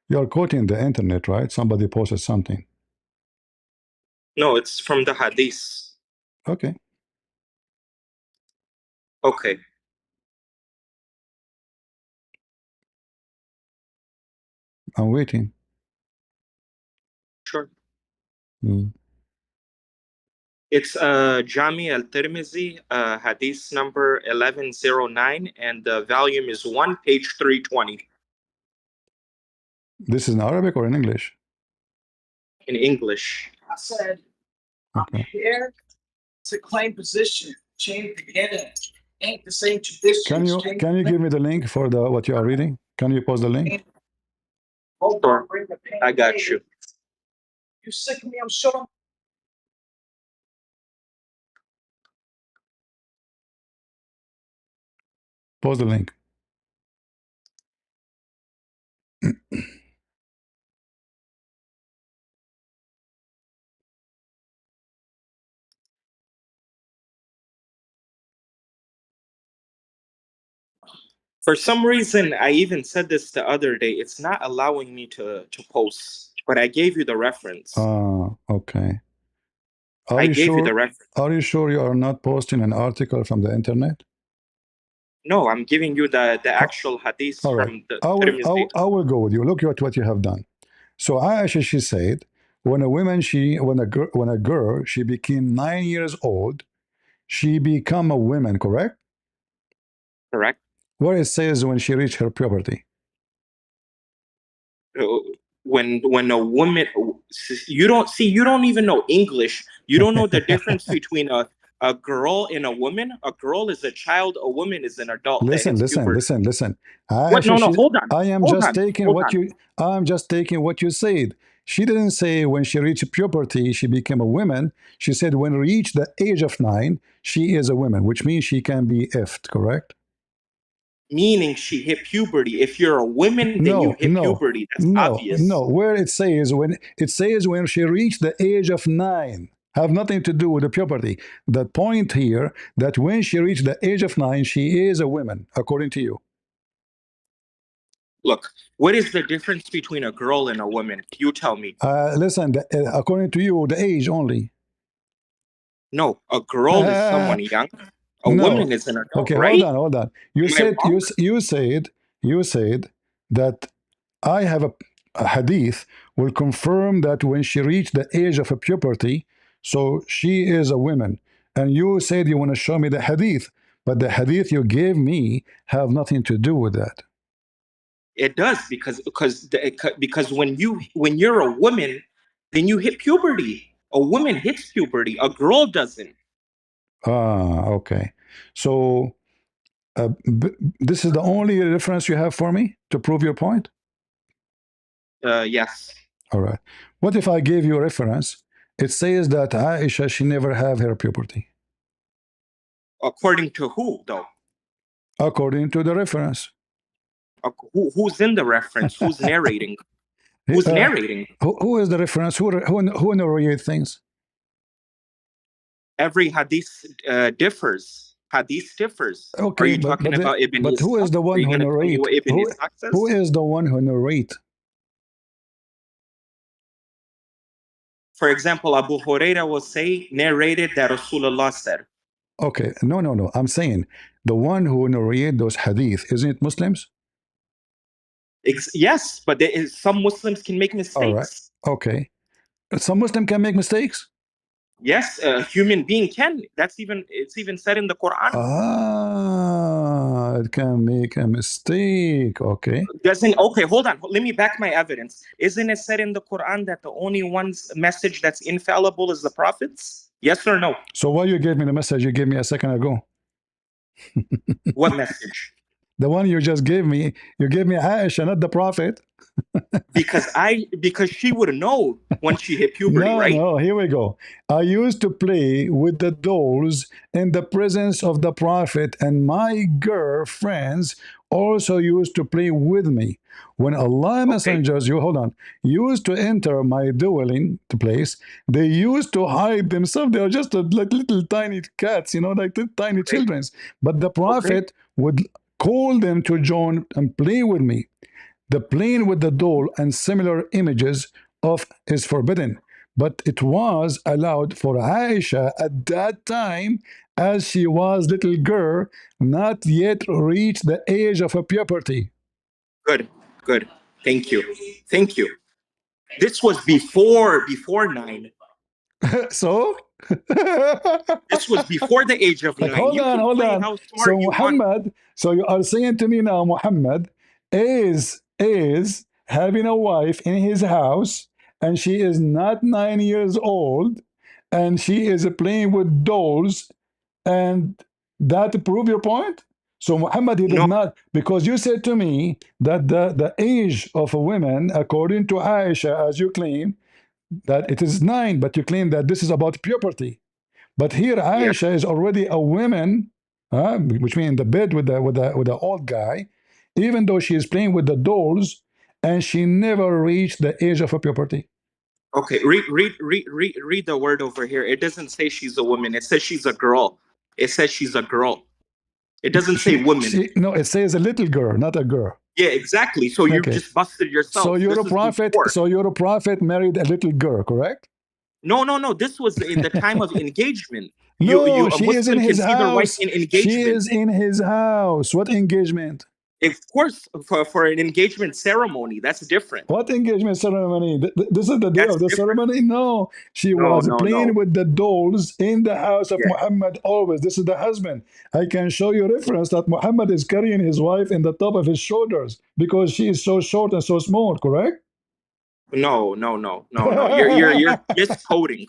You're quoting the internet, right? Somebody posted something. No, it's from the hadith. Okay. Okay. I'm waiting. Sure. Mm. It's Jami al-Tirmizi, hadith number 1109, and the volume is 1, page 320 This is in Arabic or in English? in English. I said, Okay. I'm here to claim position, change the beginning. Ain't the same traditions. Can you give me the link for the what you are reading? Can you post the link? Sure. I got you. You sick of me, I'm sure. Post the link. For some reason, I even said this the other day. It's not allowing me to post, but I gave you the reference. Okay. Are I you gave you the sure? reference. Are you sure you are not posting an article from the internet? No, I'm giving you the actual hadith All right. from the I Tirmidhi. will go with you. Look at what you have done. So Aisha, she said, when a girl, she became 9 years old, she become a woman, correct? Correct. Where it says when she reached her puberty. when a woman, you don't even know English. You don't know the difference between a girl and a woman. A girl is a child. A woman is an adult that Listen, hits listen, puberty. listen, listen. What? No, no. Hold on. I am Hold just on. taking Hold what on. you. I'm just taking what you said. She didn't say when she reached puberty she became a woman. She said when reached the age of 9 she is a woman, which means she can be effed. Correct? Meaning she hit puberty. If you're a woman, then you No, hit no, puberty. That's no, obvious. no. Where it says when she reached the age of 9, have nothing to do with the puberty. The point here that when she reached the age of 9, she is a woman, according to you. Look, what is the difference between a girl and a woman? You tell me. Listen, according to you, the age only. No, a girl is someone young. A No. woman is an adult, Okay, hold right? on, hold on. You Am I said wrong? you said that I have a hadith will confirm that when she reached the age of a puberty, so she is a woman. And you said you want to show me the hadith, but the hadith you gave me have nothing to do with that. It does because when you're a woman, then you hit puberty. A woman hits puberty. A girl doesn't. Ah, okay. So this is the only reference you have for me to prove your point? Yes. All right. What if I gave you a reference? It says that Aisha, she never have her puberty. According to who, though? According to the reference. Who's in the reference? Who's narrating? Who's Uh, narrating? who is the reference? Who narrates things? Every hadith differs. Hadith differs. Are Okay, you talking about Ibn but who Ishaq? is the Are one you who going to tell me narrate? what Ibn Ishaq Who says? is the one who narrate? For example, Abu Huraira will say, narrated that Rasulullah said. Okay, no. I'm saying the one who narrate those hadith, isn't it Muslims? Yes, but some Muslims can make All right. mistakes. Okay. Some Muslim can make mistakes. Yes, a human being can. It's even said in the Quran. Ah, it can make a mistake. Okay. Doesn't okay, hold on. Let me back my evidence. Isn't it said in the Quran that the only one's message that's infallible is the prophets? Yes or no? So why you gave me the message you gave me a second ago? What message? The one you just gave me, you gave me Aisha, not the Prophet. Because she would know when she hit puberty, No, right? no, here we go. I used to play with the dolls in the presence of the Prophet, and my girlfriends also used to play with me. When Allah Okay. messengers, you hold on, used to enter my dwelling place, they used to hide themselves. They are just like little tiny cats, like the tiny Okay. children. But the Okay. Prophet would call them to join and play with me. The playing with the doll and similar images of is forbidden, but it was allowed for Aisha at that time as she was little girl, not yet reached the age of a puberty. Good. Good. Thank you. Thank you. This was before 9. So, This was before the age of like 9. You can hold play on. how So smart you want. Muhammad, so you are saying to me now, Muhammad is having a wife in his house, and she is not 9 years old, and she is playing with dolls, and that prove your point. So Muhammad, he did No. not, because you said to me that the age of a woman, according to Aisha, as you claim, that it is 9, but you claim that this is about puberty. But here Yeah. Aisha is already a woman, which means in the bed with the old guy, even though she is playing with the dolls, and she never reached the age of a puberty. Okay, read the word over here. It doesn't say she's a woman. It says she's a girl. It says she's a girl. It doesn't say woman. No, it says a little girl, not a girl. Yeah, exactly. So you Okay. just busted So yourself. you're This a is prophet. before. So you're a prophet married a little girl, correct? No. This was in the time of engagement. No, A she is in Muslim can his see their wife house. in She engagement. is in his house. What engagement? Of course, for an engagement ceremony, that's different. What engagement ceremony? This is the day That's of the different. ceremony? No, she was playing No. with the dolls in the house of Yeah. Muhammad always. This is the husband. I can show you reference that Muhammad is carrying his wife in the top of his shoulders because she is so short and so small, correct? No. You're misquoting.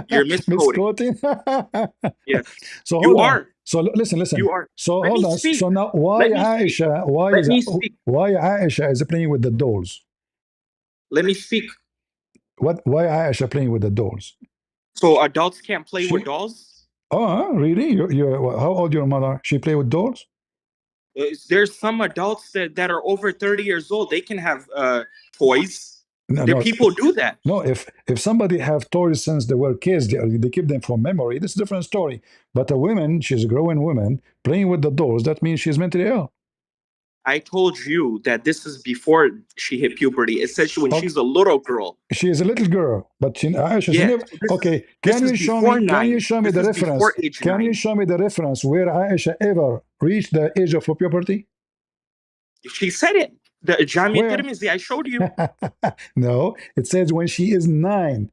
You're misquoting. Misquoting. Yes, So you hold on. are. So listen. You are. So Let me hold on. speak. So now, why Let me speak. Aisha? Let me speak. Why Aisha is playing with the dolls? Let me speak. What? Why Aisha playing with the dolls? So adults can't play She. with dolls? Oh, really? How old your mother? She play with dolls? There's some adults that are over 30 years old. They can have toys. No, There no, people do that. no. If somebody have toys since they were kids, they keep them from memory. This is a different story. But a woman, she's a growing woman playing with the dolls. That means she's mentally ill. I told you that this is before she hit puberty. It says when Oh, she's a little girl. she is a little girl, but Aisha, she Yeah, never. so this is Okay, this can is you show before me? Can you 9. show me This the is reference? before age Can you 9. show me the reference where Aisha ever reached the age of puberty? She said it. The Jami Where? Tirmizi, I showed you. No, it says when she is 9.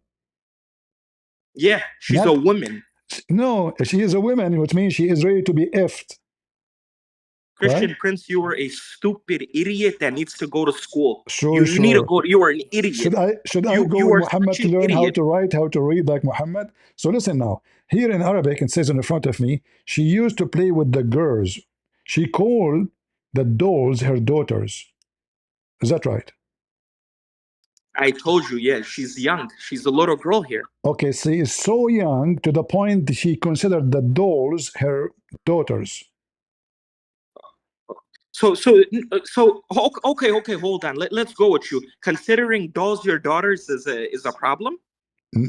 Yeah, she's a Not woman. no, she is a woman, which means she is ready to be effed, right? Christian Prince, you are a stupid idiot that needs to go to school. Sure, You need to sure. go. You are an idiot. Should I go You with are such Muhammad to an learn how idiot. to write, how to read like Muhammad? So listen now. Here in Arabic, it says in front of me, she used to play with the girls. She called the dolls her daughters. Is that right? I told you, yeah, she's young. She's a little girl here. Okay, she is so young to the point she considered the dolls her daughters. Okay, hold on. Let's go with you. Considering dolls your daughters is a problem?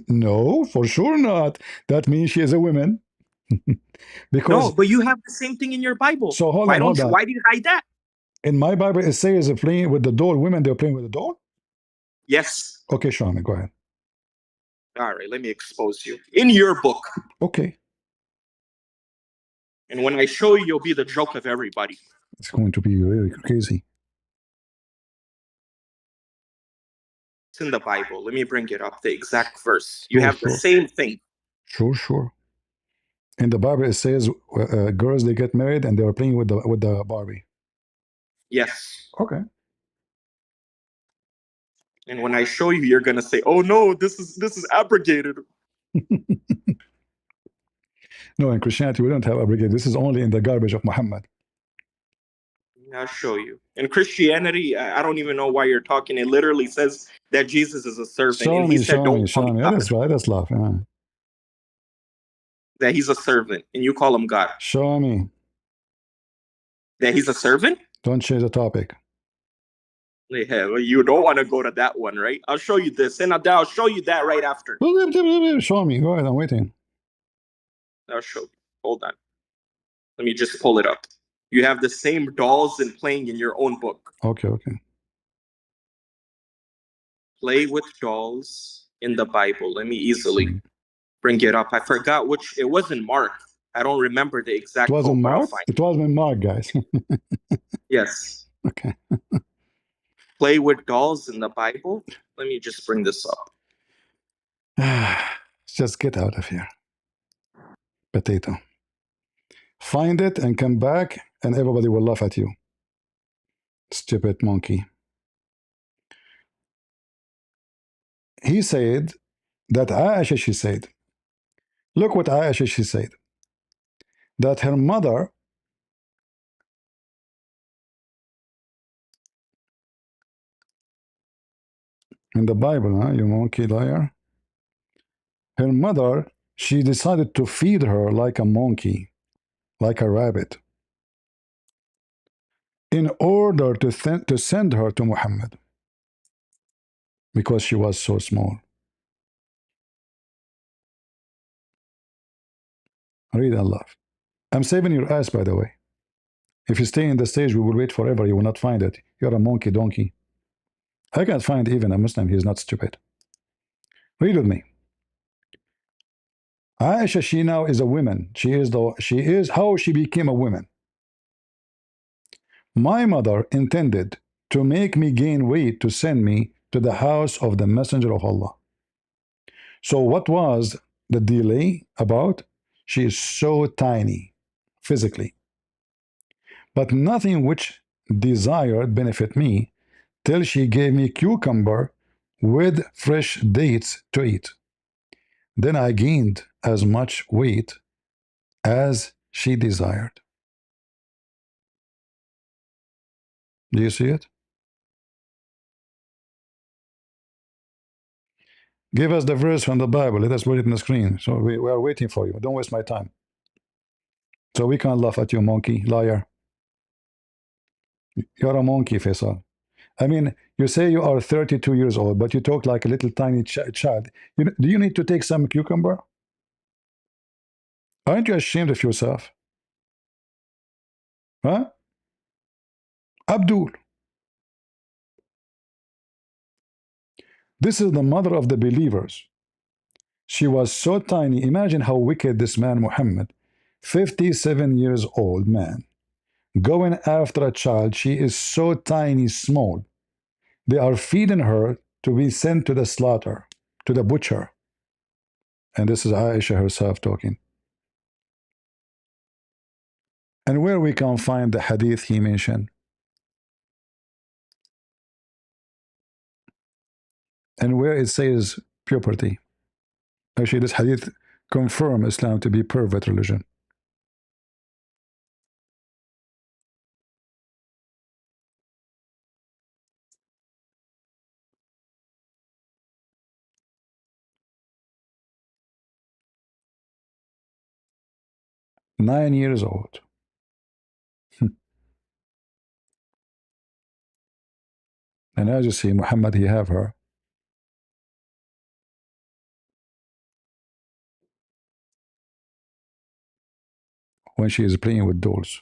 No, for sure not. That means she is a woman. No, Because, but you have the same thing in your Bible. so hold on, hold on. Why do you hide that? In my Bible, it says playing with the doll. Women, they're playing with the doll. Yes. Okay, show me. Go ahead. All right, let me expose you. In your book. Okay. And when I show you, you'll be the joke of everybody. It's going to be really crazy. It's in the Bible. Let me bring it up, the exact verse. You Sure, have the sure. same thing. Sure. In the Bible, it says girls they get married and they are playing with the Barbie. Yes. Okay. And when I show you, you're gonna say, "Oh no, this is abrogated." No, in Christianity we don't have abrogate. This is only in the garbage of Muhammad. I'll show you. In Christianity, I don't even know why you're talking. It literally says that Jesus is a servant, and he said, "Don't call me God." That's right. That's love. Yeah. That he's a servant, and you call him God. Show me. That he's a servant. Don't change the topic. Yeah, well, you don't want to go to that one, right? I'll show you this, and I'll show you that right after. Show me. Go ahead. I'm waiting. I'll show you. Hold on. Let me just pull it up. You have the same dolls and playing in your own book. Okay. Play with dolls in the Bible. Let me easily bring it up. I forgot which. It wasn't Mark. I don't remember the It exact wasn't quote, but I'll Mark. find It wasn't Mark, guys. Yes. Okay. Play with dolls in the Bible. Let me just bring this up. Just get out of here. Potato. Find it and come back, and everybody will laugh at you. Stupid monkey. He said that Aisha, she said, look what Aisha, she said, that her mother, in the Bible, huh, you monkey liar, her mother, she decided to feed her like a monkey, like a rabbit, in order to send her to Muhammad, because she was so small. Read Allah. I'm saving your ass, by the way. If you stay in the stage, we will wait forever. You will not find it. You're a monkey donkey. I can't find even a Muslim. He is not stupid. Read with me. Aisha, she now is a woman. She is how she became a woman. My mother intended to make me gain weight to send me to the house of the Messenger of Allah. So what was the delay about? She is so tiny physically, but nothing which desired benefit me till she gave me cucumber with fresh dates to eat. Then I gained as much weight as she desired. Do you see it? Give us the verse from the Bible. Let us put it on the screen. So we are waiting for you. Don't waste my time. So we can't laugh at you, monkey, liar. You're a monkey, Faisal. I mean, you say you are 32 years old, but you talk like a little tiny child. Do you need to take some cucumber? Aren't you ashamed of yourself? Huh? Abdul. This is the mother of the believers. She was so tiny. Imagine how wicked this man, Muhammad, 57 years old man, going after a child. She is so tiny, small. They are feeding her to be sent to the slaughter, to the butcher. And this is Aisha herself talking. And where we can find the hadith he mentioned, and where it says puberty. Actually, this hadith confirm Islam to be pervert religion. Nine years old. And as you see, Muhammad, he have her. When she is playing with dolls.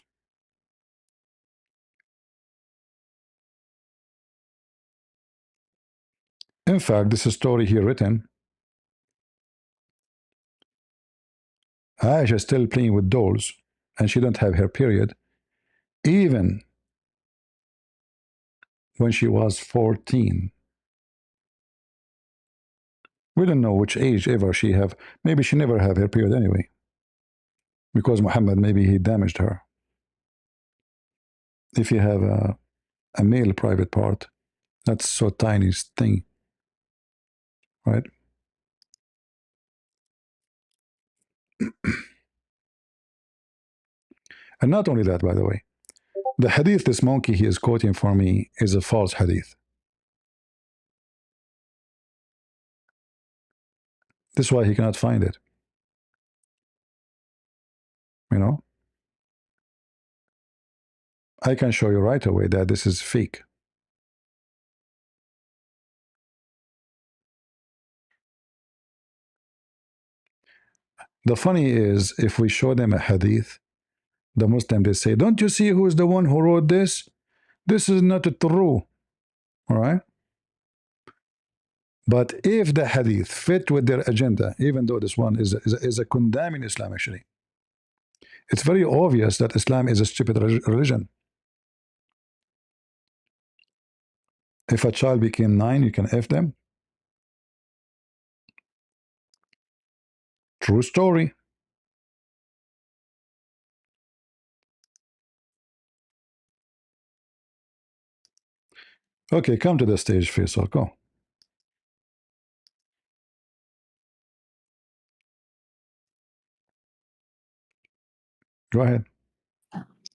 In fact, this is a story here written. Aisha is still playing with dolls, and she don't have her period, even when she was 14. We don't know which age ever she have. Maybe she never have her period anyway. Because Muhammad, maybe he damaged her. If you have a male private part, that's so tiny thing, right? And not only that, by the way, the hadith this monkey he is quoting for me is a false hadith. This is why he cannot find it. You know? I can show you right away that this is fake. The funny is, if we show them a hadith, the Muslim, they say, don't you see who is the one who wrote this? This is not true. All right? But if the hadith fit with their agenda, even though this one is a condemning Islam, actually, it's very obvious that Islam is a stupid religion. If a child became 9, you can F them. True story. Okay, come to the stage, Faisal. Go. Go ahead.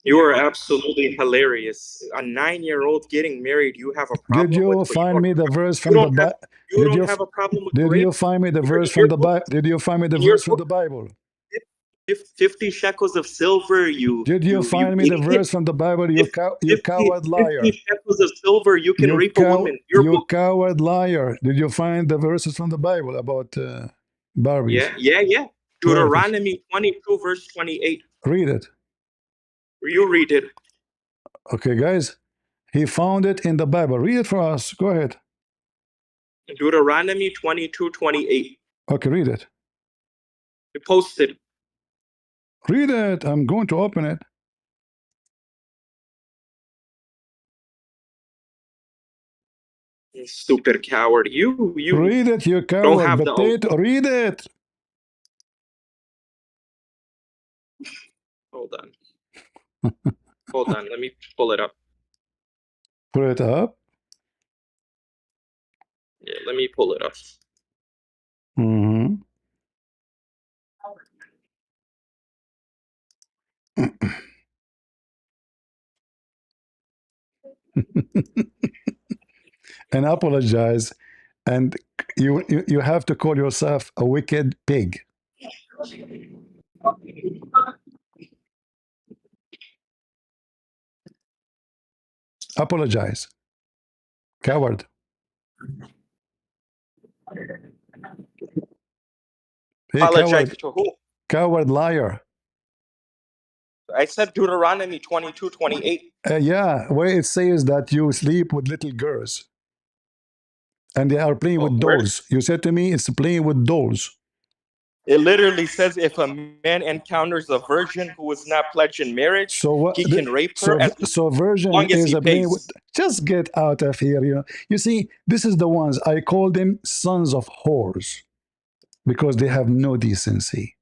You are absolutely hilarious. A 9-year-old getting married, you have a problem Did you with, but find me the verse you from the don't have Bible? you don't have a problem with Did rape. you find me the In verse your from the book, Bible? Did you find me the in your verse from book, the Bible? 50 shekels of silver. Did you find me the Idiot. verse from the Bible? You 50, coward 50 liar. shekels of silver. You can rape a woman. Your You book. coward liar. Did you find the verses from the Bible about Barbies? Yeah. Where? Deuteronomy 22, verse 28. Read it. You read it. Okay, guys. He found it in the Bible. Read it for us. Go ahead. Deuteronomy 22, 28. Okay, read it. You posted. Read it. I'm going to open it. You stupid coward. You Read it, you don't coward have the potato. Read it. Hold on. Hold on. Let me pull it up. Put it up. Yeah, let me pull it up. Mm-hmm. And apologize, and you have to call yourself a wicked pig. Apologize, coward, hey Apologize coward, to who? coward liar. I said Deuteronomy 22:28. Yeah, where it says that you sleep with little girls and they are playing Oh, with where? dolls. You said to me it's playing with dolls. It literally says if a man encounters a virgin who is not pledged in marriage, So what? he can rape her as So virgin long as is he a playing with. pays. Just get out of here. You see, this is the ones I call them sons of whores because they have no decency.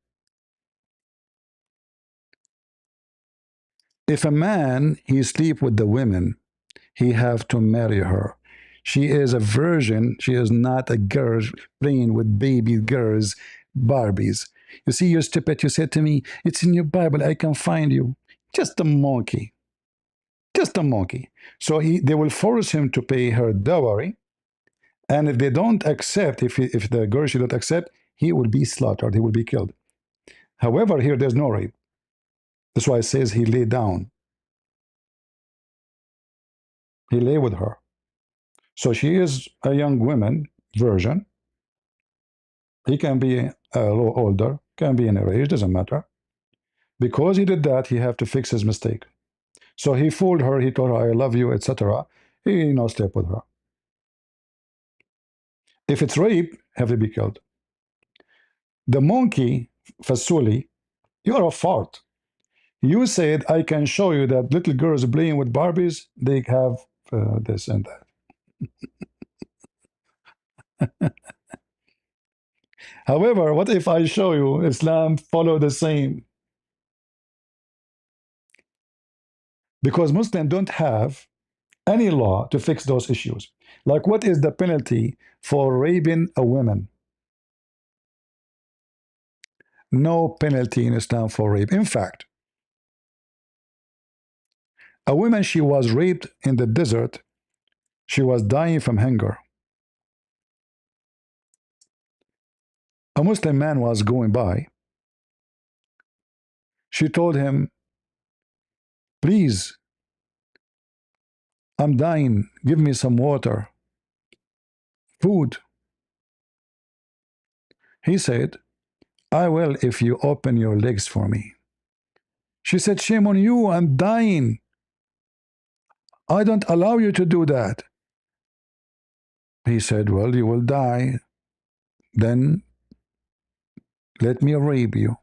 If a man he sleep with the women, he have to marry her. She is a virgin. She is not a girl playing with baby girls, Barbies. You see, you stupid. You said to me, "It's in your Bible. I can find you." Just a monkey. Just a monkey. So they will force him to pay her dowry, and if they don't accept, if the girl she don't accept, he will be slaughtered. He will be killed. However, here there's no rape. That's why it says he lay down. He lay with her. So she is a young woman, virgin. He can be a little older, can be in a age, doesn't matter. Because he did that, he have to fix his mistake. So he fooled her. He told her, "I love you," etc. He slept with her. If it's rape, have to be killed. The monkey, Fasuli, you're a fart. You said I can show you that little girls playing with Barbies, they have this and that. However, what if I show you Islam follow the same? Because Muslims don't have any law to fix those issues. Like, what is the penalty for raping a woman? No penalty in Islam for rape. In fact, a woman, she was raped in the desert. She was dying from hunger. A Muslim man was going by. She told him, "Please, I'm dying. Give me some water, food." He said, "I will if you open your legs for me." She said, "Shame on you. I'm dying. I don't allow you to do that." He said, "Well, you will die. Then let me rape you."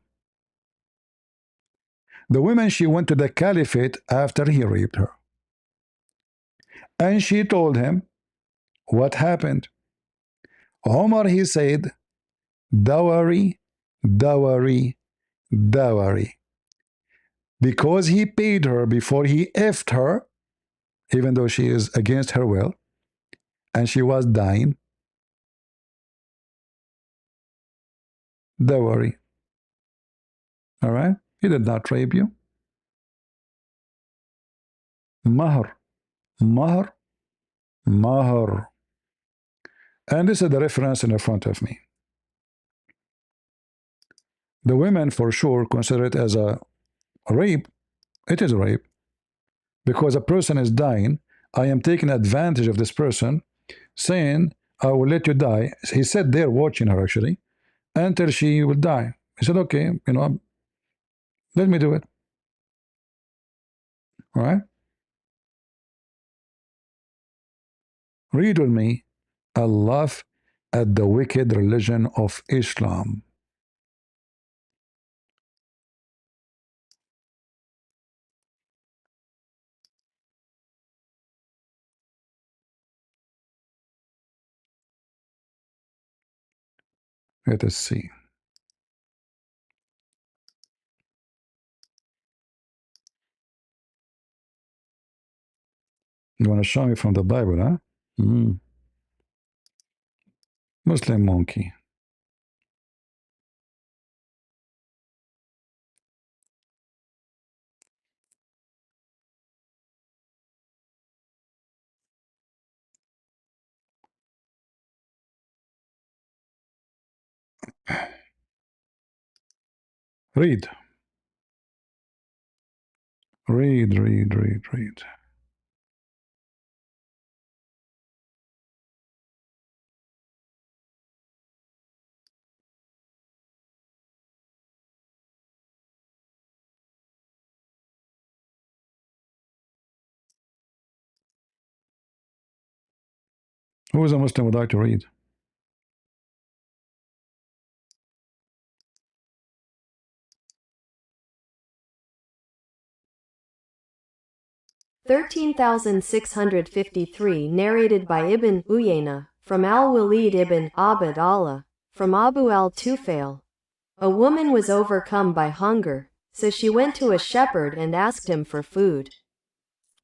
The woman, she went to the caliphate after he raped her. And she told him what happened. Omar, he said, "Dowry, dowry, dowry." Because he paid her before he effed her, even though she is against her will, and she was dying. Dowry. All right? He did not rape you. Mahr. Mahr. Mahr. And this is the reference in front of me. The women, for sure, consider it as a rape. It is a rape. Because a person is dying, I am taking advantage of this person, saying, "I will let you die." He said they're watching her actually until she will die. He said, "Okay, let me do it." All right? Read with me. "I laugh at the wicked religion of Islam." Let us see. You want to show me from the Bible, huh? Mm. Muslim monkey. Read. Read, read, read, read. Who is a Muslim would like to read? Thirteen 13,653 narrated by Ibn Uyayna, from al-Walid ibn Abd Allah, from Abu al-Tufail. A woman was overcome by hunger, so she went to a shepherd and asked him for food.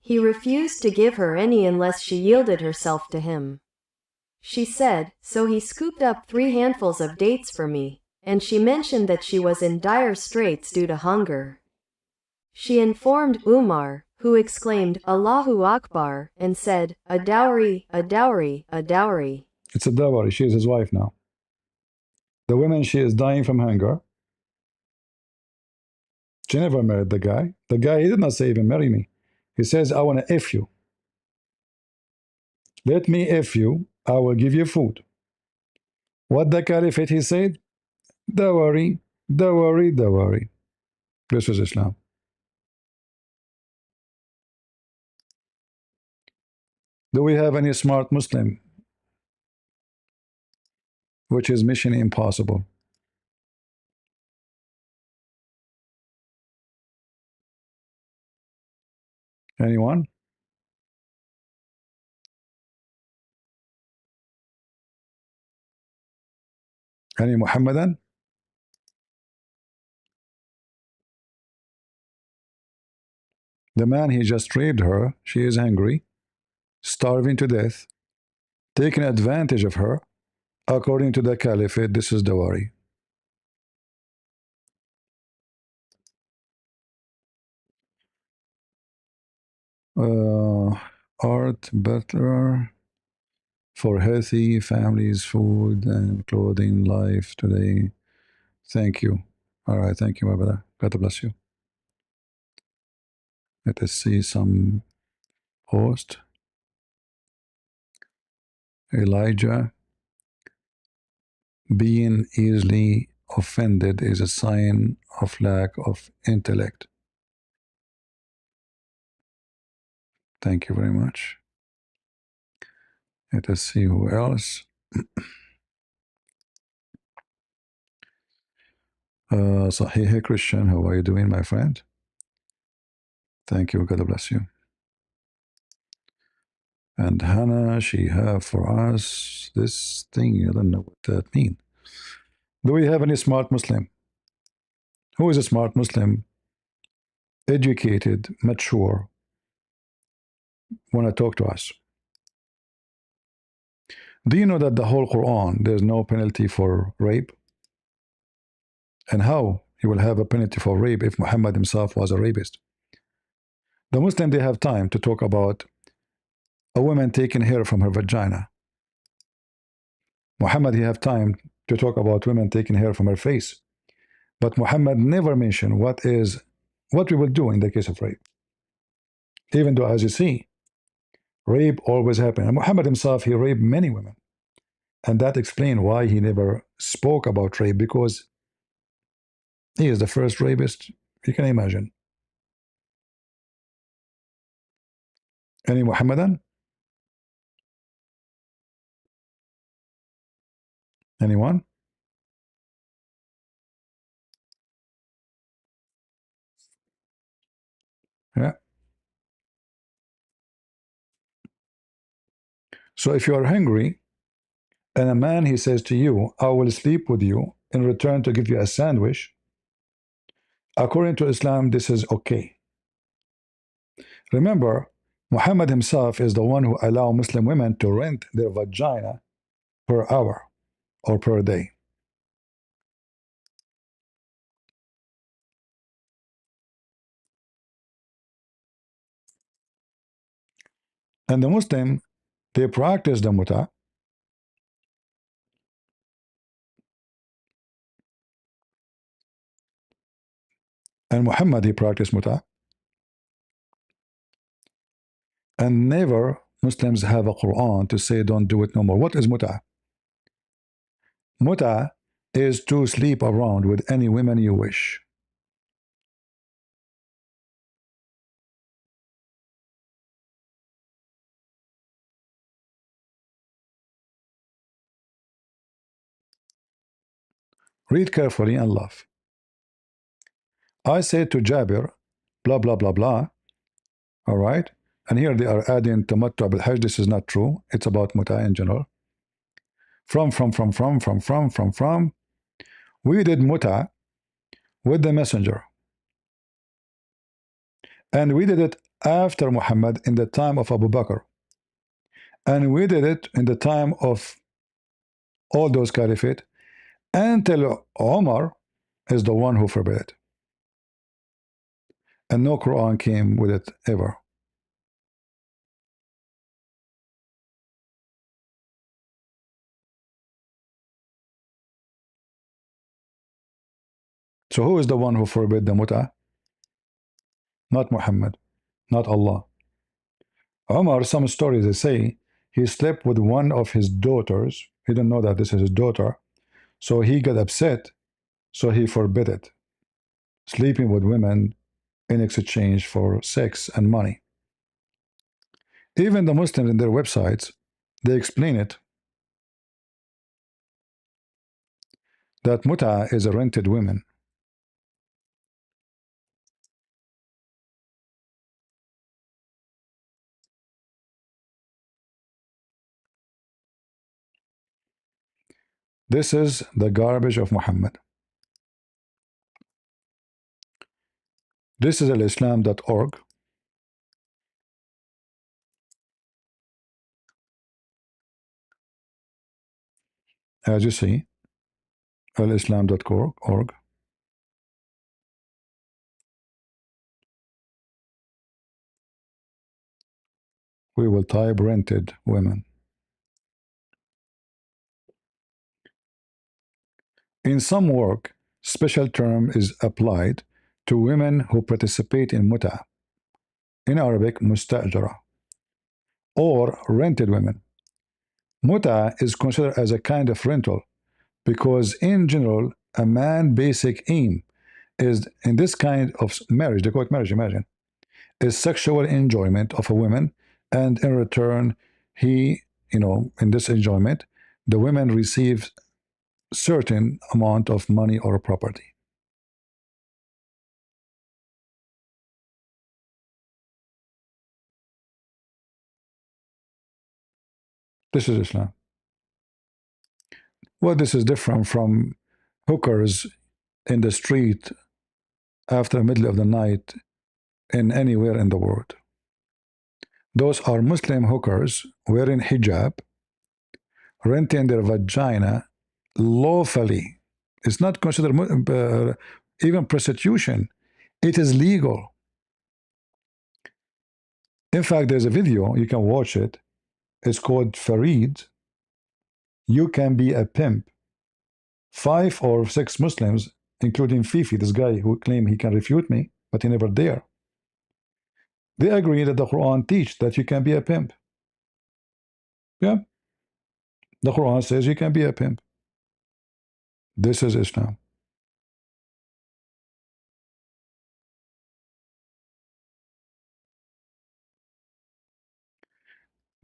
He refused to give her any unless she yielded herself to him. She said, so he scooped up 3 handfuls of dates for me, and she mentioned that she was in dire straits due to hunger. She informed Umar, who exclaimed, Allahu Akbar, and said, a dowry, a dowry, a dowry. It's a dowry. She is his wife now. The woman, she is dying from hunger. She never married the guy. The guy, he did not say even marry me. He says, I want to F you. Let me F you. I will give you food. What the caliphate, he said? Dowry, dowry, dowry. This is Islam. Do we have any smart Muslim? Which is mission impossible. Anyone? Any Muhammadan? The man, he just raped her. She is hungry, starving to death, taking advantage of her. According to the caliphate, this is dowry. Art better for healthy families, food and clothing, life today. Thank you. All right, thank you, my brother. God bless you. Let us see some post. Elijah, being easily offended is a sign of lack of intellect. Thank you very much. Let us see who else. Sahih Christian, how are you doing, my friend? Thank you. God bless you. And Hannah, she have for us this thing. I don't know what that means. Do we have any smart Muslim? Who is a smart Muslim? Educated, mature, want to talk to us. Do you know that the whole Quran, there's no penalty for rape? And how he will have a penalty for rape if Muhammad himself was a rapist? The Muslim, they have time to talk about a woman taking hair from her vagina. Muhammad, he have time to talk about women taking hair from her face. But Muhammad never mentioned what we will do in the case of rape. Even though, as you see, rape always happened. And Muhammad himself, he raped many women. And that explains why he never spoke about rape, because he is the first rapist you can imagine. Any Muhammadan? Anyone? Yeah. So if you are hungry and a man, he says to you, I will sleep with you in return to give you a sandwich, according to Islam, this is okay. Remember, Muhammad himself is the one who allowed Muslim women to rent their vagina per hour. or per day. And the Muslim, they practice the muta, and Muhammad, he practiced muta, and never Muslims have a Quran to say don't do it no more. What is muta? Muta is to sleep around with any women you wish. Read carefully and laugh. I said to Jabir, blah, blah, blah, blah. All right. And here they are adding tamattu bil hajj. This is not true. It's about muta in general. From. We did muta with the messenger. And we did it after Muhammad in the time of Abu Bakr. And we did it in the time of all those caliphate until Omar is the one who forbade it. And no Quran came with it ever. So who is the one who forbade the muta? Not Muhammad, not Allah. Omar, some stories they say he slept with one of his daughters. He didn't know that this is his daughter. So he got upset. So he forbade it. Sleeping with women in exchange for sex and money. Even the Muslims in their websites, they explain it that muta is a rented woman. This is the garbage of Muhammad. This is alislam.org. As you see, alislam.org. We will type rented women. In some work, special term is applied to women who participate in muta, in Arabic mustajara, or rented women. Muta is considered as a kind of rental because in general, a man's basic aim is in this kind of marriage, they call it marriage, imagine, is sexual enjoyment of a woman, and in return, he, in this enjoyment, the women receive certain amount of money or property. This is Islam. Well, this is different from hookers in the street after the middle of the night in anywhere in the world. Those are Muslim hookers wearing hijab, renting their vagina lawfully. It's not considered even prostitution. It is legal. In fact, there's a video, you can watch it. It's called Farid. You can be a pimp. 5 or 6 Muslims, including Fifi, this guy who claimed he can refute me, but he never dare. They agree that the Quran teaches that you can be a pimp. Yeah. The Quran says you can be a pimp. This is Islam.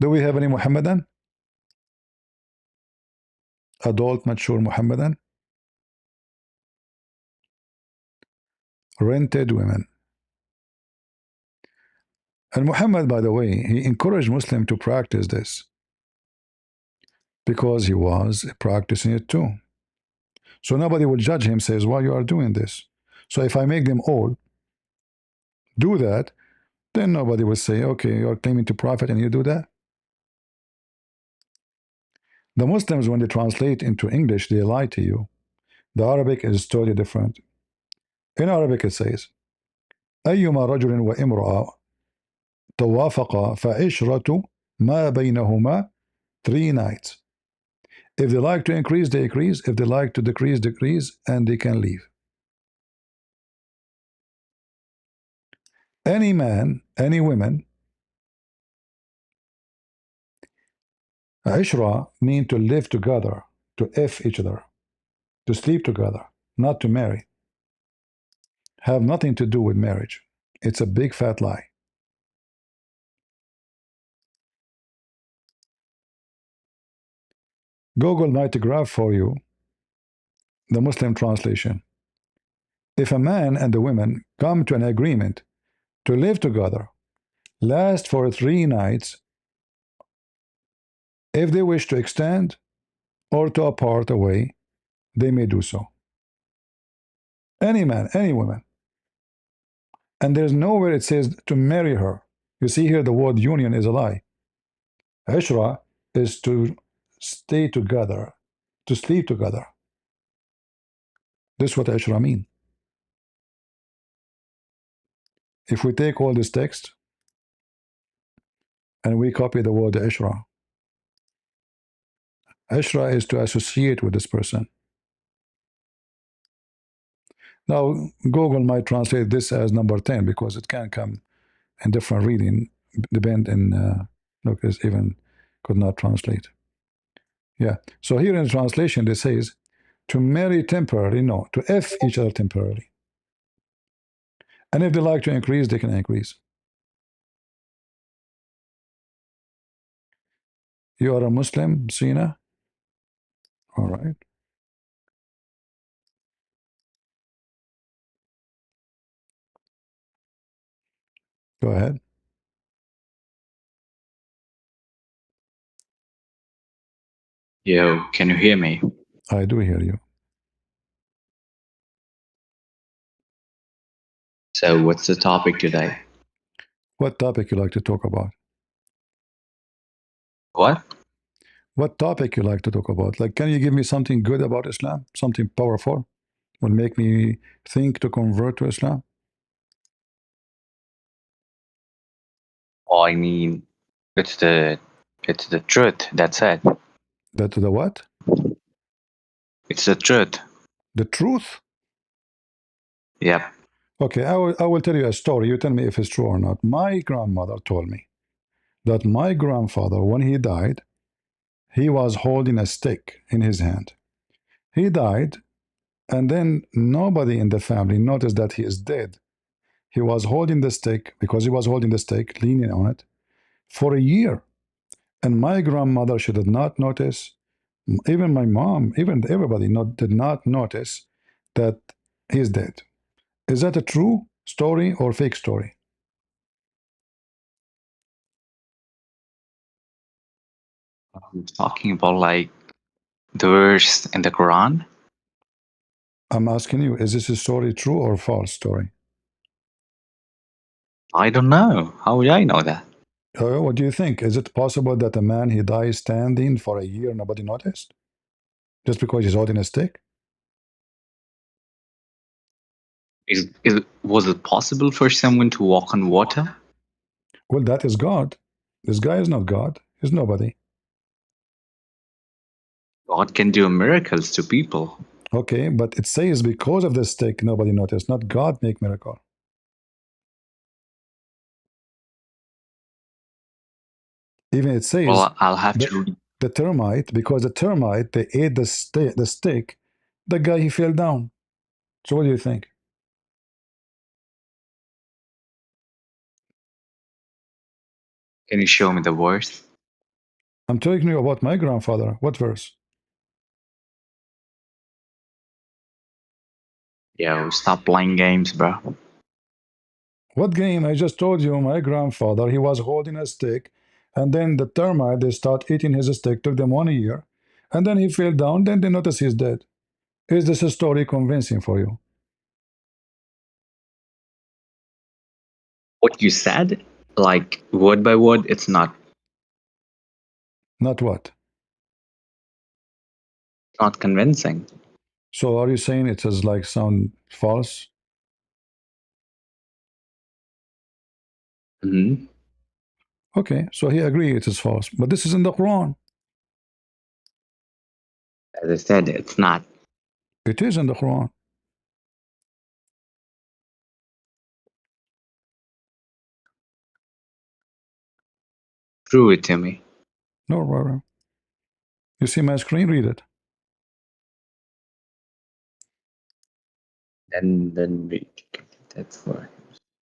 Do we have any Muhammadan? Adult, mature Muhammadan? Rented women. And Muhammad, by the way, he encouraged Muslims to practice this because he was practicing it too. So nobody will judge him, says, why you are doing this? So if I make them all do that, then nobody will say, okay, you're claiming to profit and you do that. The Muslims, when they translate into English, they lie to you. The Arabic is totally different. In Arabic, it says, أيما رجل وامرأة توافقا فعشرة ما بينهما 3 nights. If they like to increase, they increase. If they like to decrease, decrease, and they can leave. Any man, any woman, عشرة mean to live together, to F each other, to sleep together, not to marry. Have nothing to do with marriage. It's a big fat lie. Google might graph for you the Muslim translation. If a man and a woman come to an agreement to live together, last for 3 nights, if they wish to extend or to apart away, they may do so. Any man, any woman. And there's nowhere it says to marry her. You see here the word union is a lie. Ishra is to stay together, to sleep together. This is what Ishra mean. If we take all this text and we copy the word Ishra, Ishra is to associate with this person. Now, Google might translate this as number 10 because it can come in different reading, depend in, look, it's even could not translate. Yeah, so here in the translation, it says to marry temporarily, no, to F each other temporarily. And if they like to increase, they can increase. You are a Muslim, Sina? All right. Go ahead. Yo, can you hear me? I do hear you. So, what's the topic today? What topic you like to talk about? What? What topic you like to talk about? Like, can you give me something good about Islam? Something powerful? Will make me think to convert to Islam? Oh, I mean, it's the it's the truth. That's it. The what? It's the truth. The truth? Yep. Okay, I will tell you a story. You tell me if it's true or not. My grandmother told me that my grandfather, when he died, he was holding a stick in his hand. He died, and then nobody in the family noticed that he is dead. He was holding the stick because he was holding the stick, leaning on it, for a year. And my grandmother, she did not notice. Even my mom, even everybody did not notice that he's dead. Is that a true story or fake story? I'm talking about like the verse in the Quran. I'm asking you, is this a story true or false story? I don't know. How would I know that? What do you think? Is it possible that a man he dies standing for a year, nobody noticed? Just because he's holding a stick? Was it possible for someone to walk on water? Well, that is God. This guy is not God. He's nobody. God can do miracles to people. Okay, but it says because of the stick, nobody noticed. Not God make miracle. Even it says Well, I'll have the, to. the termite, because the termite, they ate the stick, the guy, he fell down. So what do you think? Can you show me the verse? I'm telling you about my grandfather. What verse? Yo, stop playing games, bro. What game? I just told you my grandfather, he was holding a stick, and then the termite, they start eating his stick, took them 1 year, and then he fell down, then they notice he's dead. Is this a story convincing for you? What you said, like word by word, it's not. Not what? Not convincing. So are you saying it is like sound false? Hmm. Okay, so he agree it is false, but this is in the Quran. As I said, it's not. It is in the Quran. Prove it to me. No, brother. You see my screen? Read it. Then we that's for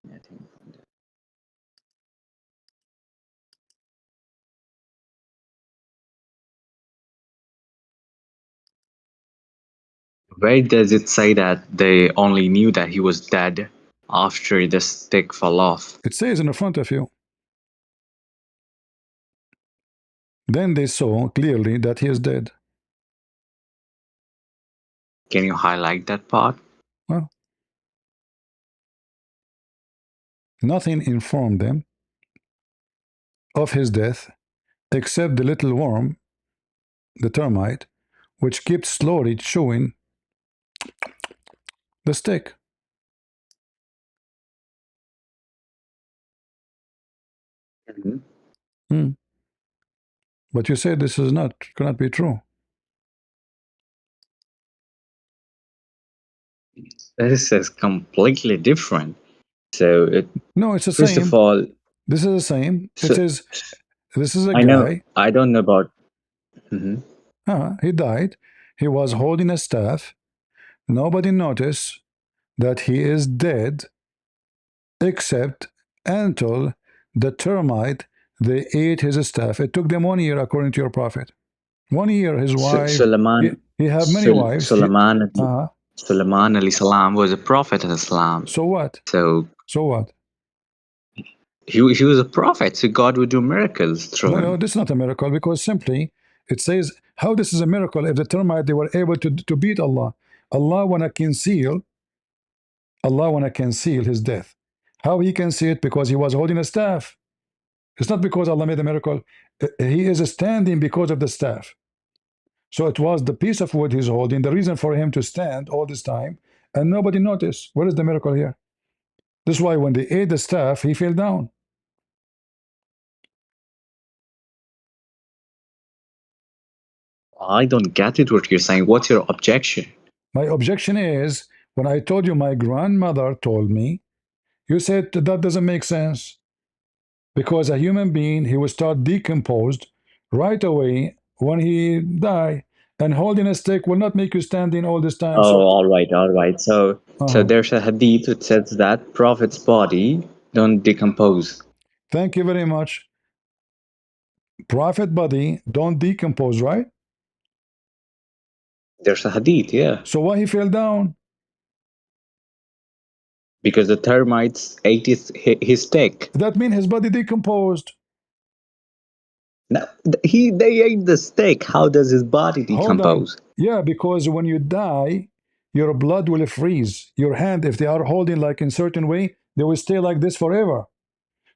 I think. Where does it say that they only knew that he was dead after the stick fell off? It says in front of you. Then they saw clearly that he is dead. Can you highlight that part? Well, nothing informed them of his death except the little worm, the termite, which kept slowly chewing the stick. Mhm. Hmm. But you said this is not cannot be true. This is completely different. So it No, it's the first of same. all, This is the same. It so says this is a I know guy. I don't know about. Mhm. He died. He was holding a staff. Nobody noticed that he is dead, except until the termite they ate his staff. It took them 1 year, according to your prophet. 1 year. His wife. He, Suleiman he have many wives. Suleiman Uh, Suleiman alayhi salam was a prophet in Islam. so what? So So what? he was a prophet, so God would do miracles through No, him. this is not a miracle, because simply it says how this is a miracle if the termite they were able to beat Allah. Allah wanna conceal. Allah wanna conceal his death. How he can see it? Because he was holding a staff. It's not because Allah made a miracle. He is standing because of the staff. So it was the piece of wood he's holding, the reason for him to stand all this time, and nobody noticed. Where is the miracle here? This is why when they ate the staff, he fell down. I don't get it what you're saying. What's your objection? My objection is when I told you my grandmother told me, you said that doesn't make sense. Because a human being, he will start decomposed right away when he die, and holding a stick will not make you standing all this time. Oh, So, all right, all right. So uh-huh. there's a hadith that says that prophet's body don't decompose. Thank you very much. Prophet body don't decompose, right? There's a hadith, yeah, So why he fell down? because the termites ate his stick. That means his body decomposed. No, they ate the stick. How does his body Hold on. decompose? Yeah, because when you die, your blood will freeze. Your hand, if they are holding like in certain way, they will stay like this forever.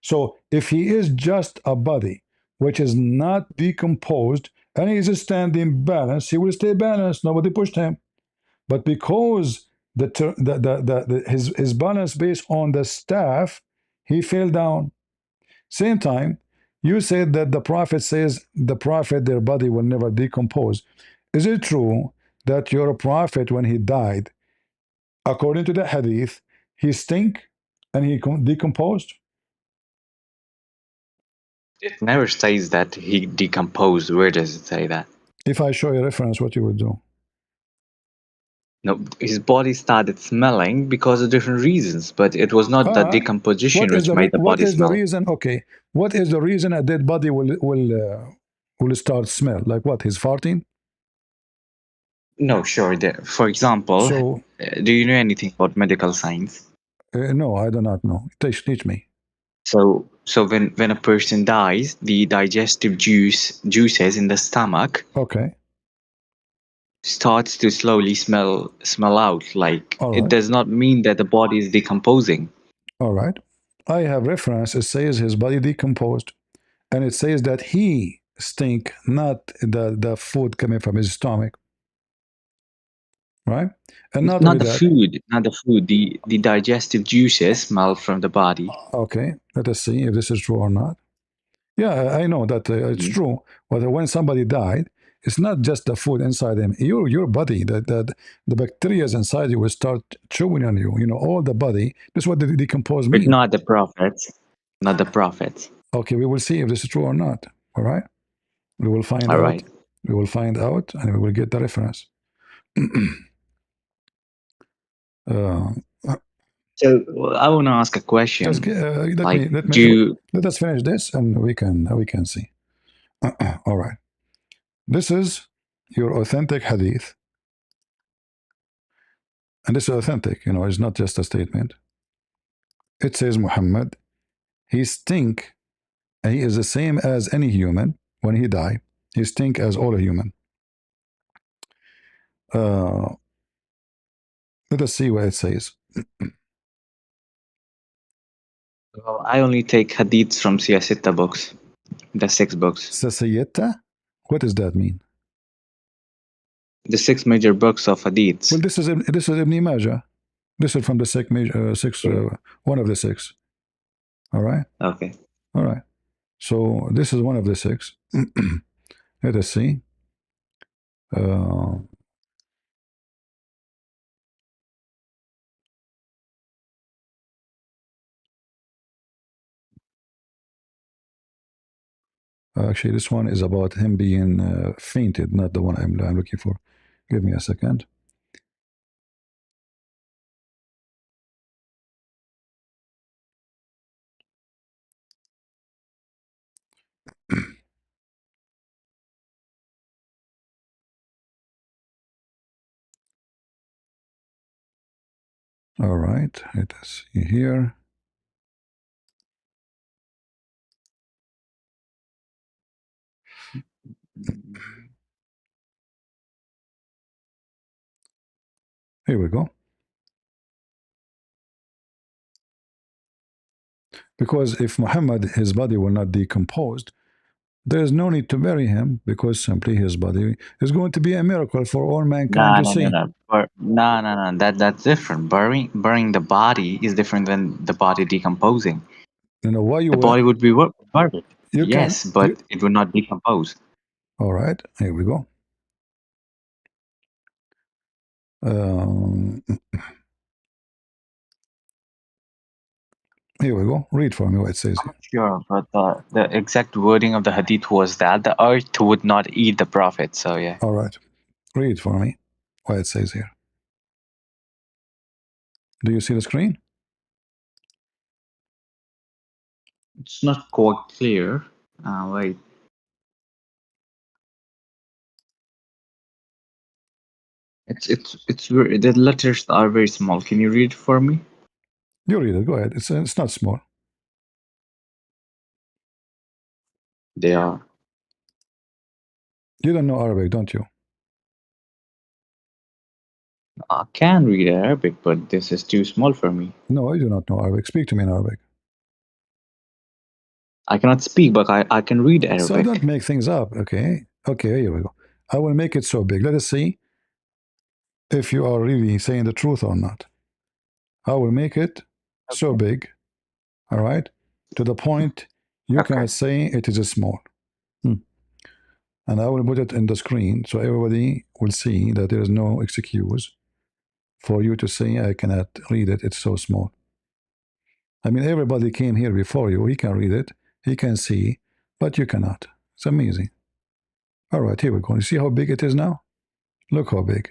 So if he is just a body which is not decomposed and he is standing balanced, he will stay balanced. Nobody pushed him. But because his balance based on the staff, he fell down. Same time, you said that the prophet says the prophet, their body will never decompose. Is it true that your prophet, when he died, according to the hadith, he stink and he decomposed? It never says that he decomposed. Where does it say that? If I show you a reference, what you would do? No, his body started smelling because of different reasons, but it was not that decomposition which made the What body is the smell. reason? Okay, what is the reason a dead body will start smell? Like what? He's farting. No, sure. For example, So do you know anything about medical science? no, I do not know. Teach me. So when a person dies, the digestive juices in the stomach Okay, starts to slowly smell out. Like all it right, does not mean that the body is decomposing. all right. I have reference. It says his body decomposed, and it says that he stink, not the food coming from his stomach. right? And not Not only the that, food, not the food. The digestive juices smell from the body. okay, let us see if this is true or not. Yeah, I know that it's true. But when somebody died, it's not just the food inside him. Your body, the bacteria inside you will start chewing on you. You know, all the body. This is what the decompose But mean. not the prophets. Not the prophets. Okay, we will see if this is true or not. All right, we will find All out. right. We will find out, and we will get the reference. uh, So I want to ask a just question. let Like, me let me do you, let us finish this, and we can see. All right, this is your authentic hadith, and this is authentic. You know, it's not just a statement. It says Muhammad, he stink. He is the same as any human when he die. He stink as all a human. Uh, let us see what it says. well, I only take hadiths from Siyasita books, the 6 books, Sasiyetta? What does that mean? the 6 major books of Well, hadiths. this is Ibn Majah. This is from the six, one of the 6. All right, Okay. all right. So this is one of the 6. Let us see. Uh, actually, this one is about him being fainted, not the one I'm looking for. Give me a second. All right, let us see here. Here we go. Because if Muhammad, his body will not decompose, there is no need to bury him because simply his body is going to be a miracle for all mankind No, to no, no, see. no. No. That's different. Burying the body is different than the body decomposing. You know why you The were? body would be buried. You can. Yes, but it would not decompose. All right, here we go. Um, here we go. Read for me what it says I'm here. not sure, but the exact wording of the hadith was that the earth would not eat the prophet. So yeah, All right, read for me what it says here. Do you see the screen? it's not quite clear. Wait. The letters are very small. Can you read it for me? You read it. Go ahead. It's not small. They are. You don't know Arabic, don't you? I can read Arabic, but this is too small for me. No, you do not know Arabic. Speak to me in Arabic. I cannot speak, but I can read So Arabic. don't make things up. Okay. Okay. Here we go. I will make it so big. Let us see if you are really saying the truth or not. I will make it so big. All right, to the point you Okay. cannot say it is small. And I will put it in the screen so everybody will see that there is no excuse for you to say I cannot read it. It's so small. I mean, everybody came here before you. He can read it. He can see, but you cannot. It's amazing. All right, here we go. You see how big it is now? Look how big.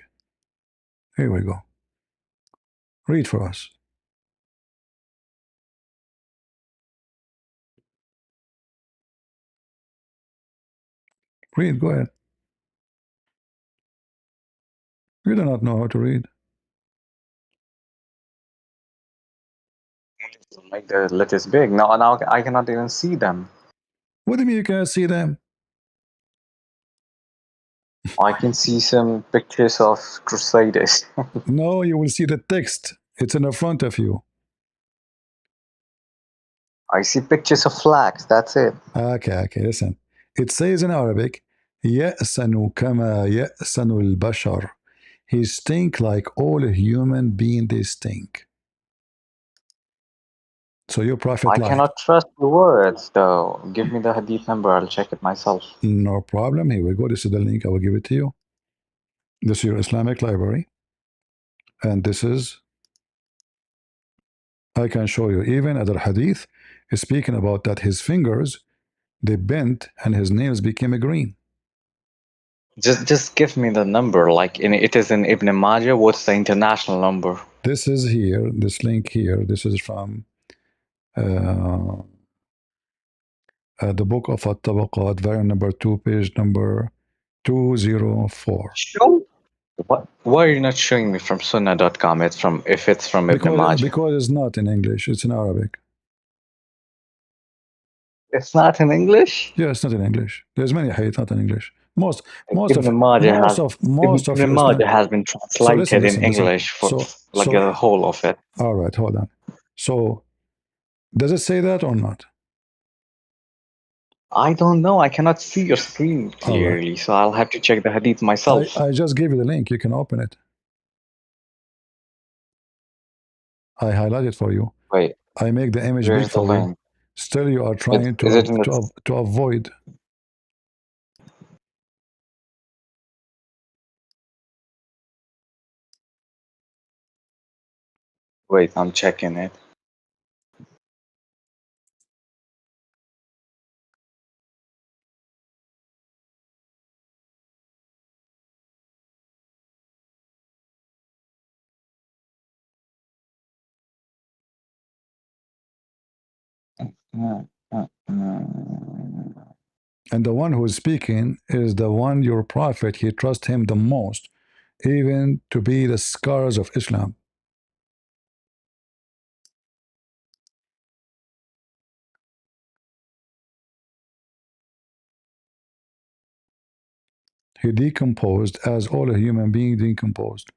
Here we go. Read for us. Read. Go ahead. You do not know how to read. Make the letters big. Now I cannot even see them. What do you mean you cannot see them? I can see some pictures of crusaders. No, you will see the text. It's in the front of you. I see pictures of flags. That's it. Okay, listen. It says in Arabic, يأسن كما يأسن البشر. he stink like all human beings they stink. So your prophet lied. cannot trust the words, though. Give me the hadith number. I'll check it myself. No problem. Here we go. This is the link. I will give it to you. This is your Islamic library. And this is, I can show you even other hadith is speaking about that his fingers, they bent and his nails became green. Just give me the number. Like it is in Ibn Majah. What's the international number? This is here, this link here. This is from the book of At-Tabaqat, volume number 2, page number 204. Show. What? Why are you not showing me from Sunnah.com? It's from Ibn Majah. Because it's not in English, it's in Arabic. It's not in English? Yeah, it's not in English. There's many hadith not in English. Most Ibn of Majah has been translated in English for the whole of it. All right, hold on. So does it say that or not? I don't know. I cannot see your screen clearly, so I'll have to check the hadith myself. I just gave you the link. You can open it. I highlight it for you. Wait. I make the image big for you. Still, you are trying to avoid. Wait, I'm checking it. And the one who is speaking is the one, your prophet, he trusts him the most, even to be the scars of Islam. He decomposed as all a human being decomposed.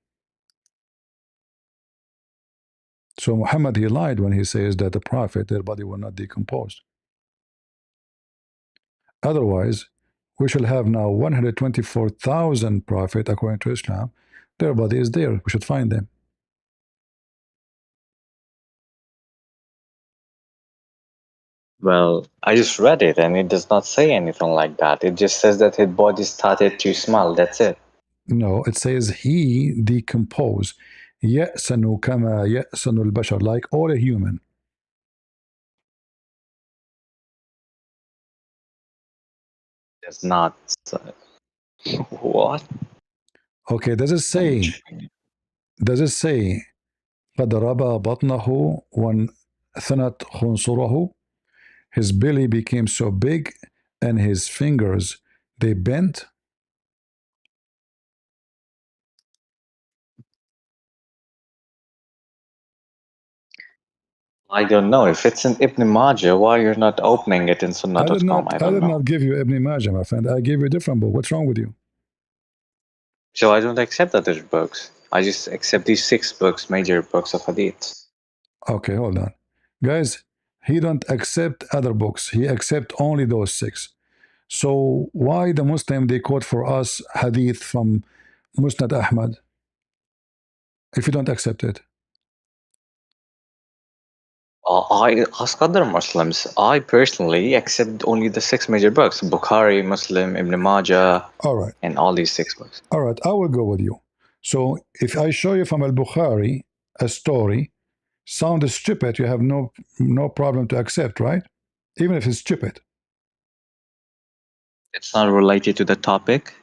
So Muhammad, he lied when he says that the prophet, their body will not decompose. Otherwise, we shall have now 124,000 prophet according to Islam. Their body is there. We should find them. Well, I just read it and it does not say anything like that. It just says that his body started to smell. That's it. No, it says he decomposed. يأسن كما يأسن البشر, like all a human. It's not. What? Okay, does it say قد ربى بطنه وانثنت خنصره? His belly became so big and his fingers they bent? I don't know. If it's in Ibn Majah, why you're not opening it in Sunnah.com? I did not give you Ibn Majah, my friend. I gave you a different book. What's wrong with you? So I don't accept other books. I just accept these 6 books, major books of hadith. Okay, hold on. Guys, he don't accept other books. He accept only those 6. So why the Muslim, they quote for us hadith from Musnad Ahmad if you don't accept it? I ask other Muslims. I personally accept only the 6 major books: Bukhari, Muslim, Ibn Majah, and all these 6 books. All right, I will go with you. So if I show you from Al-Bukhari a story, sound stupid, you have no problem to accept, right? Even if it's stupid. It's not related to the topic.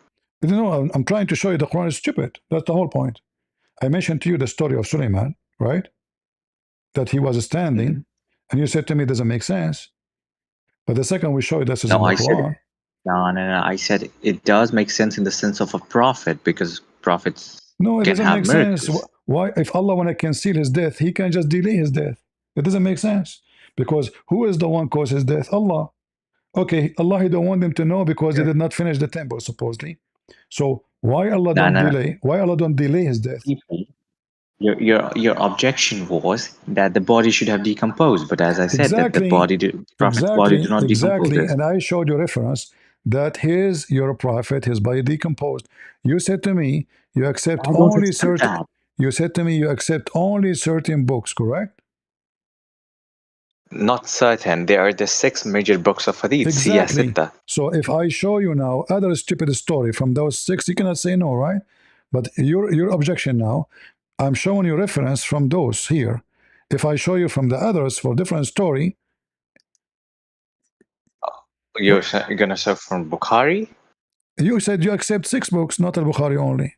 No, I'm trying to show you the Quran is stupid. That's the whole point. I mentioned to you the story of Suleiman, right? That he was standing, and you said to me it doesn't make sense. But the second we show you this is in the Quran. No. I said it does make sense in the sense of a prophet, because prophets it can doesn't have make miracles. sense. Why, if Allah want to conceal his death, he can just delay his death. It doesn't make sense. Because who is the one cause his death? Allah. Okay, Allah, he don't want them to know because they did not finish the temple, supposedly. So why Allah don't delay? Why Allah don't delay his death? Your objection was that the body should have decomposed, but as I said, that the prophet's body do not decompose. And I showed you reference that your prophet, his body decomposed. You said to me, you accept I don't only accept certain. that. You said to me, you accept only certain books, correct? Not certain. They are the 6 major books of Hadith. Exactly. Siyasita. So if I show you now other stupid story from those 6, you cannot say no, right? But your objection now, I'm showing you reference from those here. If I show you from the others for different story, You're gonna serve from Bukhari? you said you accept 6 books, not al-Bukhari only.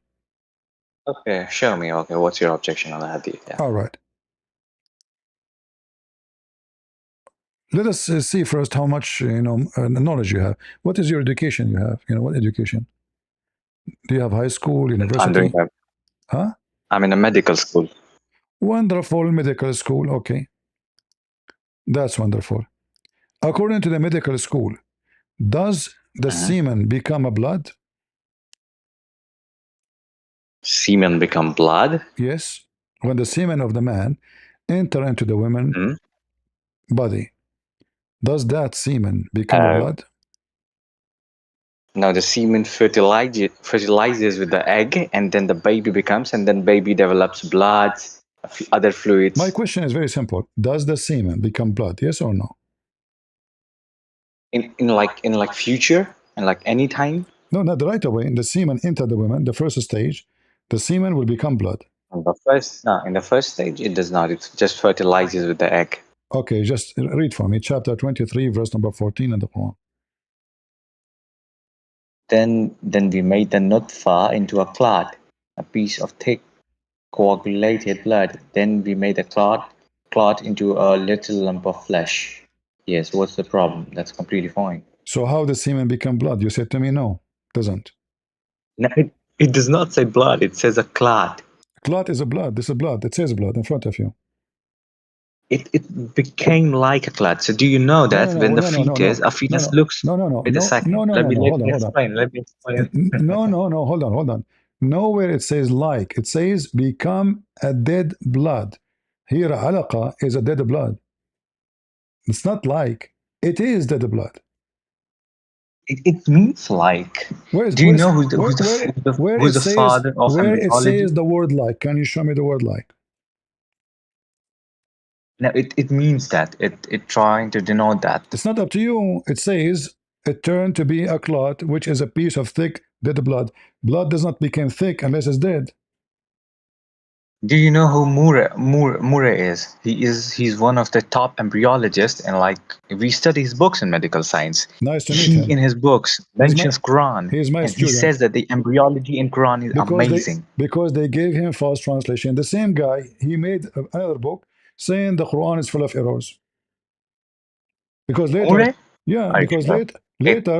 Okay, show me. Okay, what's your objection on the Hadith? Yeah. All right. Let us see first how much knowledge you have. What is your education you have? What education? Do you have high school, I'm doing university? that. Huh? I'm in a medical school. Wonderful, medical school. Okay. That's wonderful. According to the medical school, does the Mhm. semen become a blood? Semen become blood? Yes. When the semen of the man enter into the woman Mhm. body, does that semen become a Uh, blood? Now the semen fertilizes with the egg, and then the baby becomes, and then baby develops blood, other My fluids. question is very simple. Does the semen become blood? Yes or no? In future, and like any time. No, not right away. The semen enter the woman, the first stage, the semen will become blood. In the first stage, it does not. It just fertilizes with the egg. Okay, just read for me chapter 23, verse number 14 in the Quran. Then we made the nutfa into a clot, a piece of thick coagulated blood. Then we made the clot into a little lump of flesh. Yes, what's the problem? That's completely fine. So how the semen become blood? You said to me no, doesn't. No, it does not say blood. It says a clot. Clot is a blood. This is blood. It says blood in front of you. It became like a clot. So do you know No, no, that no, when the no, no, no, fetus, no, a no, fetus no, looks. no, no, no, Wait a no, second. no, no, Let no, me no. let Hold on, me hold on. explain. Let me explain. No, no, no. Hold on, hold on. Nowhere it says like. It says become a dead blood. Here, alaqa is a dead blood. It's not like. It is dead blood. It means like. Where's Do you where's know who's the where who's the where who's the, where who's it the says father of where it embryology? says the word like? Can you show me the word like? No, it means that it trying to denote that. It's not up to you. It says it turned to be a clot, which is a piece of thick dead blood. Blood does not become thick unless it's dead. Do you know who Murray is? He's one of the top embryologists, and like we study his books in medical science. Nice to meet He him. in his books He's my mentions Quran, he's my and he student says that the embryology in Quran is amazing. because they gave him false translation. The same guy he made another book saying the Quran is full of errors. Because later, Murray? yeah, Are you because sure?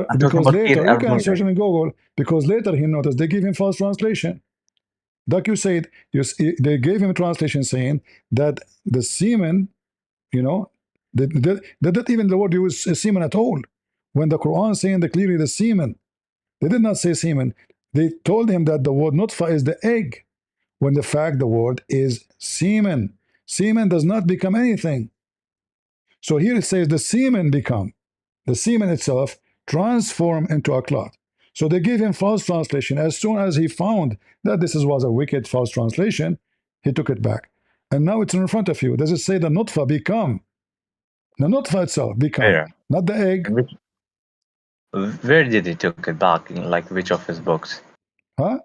I'm talking because about Kate later you Al can search Murray. in Google. Because later he noticed they gave him false translation. Like you said, they gave him a translation saying that the semen, they didn't even the word use semen at all. When the Quran saying that clearly the semen, they did not say semen. They told him that the word nutfa is the egg, when the fact the word is semen. Semen does not become anything. So here it says the semen become. The semen itself transform into a clot. So they gave him false translation. As soon as he found that this was a wicked false translation, he took it back. And now it's in front of you. Does it say the nutfa become? The nutfa itself become, Where? not the egg. Where did he took it back? In like which of his books? Huh?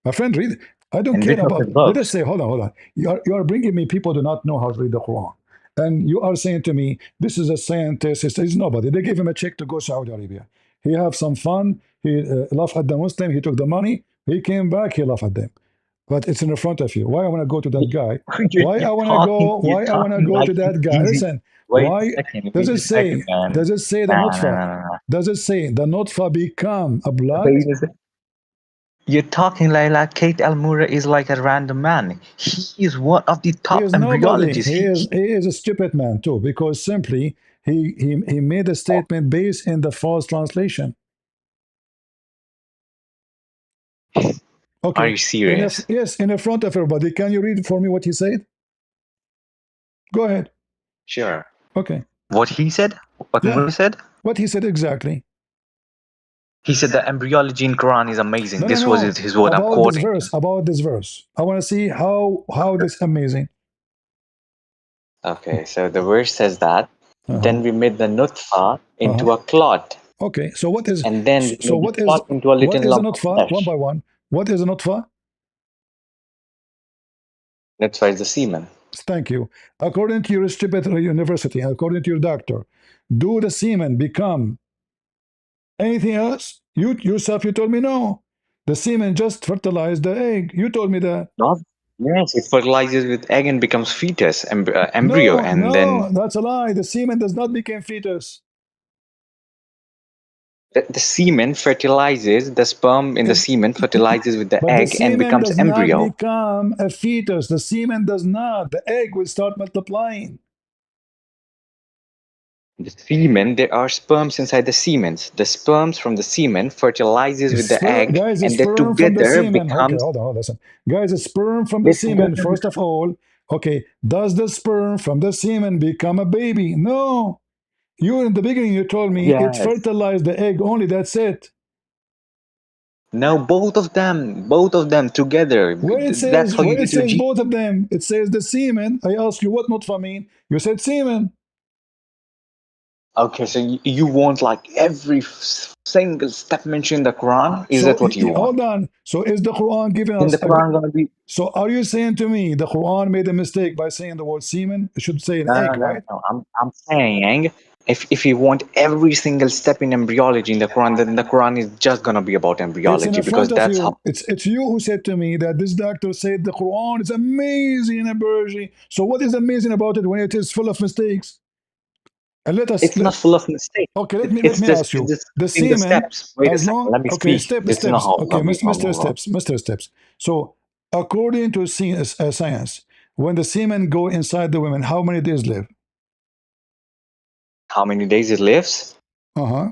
My friend, read. I don't In care which of about. his Let us books? say, hold on, hold on. You are bringing me people who do not know how to read the Quran, and you are saying to me, this is a scientist. He's nobody. They gave him a check to go Saudi Arabia. He have some fun. He laughed at the Muslim. He took the money. He came back. He laughed at them. But it's in front of you. Why I want to go to that guy? Why I want to go? You're Why I want to talking go like to it's that guy? easy. Listen. Why does Wait it a second, say? man. Does it say the Nah, nah, nutfa? nah, nah, nah. Does it say the nutfa become a blood? Wait a second. You're talking like Kate Al Murray is like a random man. He is one of the He top is nobody. embryologists. He is a stupid man too, because simply he made a statement based in the false translation. Are Okay. you serious? Yes, in the front of everybody. Can you read for me what he said? Go ahead. Sure. Okay. What he said? What Yeah. Murray said? What he said exactly. He said the embryology in Quran is amazing. No, no, This was no. his word. I'm About this quoting. verse. About this verse. I want to see how this amazing. Okay, so the verse says that Uh-huh. then we made the nutfa into Uh-huh. a clot, Okay. So what is and then we so made the what is clot into a little what is a lump of nutfa? One flesh. by one. What is a nutfa? Nutfa is the semen. Thank you. According to your stupid university, according to your doctor, do the semen become anything else? You yourself, you told me no. The semen just fertilized the egg. You told me that. Not Yes, it fertilizes with egg and becomes fetus, embryo, No, and then no, that's a lie. The semen does not become fetus. the semen fertilizes, the sperm in the It, semen fertilizes with the but the egg and semen becomes does not embryo. become a fetus. The semen does not. The egg will start multiplying. The semen, there are sperms inside the semen. The sperms from the semen fertilizes with the egg, Guys, a and they sperm from the together semen. Okay, becomes. hold on, listen. Guys, a sperm from the They semen, together first of become. all, okay, does the sperm from the semen become a baby? No. You, in the beginning, you told me it Yes. fertilized the egg only. That's it. No, both of them together. That's how you Where it get your says gene. both of them, it says the semen. I asked you what nutfa mean. You said semen. Okay, so you want like every single step mentioned in the Quran? Is So that what you hold want? on. So is the Quran giving In us the Quran gonna be so are you saying to me the Quran made a mistake by saying the word semen? It should say an no, egg, no, right? no. I'm saying if you want every single step in embryology in the Quran, then the Quran is just gonna be about It's in embryology the because front of that's how. you. It's you who said to me that this doctor said the Quran is amazing in biology. So what is amazing about it when it is full of mistakes? And It's not full of mistakes. okay. It's Let me just ask it's you just the in the semen steps. Wait a as second. long Let me okay speak. This is not steps how okay long. Mr. Steps. So according to science, when the semen go inside the women, how many days live? How many days it lives? Uh huh.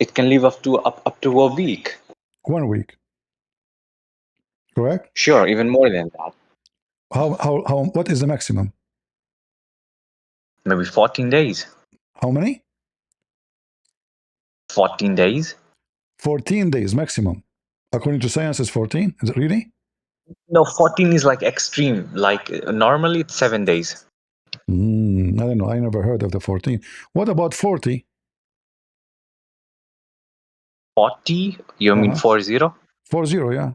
It can live up to a week. 1 week, correct? Sure, even more than that. How what is the maximum? Maybe 14 days. How many? 14 days? 14 days maximum. According to science, is 14. Is it really? No, 14 is like extreme. Like normally it's 7 days. I don't know. I never heard of the 14. What about 40? 40? You mean Uh-huh. 40? 40, yeah.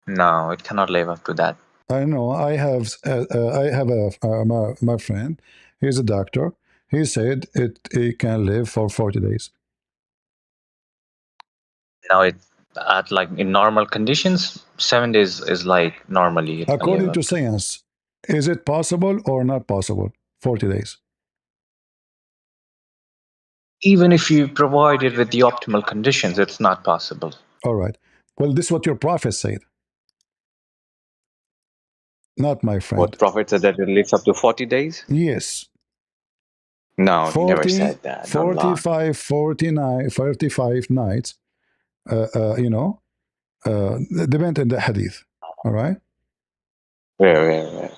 No, it cannot live up to that. I know. I have my friend. He's a doctor. He said it can live for 40 days. Now it at like in normal conditions, 7 days is like normally it can live According to up to. science, is it possible or not possible? 40 days. Even if you provide it with the optimal conditions, it's not possible. All right. Well, this is what your prophet said, not my friend. What Prophet said that it lives up to 40 days? Yes. No, he never 40, said that. Don't lie. 45, 49, 45 nights, uh, uh, you know, depend on the hadith. All right. Where?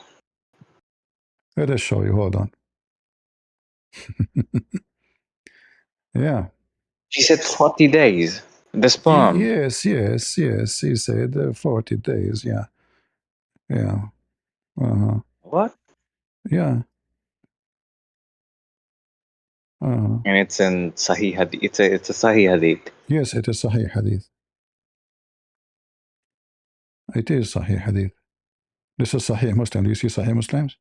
Let us show you. Hold on. Yeah. She said 40 days. The sperm. Yes. He said 40 days. Yeah. Yeah. Uh-huh. What? Yeah. Uh-huh. And it's in Sahih Hadith. It's a Sahih Hadith. Yes, it is Sahih Hadith. It is Sahih Hadith. This is Sahih Muslim. Do you see Sahih Muslims?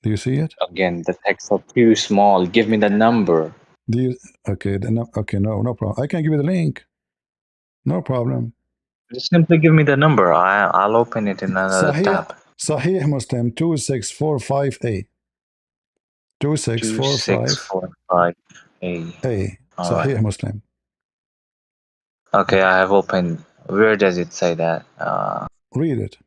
Do you see it? Again, the texts are too small. Give me the number. Do you? Okay. Okay. No problem. I can give you the link. No problem. Just simply give me the number. I'll open it in another Sahih tab. Sahih Muslim 26458. 2645 2645A. All right. Sahih Muslim. Okay, I have opened. Where does it say that? Read it.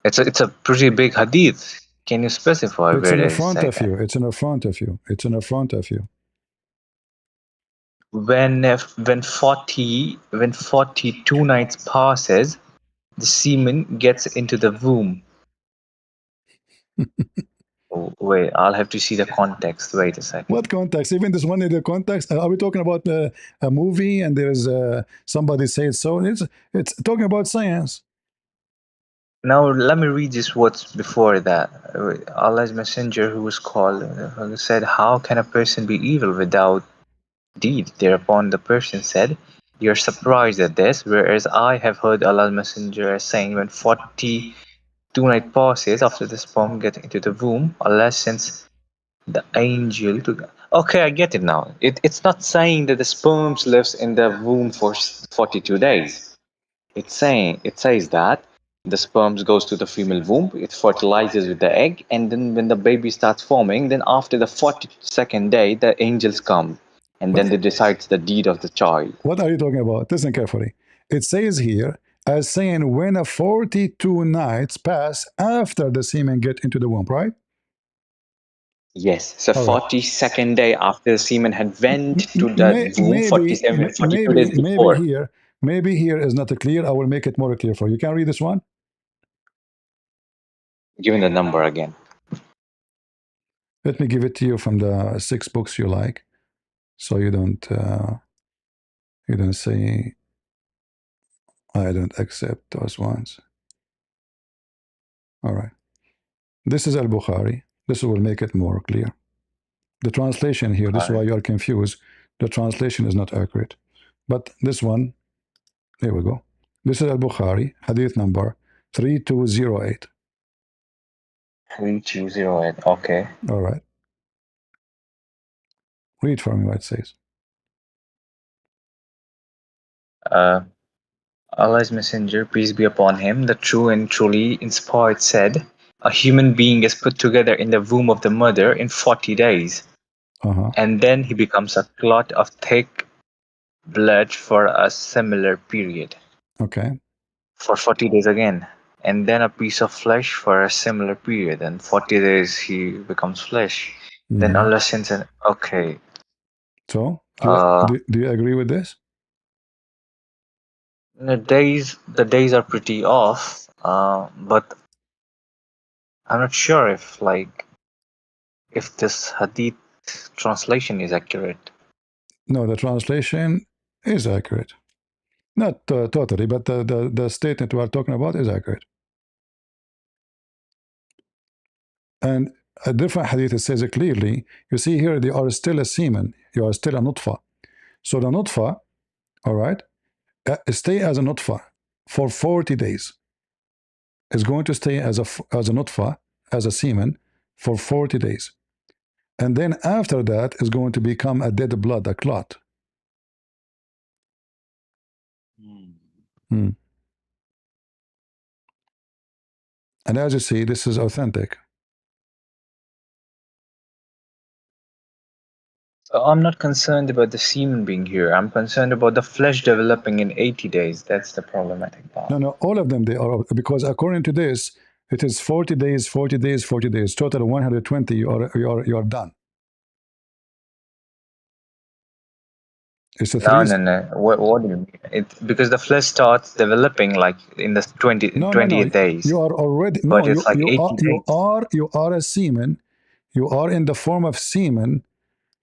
It's a pretty big hadith. Can you specify It's where in the does it front say of that? you. It's in the front of you. It's in the front of you. When 42 nights passes, the semen gets into the womb. Wait, I'll have to see the context. Wait a second. What context? Even this one in the context. Are we talking about a movie and there's somebody said so? It's talking about science. Now let me read just what's before that. Allah's messenger who was called said, "How can a person be evil without deed?" Thereupon the person said, "You're surprised at this, whereas I have heard Allah's messenger saying, when 42 night passes after the sperm get into the womb, Allah sends the angel to." Okay, I get it now. It's not saying that the sperms lives in the womb for 42 days. It says that the sperms goes to the female womb, it fertilizes with the egg, and then when the baby starts forming, then after the 42nd day, the angels come, and then What they decide the deed of the child. what are you talking about? Listen carefully. It says here as saying when a 42 nights pass after the semen get into the womb, right? Yes, so All right. 42nd day after the semen had went to the womb, Maybe 47, 42 days before. maybe here is not clear. I will make it more clear for you. You can read this one. Given the number again. Let me give it to you from the 6 books you like, so you don't say I don't accept those ones. All right. This is Al-Bukhari. This will make it more clear. The translation here, this is why you are confused. The translation is not accurate. But this one, here we go. This is Al-Bukhari, hadith number 3208. 3208, okay. All right. Read for me what it says. Allah's messenger, peace be upon him, the true and truly inspired, said, "A human being is put together in the womb of the mother in 40 days, and then he becomes a clot of thick blood for a similar period." Okay. For 40 days again, and then a piece of flesh for a similar period, and 40 days he becomes flesh. Then Allah sends an okay. So, do you agree with this? The days are pretty off, but I'm not sure if this hadith translation is accurate. No, the translation is accurate. Not totally, but the statement we are talking about is accurate. And a different hadith, it says it clearly. You see here, they are still a semen. You are still a nutfa. So the nutfa, all right, stay as a nutfa for 40 days. It's going to stay as a nutfa, as a semen, for 40 days. And then after that, it's going to become a dead blood, a clot. Hmm. And as you see, this is authentic. So I'm not concerned about the semen being here. I'm concerned about the flesh developing in 80 days. That's the problematic part. No, all of them, they are, because according to this, it is 40 days, 40 days, 40 days, total 120, you are done. It's a No. What do you mean? Because the flesh starts developing like in the 20th days. You are already, but it's like 80 days. you are a semen. You are in the form of semen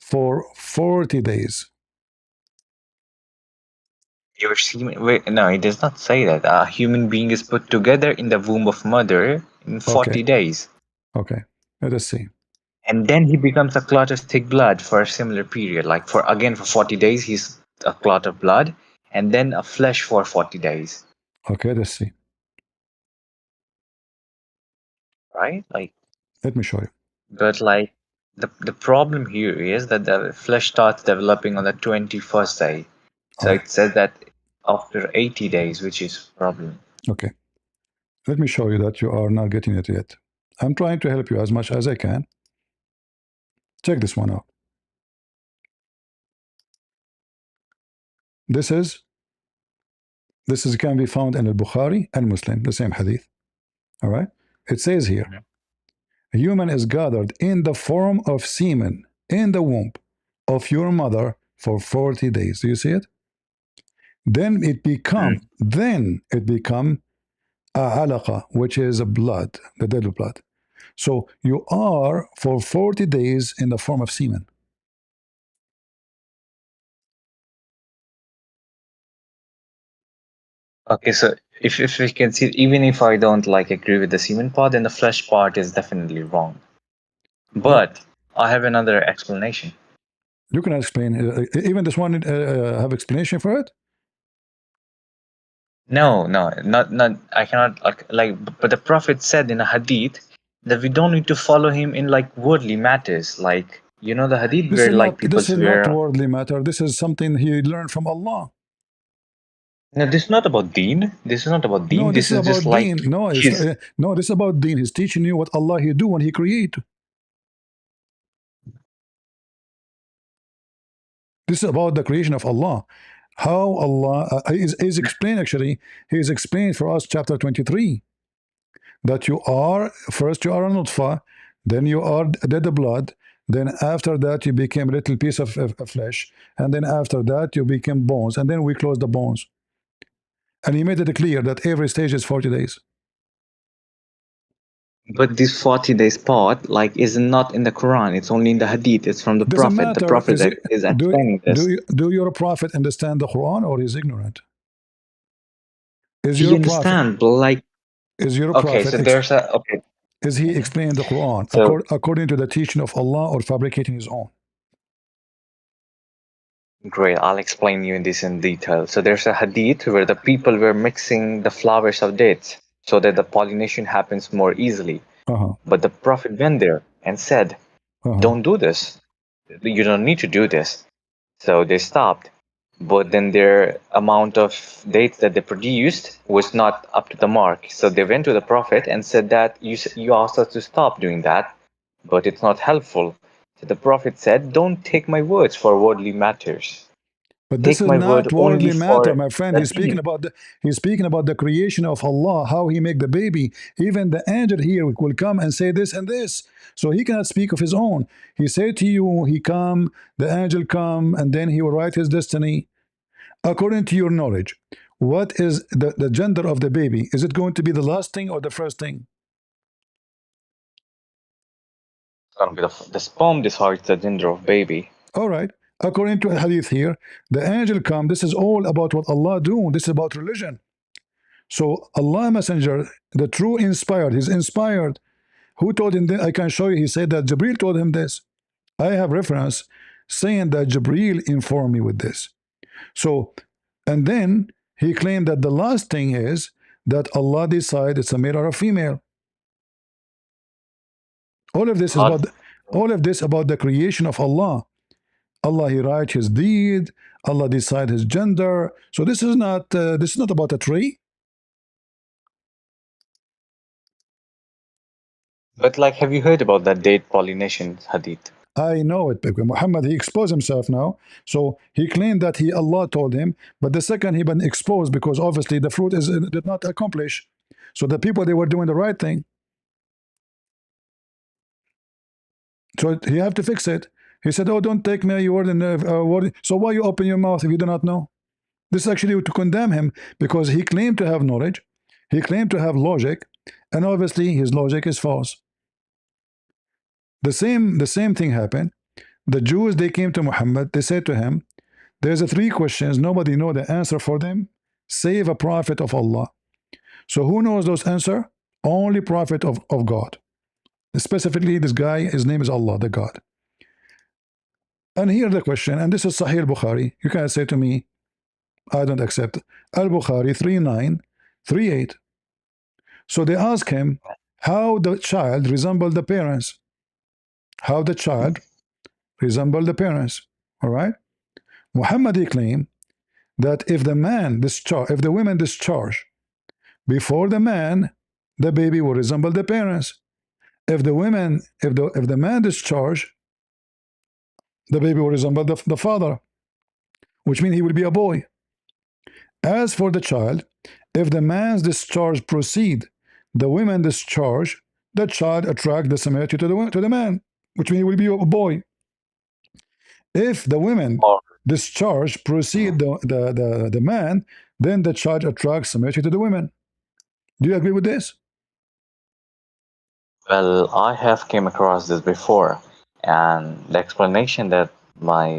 for 40 days. Your semen. Wait, no, it does not say that. A human being is put together in the womb of mother in 40 days. Okay, let us see. And then he becomes a clot of thick blood for a similar period. Like for 40 days, he's a clot of blood, and then a flesh for 40 days. Okay, let's see. Right? Let me show you. But the problem here is that the flesh starts developing on the 21st day. So it says that after 80 days, which is a problem. Okay. Let me show you that you are not getting it yet. I'm trying to help you as much as I can. Check this one out. This can be found in Al-Bukhari and Muslim, the same hadith. All right. It says here, a human is gathered in the form of semen in the womb of your mother for 40 days. Do you see it? Then it become a alaqa, which is a blood, the dead blood. So you are for 40 days in the form of semen. Okay, so if we can see, even if I don't like agree with the semen part, then the flesh part is definitely wrong. Oh, But I have another explanation. you can explain. Even this one have explanation for it. No, no, not. I cannot like. But the Prophet said in a hadith that we don't need to follow him in like worldly matters. Like you know the hadith This where is like not. people This is not swear. worldly matter. This is something he learned from Allah. No, this is not about deen. This is not about No, deen. this This is is just about like deen. No, his. no, this is about deen. He's teaching you what Allah he do when he create. This is about the creation of Allah. How Allah is explained actually. He is explained for us chapter 23 that you are first you are a nutfa, then you are dead blood, then after that you became a little piece of flesh, and then after that you became bones, and then we close the bones. And he made it clear that every stage is 40 days. But this 40 days part like is not in the Quran. It's only in the hadith. It's from the Doesn't Prophet. The matter. Prophet is Do explaining this. do your prophet understand the Quran or is ignorant? Is He your prophet understand, but like is your okay, prophet so there's a okay. is he explaining the Quran So according to the teaching of Allah or fabricating his own? great, I'll explain you this in detail. So there's a hadith where the people were mixing the flowers of dates so that the pollination happens more easily. Uh-huh. But the Prophet went there and said, Uh-huh. don't do this. You don't need to do this. So they stopped. But then their amount of dates that they produced was not up to the mark. So they went to the Prophet and said that you asked us to stop doing that, but it's not helpful. So the Prophet said, don't take my words for worldly matters. But this Take is my word not only worldly matter, for my friend. the He's deen. speaking about the creation of Allah, how He make the baby. Even the angel here will come and say this and this. So he cannot speak of his own. He said to you, he come, the angel come, and then he will write his destiny according to your knowledge. What is the gender of the baby? Is it going to be the last thing or the first thing? It's gonna be the sperm decides the gender of baby. All right. According to a hadith here, the angel come. This is all about what Allah do. This is about religion. So Allah Messenger, the true inspired, he's inspired. Who told him this? I can show you. He said that Jibril told him this. I have reference saying that Jibril informed me with this. So, and then he claimed that the last thing is that Allah decide it's a male or a female. All of this is God, about the creation of Allah. Allah he write his deed. Allah decide his gender. So this is not about a tree. but like, have you heard about that date pollination hadith? I know it because Muhammad he exposed himself now. So he claimed that he Allah told him, but the second he been exposed because obviously the fruit is did not accomplish. So the people they were doing the right thing. So he have to fix it. He said, "Oh, don't take me your word and word." So why you open your mouth if you do not know? This is actually to condemn him because he claimed to have knowledge, he claimed to have logic, and obviously his logic is false. The same thing happened. The Jews they came to Muhammad. They said to him, "There's a three questions. Nobody know the answer for them, save a prophet of Allah." So who knows those answer? Only prophet of God. Specifically, this guy, his name is Allah, the God. And here the question, and this is Sahih Bukhari. You can say to me, I don't accept. Al Bukhari 3938. So they ask him how the child resembled the parents. How the child resembled the parents. All right. Muhammad he claimed that if the women discharge before the man, the baby will resemble the parents. If the man discharge, the baby will resemble the father, which means he will be a boy. As for the child, if the man's discharge proceed, the women discharge, the child attract the similarity to the man, which means he will be a boy. If the women Or discharge proceed the man, then the child attracts similarity to the women. Do you agree with this? Well, I have came across this before, and the explanation that my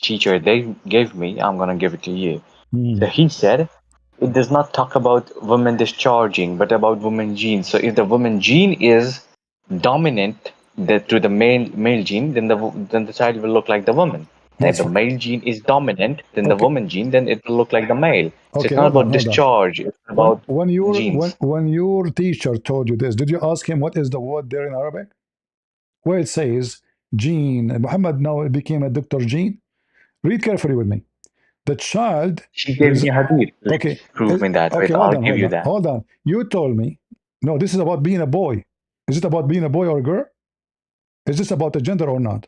teacher they gave me, I'm gonna give it to you. So he said it does not talk about women discharging, but about women genes. So if the woman gene is dominant to the male gene, then the child will look like the woman. And if That's the right. male gene is dominant than the Okay. woman gene, then it will look like the male. So Okay. it's not Hold on. about Hold on. discharge; it's When about when your genes. when your teacher told you this, did you ask him what is the word there in Arabic? Where it says Gene, Muhammad now became a Dr. Gene. Read carefully with me. The child, She gave me a hadith. okay, Let's prove me that. okay, Wait, hold I'll on, give hold you on, that. hold on. You told me, no, this is about being a boy. Is it about being a boy or a girl? Is this about the gender or not?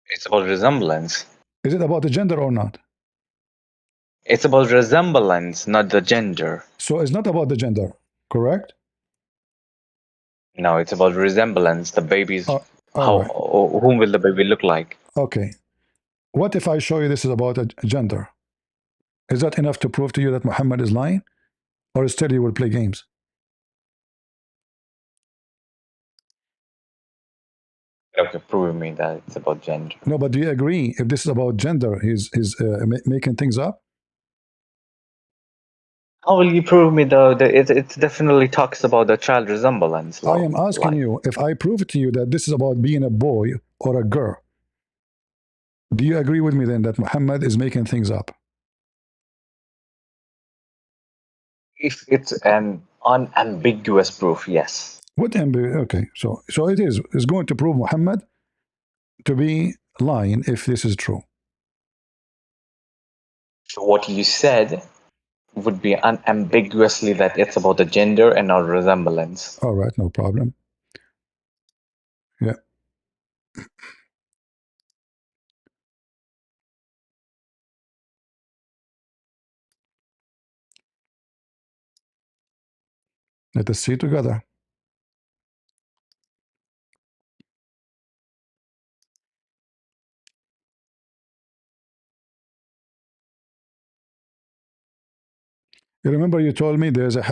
It's about resemblance. Is it about the gender or not? It's about resemblance, not the gender. So it's not about the gender, correct? No, it's about resemblance. The baby's All right. whom will the baby look like? Okay. What if I show you this is about a gender? Is that enough to prove to you that Muhammad is lying? Or still you will play games? Okay, prove me that it's about gender. No, but do you agree if this is about gender, he's making things up? How will you prove me though that it definitely talks about the child resemblance I am asking like you if I prove to you that this is about being a boy or a girl. Do you agree with me then that Muhammad is making things up? if it's an unambiguous proof, yes. What okay, so it is. It's going to prove Muhammad to be lying if this is true. So what you said would be unambiguously that it's about the gender and not resemblance. All right, no problem. Yeah. Let us see together. You remember you told me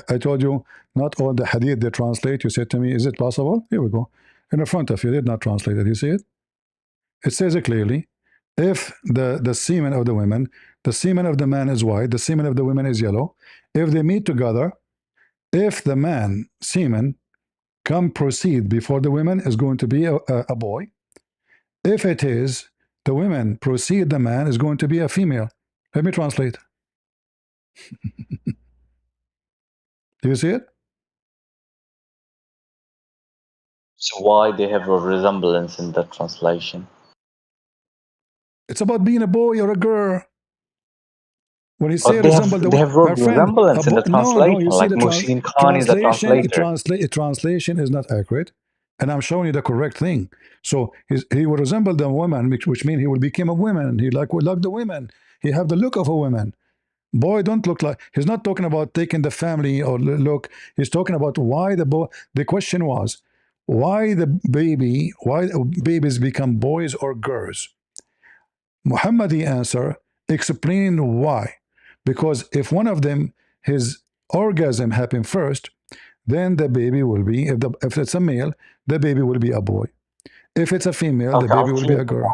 I told you not all the hadith they translate. You said to me, is it possible? Here we go. In the front of you, they did not translate it. You see it? It says it clearly. If the semen of the women, the semen of the man is white, the semen of the women is yellow. If they meet together, if the man semen come proceed before the women is going to be a boy. If it is the women proceed the man is going to be a female. Let me translate. Do you see it? So why they have a resemblance in the translation? It's about being a boy or a girl. When you Or say resemble they the have my wrote friend, resemblance in the no, you translation, see like the Musin Khan is the translation. translator. Translation is not accurate, and I'm showing you the correct thing. So he will resemble the woman, which means he will become a woman. He would like the women. He have the look of a woman. Boy don't look like. He's not talking about taking the family or look. He's talking about why the boy. The question was why babies become boys or girls. Muhammadi answer explain why. Because if one of them, his orgasm happened first, then the baby will be, if it's a male, the baby will be a boy. If it's a female, the Okay, baby will be a girl.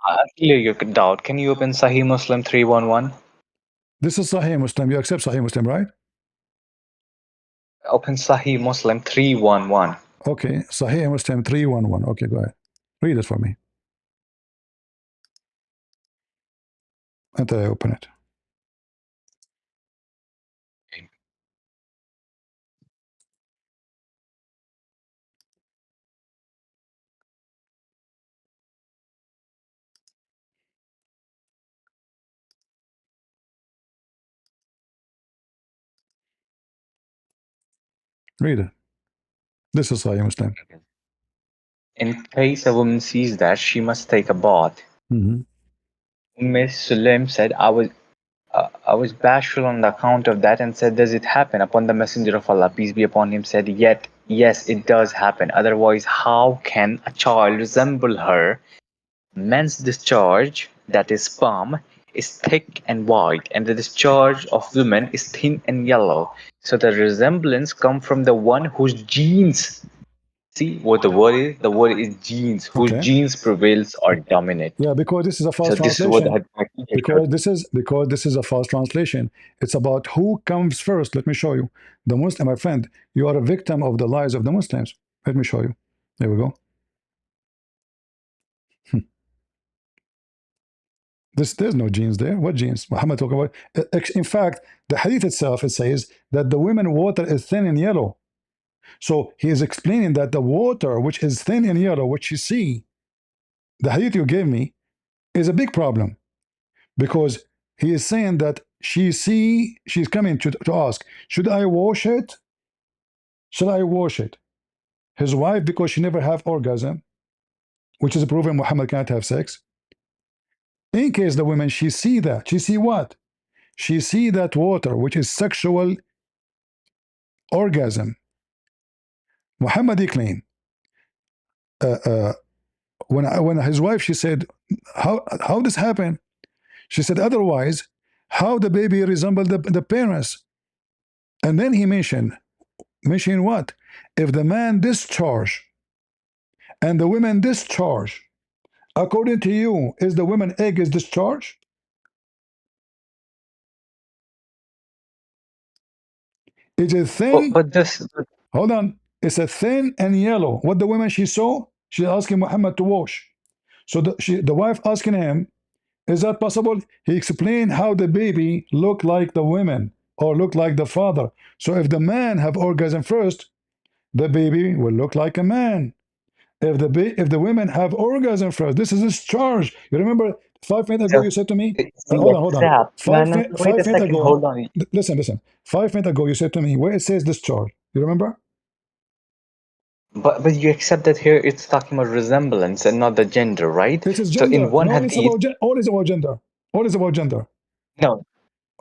I'll clear your doubt. Can you open Sahih Muslim 311? This is Sahih Muslim. You accept Sahih Muslim, right? Open Sahih Muslim 311. Okay, Sahih Muslim 311. Okay, go ahead. Read it for me. Until I open it. Read it. This is Sahih Muslim. In case a woman sees that, she must take a bath. Miss Sulaim said, I was bashful on the account of that and said, does it happen? Upon the Messenger of Allah, peace be upon him, said, yet, yes, it does happen. Otherwise, how can a child resemble her? Men's discharge, that is sperm, is thick and white, and the discharge of women is thin and yellow. So the resemblance comes from the one whose genes. See what the word is? The word is genes, whose Okay. genes prevails or dominate. Yeah, because this is a false So this is what translation. my teacher showed Because me. this is a false translation. It's about who comes first. Let me show you. The Muslim, my friend, you are a victim of the lies of the Muslims. Let me show you. There we go. There's no genes there. What genes? Muhammad talking about. In fact, the hadith itself, it says that the women water is thin and yellow. So he is explaining that the water which is thin and yellow, which you see, the hadith you gave me, is a big problem because he is saying that she's coming to ask, should I wash it? Should I wash it? His wife, because she never have orgasm, which is proven Muhammad can't have sex. In case the women, she see that. She see what? She see that water, which is sexual orgasm. Muhammad claim uh, uh, when his wife, she said, how this happen? She said, otherwise, how the baby resemble the parents? And then he mentioned what? If the man discharge and the women discharge, according to you, is the woman egg is discharged? It is But, thin. but this, Hold on. It's a thin and yellow. What the woman she saw, she's asking Muhammad to wash. So the wife asking him, is that possible? He explained how the baby looked like the women or looked like the father. So if the man have orgasm first, the baby will look like a man. If the women have orgasm first, this is discharge. You remember 5 minutes ago so, you said to me, so you hold on. accept. No, no, no, wait a 5 minutes second, ago, hold on. listen. 5 minutes ago you said to me where it says discharge. You remember? But you accept that here it's talking about resemblance and not the gender, right? It is So in gender. one No, it's hadith, about all is about gender. All is about gender. no,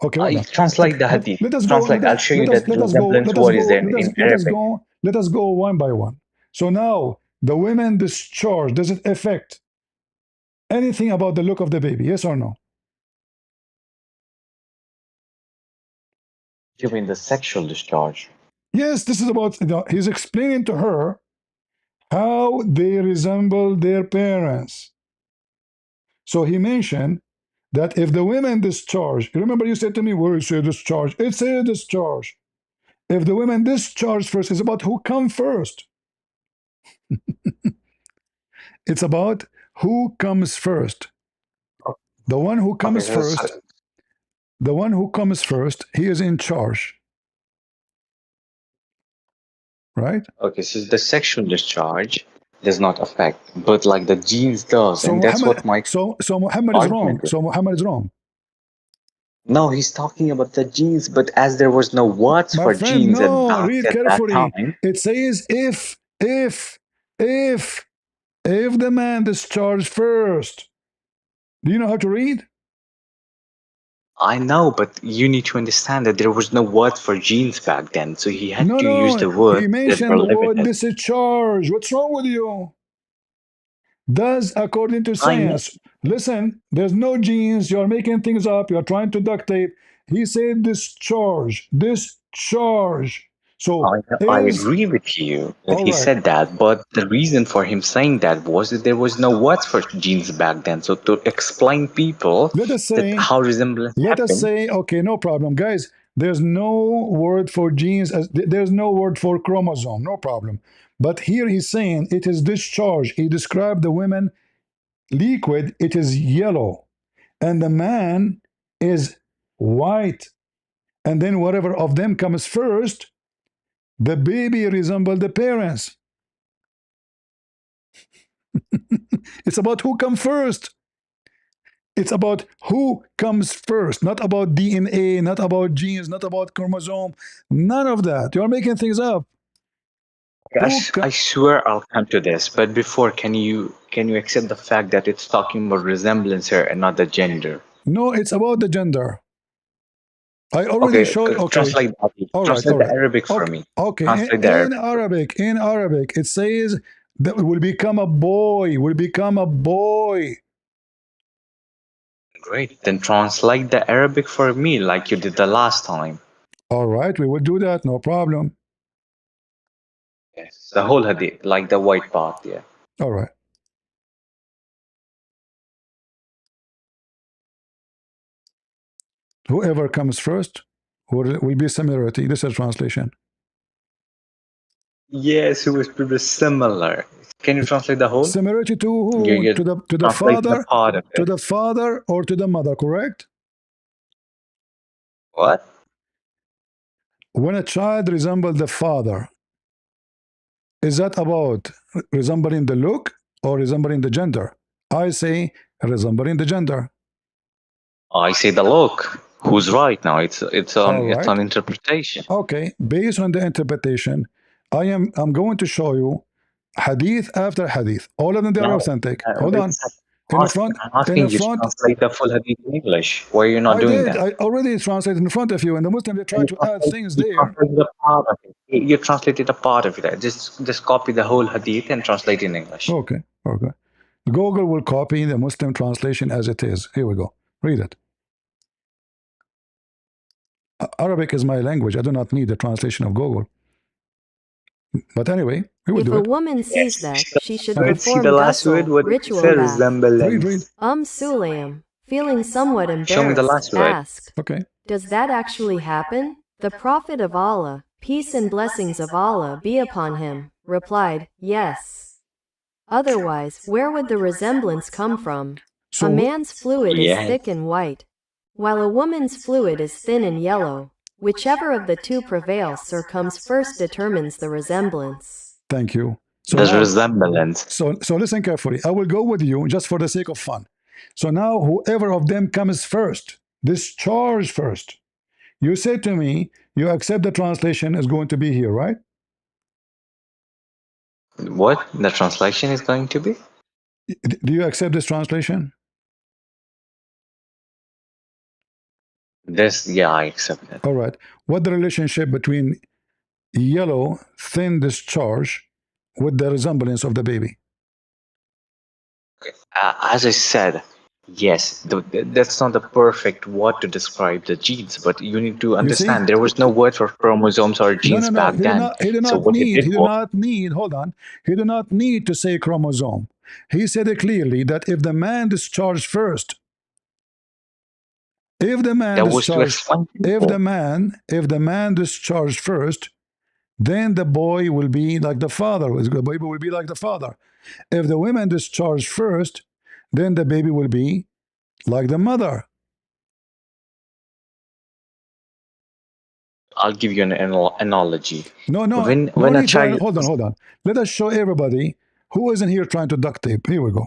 Okay, hold I on. translate the hadith. Let us go. Translate. I'll show you that Let us go. resemblance. What is there in Arabic? Let us go one by one. So now the women discharge. Does it affect anything about the look of the baby? Yes or no? You mean the sexual discharge? Yes. This is about. He's explaining to her how they resemble their parents. So he mentioned that if the women discharge, remember you said to me, where is discharge? It's a discharge. If the women discharge first, it's about who come first. It's about who comes first. The one who Okay, comes first, he is in charge, right? okay, so the sexual discharge does not affect, but like the genes does, So and that's Muhammad, what my so Muhammad is wrong. argument is. So Muhammad is wrong. No, he's talking about the genes, but as there was no words My for friend, genes and no, dogs read at that carefully. time, It says if, if the man discharged first. Do you know how to read? I know, but you need to understand that there was no words for genes back then, so he had No, to use no. the words He that mentioned were the word limited. discharge. What's wrong with you? Does according to I know. science. Listen, there's no genes. You're making things up. You're trying to duct tape. He said discharge. Discharge. So I is agree with you that all he right. said that, but the reason for him saying that was that there was no words for genes back then. So to explain people Let us that say, how resemblance happened, okay, no problem, guys. There's no word for genes. There's no word for chromosome. No problem. But here he's saying it is discharge. He described the women liquid. It is yellow, and the man is white. And then whatever of them comes first, the baby resemble the parents. It's about who comes first. It's about who comes first, not about DNA, not about genes, not about chromosome, none of that. You're making things up. I swear I'll come to this. But before, can you accept the fact that it's talking about resemblance here and not the gender? No, it's about the gender. I already Okay, showed. Okay, translate that. all right, all Translate the right. Arabic for Okay, me. okay. Translate the Arabic. In Arabic, it says that will become a boy. Will become a boy. Great. Then translate the Arabic for me like you did the last time. All right, we will do that, no problem. Yes. The whole hadith, like the white part, yeah. All right. Whoever comes first will be similarity. This is translation. Yes, it was pretty similar. Can you translate the whole? Similarity to You who? get To the translate the father, part of to it. the father, or to the mother? Correct. What? When a child resembles the father, is that about resembling the look or resembling the gender? I say resembling the gender. I say the look. Who's right now? All It's right. on interpretation. Okay. Based on the interpretation, I'm going to show you hadith after hadith. All of them they are No, authentic. Hold wait a on. second. In the front, I'm in asking the you to front, translate the full hadith in English. Why are you not I doing did. that? I already translated in front of you, and the Muslim they try to add things You there. translated a part of it. You translated a part of it. Just copy the whole hadith and translate in English. Okay. Okay. Google will copy the Muslim translation as it is. Here we go. Read it. Arabic is my language. I do not need the translation of Google. But anyway, we will If do a it. woman sees that, she should See the perform last word. ghusl, What did you ritual say? bath. Read. Resemblance. Sulaim, feeling somewhat Show me the embarrassed, last word. asked, Okay. "Does that actually happen?" The Prophet of Allah, peace and blessings of Allah be upon him, replied, "Yes. Otherwise, where would the resemblance come from? A So, man's fluid is Yes. thick and white, while a woman's fluid is thin and yellow. Whichever of the two prevails or comes first determines the resemblance." thank you. So There's now, resemblance. so listen carefully. I will go with you just for the sake of fun. So now, whoever of them comes first, discharge first. You say to me, you accept the translation is going to be here, right? What the translation is going to be? Do you accept this translation? This, yeah, I accept it. All right. What the relationship between yellow thin discharge with the resemblance of the baby? As I said, yes, that's not the perfect word to describe the genes, but you need to You see? understand there was no word for chromosomes or No, genes no, no. back then. He did So not what he need. did He did was, not need. Hold on. He did not need to say chromosome. He said it clearly that if the man discharged first, if the man that was to discharged, explain people. if the man discharged first, then the boy will be like the father. The baby will be like the father. If the woman discharged first, then the baby will be like the mother. I'll give you an analogy. No, no, no When a need for. child, Hold on. Let us show everybody who isn't here trying to duct tape. Here we go.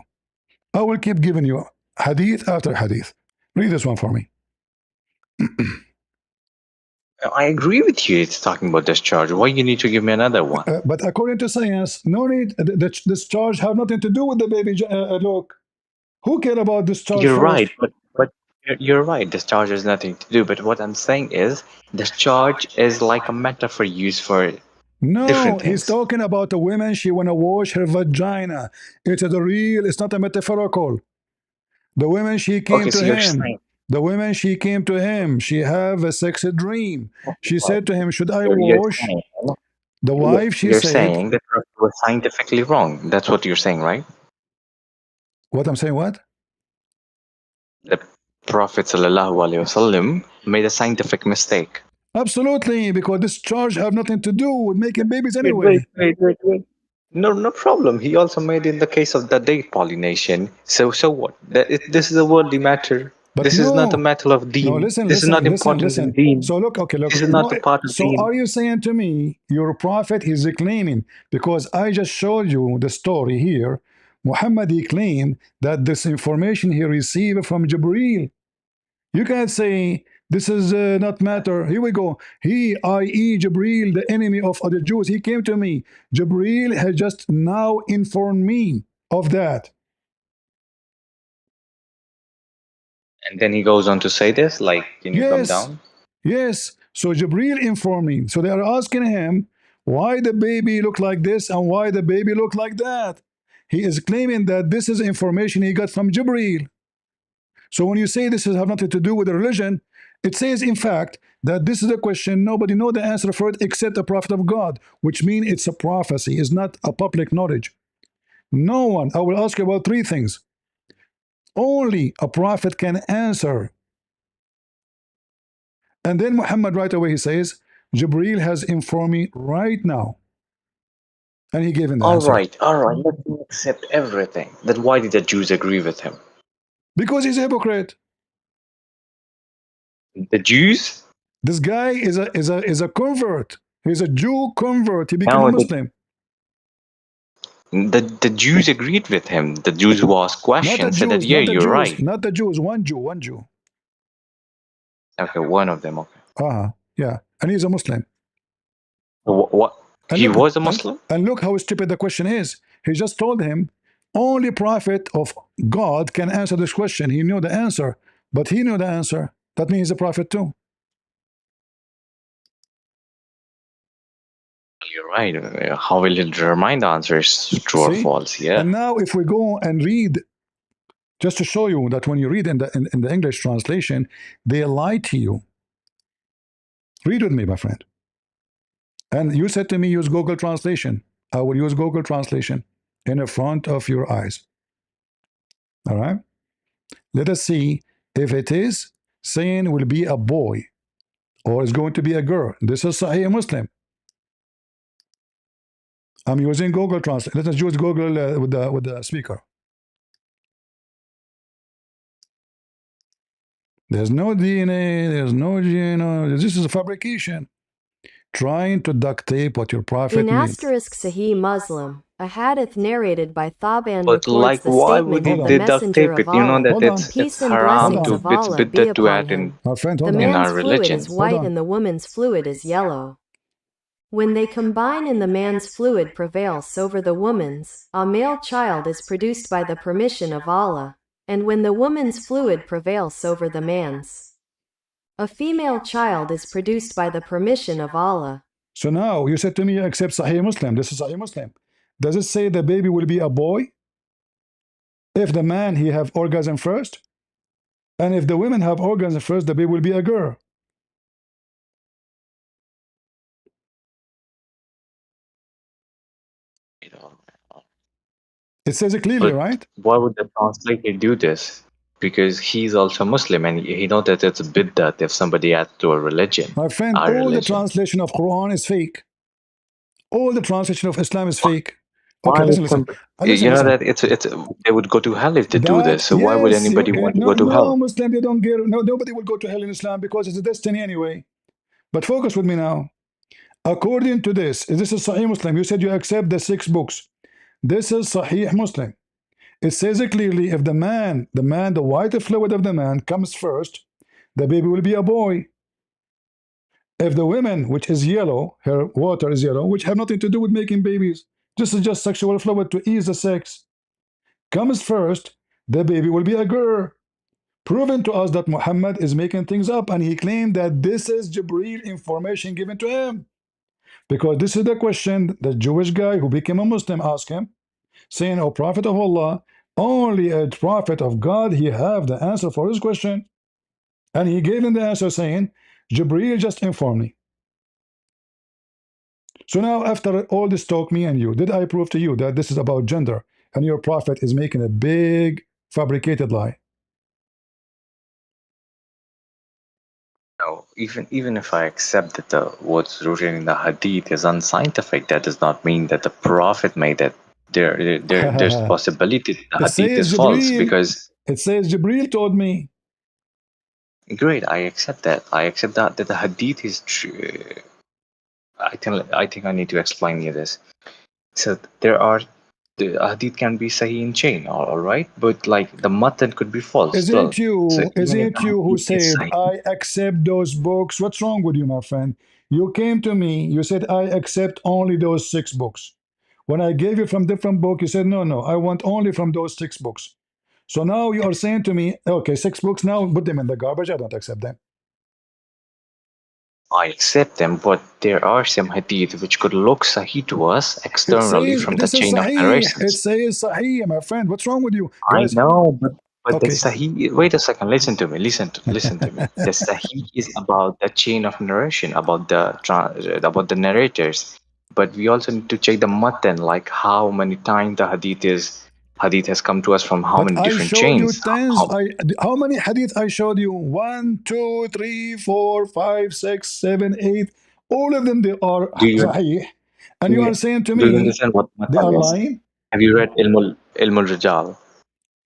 I will keep giving you hadith after hadith. Read this one for me. I agree with you. It's talking about discharge. Why you need to give me another one? But according to science, no need. This charge have nothing to do with the baby. Look, who care about this charge You're right, first? but you're right. Discharge has nothing to do. But what I'm saying is, discharge is like a metaphor used for No, different he's things. talking about a woman. She wanna wash her vagina. It is a real. It's not a metaphorical. The woman she came Okay, to so you're him. saying The woman she came to him. She have a sexy dream. She what? said to him, "Should I You're wash?" saying The wife she you're said, saying that it was scientifically wrong. That's what you're saying, right? "What I'm saying? What?" The Prophet ﷺ made a scientific mistake. Absolutely, because this charge have nothing to do with making babies Wait, anyway. wait. No, no problem. He also made in the case of the date pollination. So what? This is a worldly matter. But This is not a no, matter of no. deen. Listen, This is listen, not listen, important in listen. deen. So look, okay, This look. is not No, a part of so deen. are you saying to me your prophet is claiming because I just showed you the story here? Muhammad he claimed that this information he received from Jibreel. You can't say this is not matter. Here we go. He, i.e., Jibreel, the enemy of other Jews, he came to me. Jibreel has just now informed me of that. And then he goes on to say this, like, can you come Yes, down? yes. So Jibreel informed me. So they are asking him why the baby look like this and why the baby look like that. He is claiming that this is information he got from Jibreel. So when you say this has nothing to do with the religion, it says, in fact, that this is a question nobody know the answer for it except a prophet of God, which means it's a prophecy, it's not a public knowledge. No one. I will ask you about three things. Only a prophet can answer. And then Muhammad right away he says, Jibreel has informed me right now. And he gave him the answer. All right, let me accept everything. Then why did the Jews agree with him? Because he's a hypocrite. The Jews? This guy is a convert. He's a Jew convert. He became a No, Muslim. the Jews agreed with him. The Jews who asked Not the questions said that, Jews, yeah, not the you're Jews, right. not the Jews. One Jew, one Jew. Okay, one of them. Okay. Yeah. And he's a Muslim. What? And He look, was a Muslim? and look how stupid the question is. He just told him, only prophet of God can answer this question. He knew the answer, but he knew the answer. That means he's a prophet too. You're right. How will it determine the answer is true or See? false? Yeah. And now if we go and read, just to show you that when you read in the English translation, they lie to you. Read with me, my friend. And you said to me, use Google Translation. I will use Google Translation in the front of your eyes. All right? Let us see if it is saying will be a boy or is going to be a girl. This is Sahih Muslim. I'm using Google Translate. Let us use Google with the speaker. There's no DNA. There's no GNO. This is a fabrication. Trying to duct tape what your prophet In means. asterisk Sahih Muslim, a hadith narrated by Thaban But records the why would statement of the they duct Messenger tape of it? You know Allah, that Hold on. peace it's and haram blessings to of it's Allah be bid'ah to upon add in him. My friend, The hold on. in man's our fluid religion. is white and the woman's fluid is yellow. When they combine and the man's fluid prevails over the woman's, a male child is produced by the permission of Allah, and when the woman's fluid prevails over the man's, a female child is produced by the permission of Allah. So now you said to me, accept Sahih Muslim. This is Sahih Muslim. Does it say the baby will be a boy? If the man he have orgasm first, and if the women have orgasm first, the baby will be a girl. It says it clearly, But right? why would the translator do this? Because he's also Muslim and he knows that it's a bid'ah if somebody adds to a religion, My friend, our all the religion. translation of Quran is fake. All the translation of Islam is fake. Why Okay, would listen. somebody, Listen, you know listen. that it's they would go to hell if they do this. That So why would yes, anybody want to no, go to no hell? Muslim, you don't get no. Nobody will go to hell in Islam because it's a destiny anyway. But focus with me now. According to this is Sahih Muslim. You said you accept the 6 books. This is Sahih Muslim. It says it clearly. If the white fluid of the man comes first, the baby will be a boy. If the women, which is yellow, her water is yellow, which have nothing to do with making babies, this is just sexual fluid to ease the sex, comes first, the baby will be a girl. Proven to us that Muhammad is making things up, and he claimed that this is Jibreel information given to him. Because this is the question the Jewish guy who became a Muslim asked him, saying, "O Prophet of Allah, only a prophet of God, he have the answer for his question." And he gave him the answer saying, Jibreel just informed me. So now, after all this talk, me and you, did I prove to you that this is about gender and your prophet is making a big fabricated lie? No, even if I accept that what's rooted in the Hadith is unscientific, that does not mean that the Prophet made it. There's possibility the It Hadith says is false Jibreel. because. It says Jibreel told me. Great, I accept that. I accept that the Hadith is true. I think I need to explain you this. So the Hadith can be Sahih in chain, all right, but like the matan could be false Isn't still. it So you? even Isn't if it the you who Hadith is said, Sahih, I accept those books? What's wrong with you, my friend? You came to me, you said, I accept only those 6 books. When I gave you from different book, you said, no, no, I want only from those 6 books. So now you are saying to me, okay, 6 books, now put them in the garbage. I don't accept them. I accept them, but there are some Hadith which could look Sahih to us It externally says, from the this is chain of Sahih. It narrations. says Sahih, my friend. What's wrong with you? I Guys, know, but But the Okay, Sahih, wait a second, listen to me. The Sahih is about the chain of narration, about the narrators. But we also need to check the matan, like how many times the hadith has come to us from how but many I different showed you chains. tens. How many hadith I showed you? 1, 2, 3, 4, 5, 6, 7, 8. All of them they are Do you sahih, and do you you, are saying to do you me understand what they are matan is? lying. Have you read Ilmul Rijal?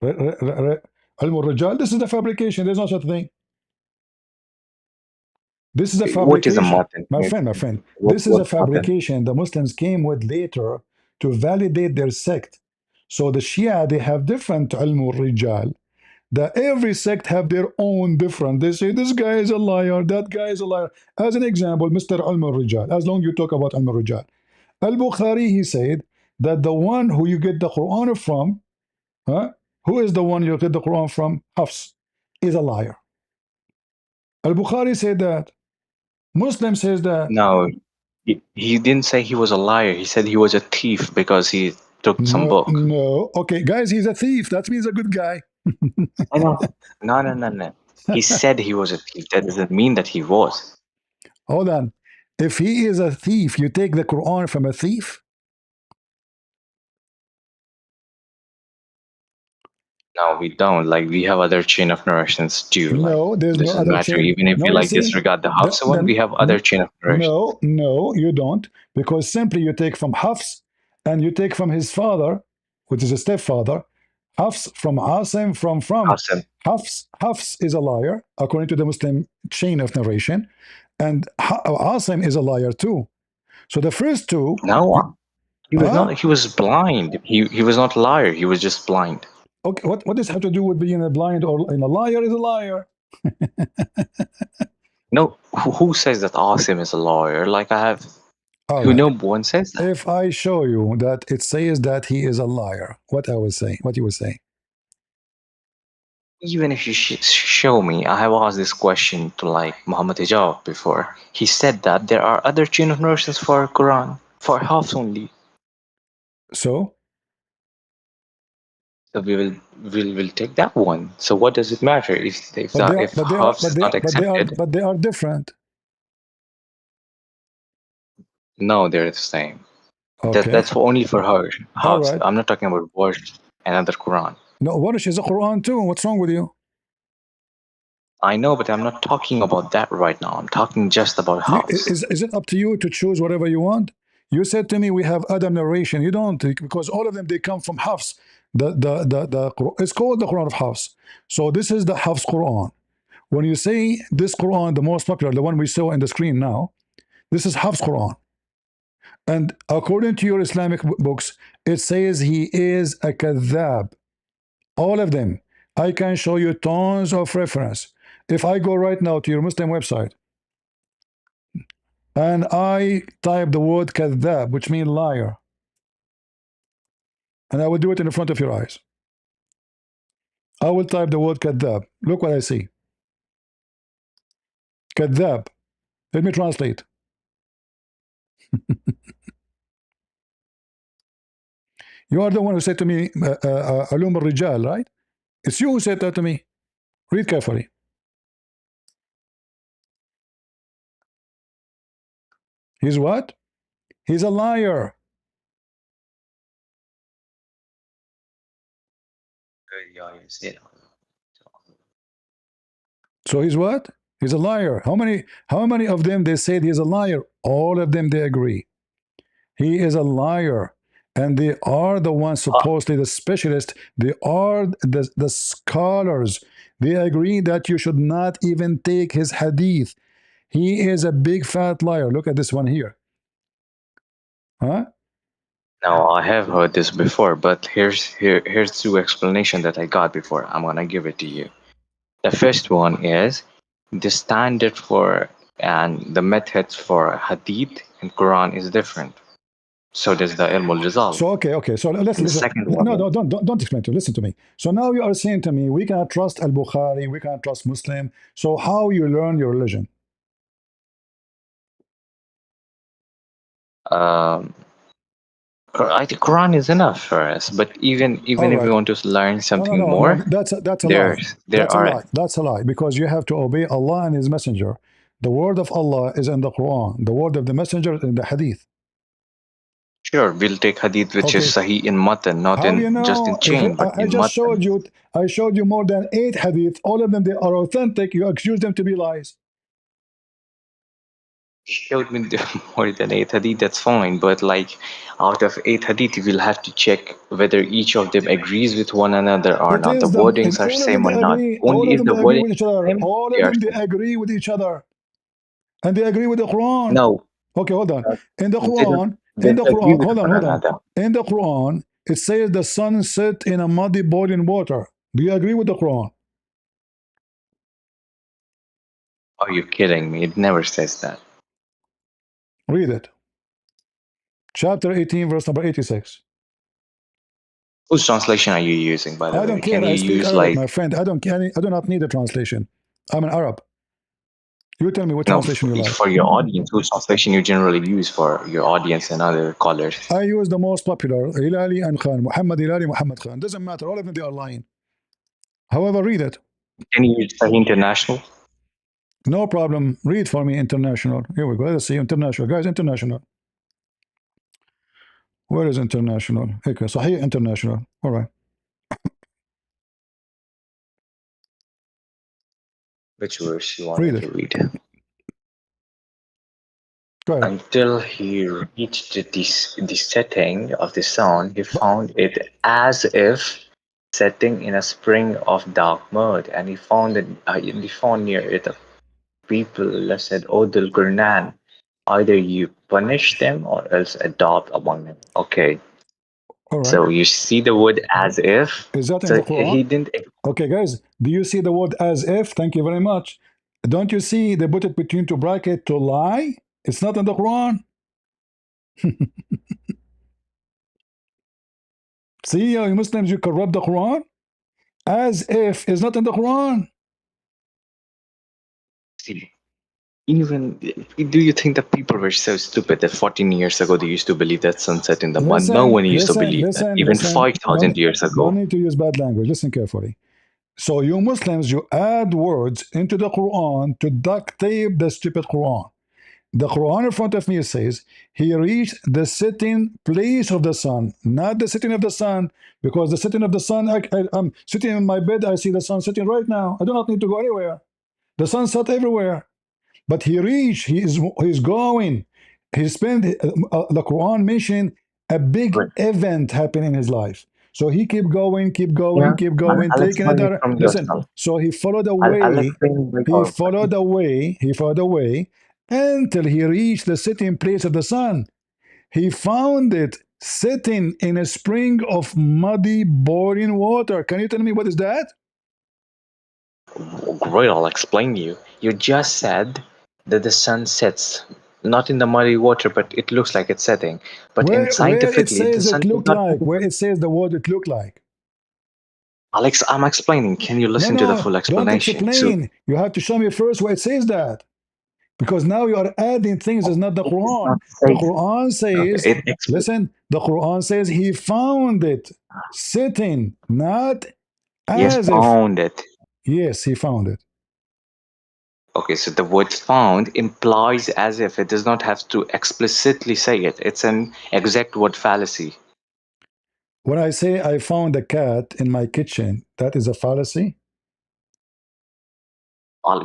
Ilm al-Rijal, this is a fabrication. There's no such thing. This is a What is a fabrication. matan? My friend, What this is a what's matan? fabrication the Muslims came with later to validate their sect. So the Shia, they have different ilm al-Rijal. Every sect have their own different. They say this guy is a liar, that guy is a liar. As an example, Mr. Ilm al-Rijal, as long you talk about Ilm al-Rijal. Al-Bukhari, he said that the one who you get the Quran from, huh? Who is the one you get the Quran from? Hafs is a liar. Al-Bukhari said that. Muslim says that. No, he didn't say he was a liar. He said he was a thief because he took some No, book. no. Okay, guys, he's a thief. That means a good guy. I know. No. He said he was a thief. That doesn't mean that he was. Hold on. If he is a thief, you take the Quran from a thief? No, we don't. Like we have other chain of narrations too. Like No, there's no doesn't other matter. chain. Even if No, we you like see, disregard the Hafsa one, we have other chain of narrations. no, you don't. Because simply you take from Hafs and you take from his father, which is a stepfather, Hafs from Asim, from Hafsa. Hafs is a liar, according to the Muslim chain of narration. And Asim is a liar too. So the first two, No, he was huh? not. He was blind. He was not a liar. He was just blind. Okay, what does have to do with being a blind or in a liar is a liar? No, who says that Asim is a lawyer? Like I have, All who right. no one says that. If I show you that it says that he is a liar, what I was saying, what you were saying. Even if you show me, I have asked this question to like Muhammad Hijab before. He said that there are other chain of narrations for Quran for Hafs only. So, So we'll take that one. So what does it matter if but the they are, if but they are, Hafs is not accepted? but they are different. No, they're the same. Okay. That's only for her All Hafs. right. I'm not talking about Warsh and other Quran. No, Warish is a Quran too. What's wrong with you? I know, but I'm not talking about that right now. I'm talking just about Hafs. Is it up to you to choose whatever you want? You said to me we have other narration. You don't, because all of them they come from Hafs. It's called the Quran of Hafs. So this is the Hafs Quran. When you say this Quran, the most popular, the one we saw in the screen now, this is Hafs Quran. And according to your Islamic books, it says he is a kadhab. All of them. I can show you tons of reference. If I go right now to your Muslim website and I type the word kadhab, which means liar, and I will do it in the front of your eyes. I will type the word kadhab. Look what I see. Kadhab. Let me translate. You are the one who said to me, Alum al-Rijal, right? It's you who said that to me. Read carefully. He's what? He's a liar. So he's what? He's a liar. How many of them they said he's a liar? All of them they agree. He is a liar. And they are the ones supposedly the specialists. They are the scholars. They agree that you should not even take his hadith. He is a big fat liar. Look at this one here. Huh? Now I have heard this before, but here's two explanation that I got before. I'm gonna give it to you. The first one is the standard for and the methods for hadith and Quran is different. So does the ilm al-rizal. So okay. So let's And the listen. second one No, is, don't explain to me. Listen to me. So now you are saying to me, we cannot trust Al Bukhari, we cannot trust Muslim. So how you learn your religion? um, The Quran is enough for us, but even All if we right. want to learn No, no, something no, no. more, That's a lie. there That's a are lie. That's a lie. Because you have to obey Allah and His Messenger. The word of Allah is in the Quran. The word of the Messenger is in the Hadith. sure we'll take hadith which is Okay. sahih in matan, not How in you just in know? If chain, but I in just matan. showed you, I showed you more than 8 hadith. All of them they are authentic. You accuse them to be lies. You showed me more than 8 hadith, that's fine, but like out of 8 hadith, you will have to check whether each of them agrees with one another or It not. The is them, and wordings are all of them same they or not. agree. All Only of if them the they agree wording with each is other. same, All they of are them they same. agree with each other, and they agree with the Quran. No, Okay, hold on. In the they don't, Quran, they don't agree with hold on, one hold on. another. In the Quran, it says the sun set in a muddy boiling water. Do you agree with the Quran? Are you kidding me? It never says that. Read it. Chapter 18, verse number 86. Whose translation are you using, by the I way? don't Can care. you I speak use Arabic, like, my friend. I do not need a translation. I'm an Arab. You tell me what no, translation you like. for your audience, whose translation you generally use for your audience and other callers? I use the most popular, Hilali and Khan. Muhammad Hilali, Muhammad Khan. Doesn't matter. All of them, they are lying. However, read it. Can you use Sahih International? No problem. Read for me international. Here we go. Let's see. International. Guys, international. Where is international? Okay, Sahih international. All right. Which verse you want me Read to it. read? Go ahead. Until he reached the setting of the sun, he But, found it as if setting in a spring of dark mud, and he found near it a people said, "O Dul Qurnan, either you punish them or else adopt among them." Okay, all right. so you see the word as if. Is that in So the Quran? he didn't. Okay, guys. Do you see the word as if? Thank you very much. Don't you see they put it between two brackets to lie? It's not in the Quran. See, you Muslims, you corrupt the Quran. As if is not in the Quran. See, even do you think that people were so stupid that 14 years ago they used to believe that sunset in the mud? No Listen, one used to listen, believe that. listen, Even listen. 5,000 years Don't ago. need to use bad language. Listen carefully. So you Muslims, you add words into the Quran to duct tape the stupid Quran. The Quran in front of me says he reached the sitting place of the sun, not the sitting of the sun, because the sitting of the sun, I'm sitting in my bed, I see the sun sitting right now. I do not need to go anywhere. The sun set everywhere. But he reached, he's going. He spent the Quran mentioned a big But event happening in his life. So he yeah, keep going, I'll taking it explain it there. from Listen, yourself. so he followed the I'll way, explain by your way. he followed the way until he reached the sitting place of the sun. He found it sitting in a spring of muddy, boiling water. Can you tell me what is that? Great, I'll explain you. You just said that the sun sets not in the muddy water, but it looks like it's setting. But in Where it scientifically, the says sun it is looked not like, setting. where it says the word it looked like. Alex, I'm explaining. Can you No, listen to the no, full don't explanation? So explain. You have to show me first where it says that. Because now you are adding things that's not the it does Quran. not The say. Quran says, Okay, it explains. listen, the Quran says he found it sitting, not Yes, as if. found it. Yes, he found it. Okay, so the word found implies as if it does not have to explicitly say it. It's an exact word fallacy. When I say I found a cat in my kitchen, that is a fallacy.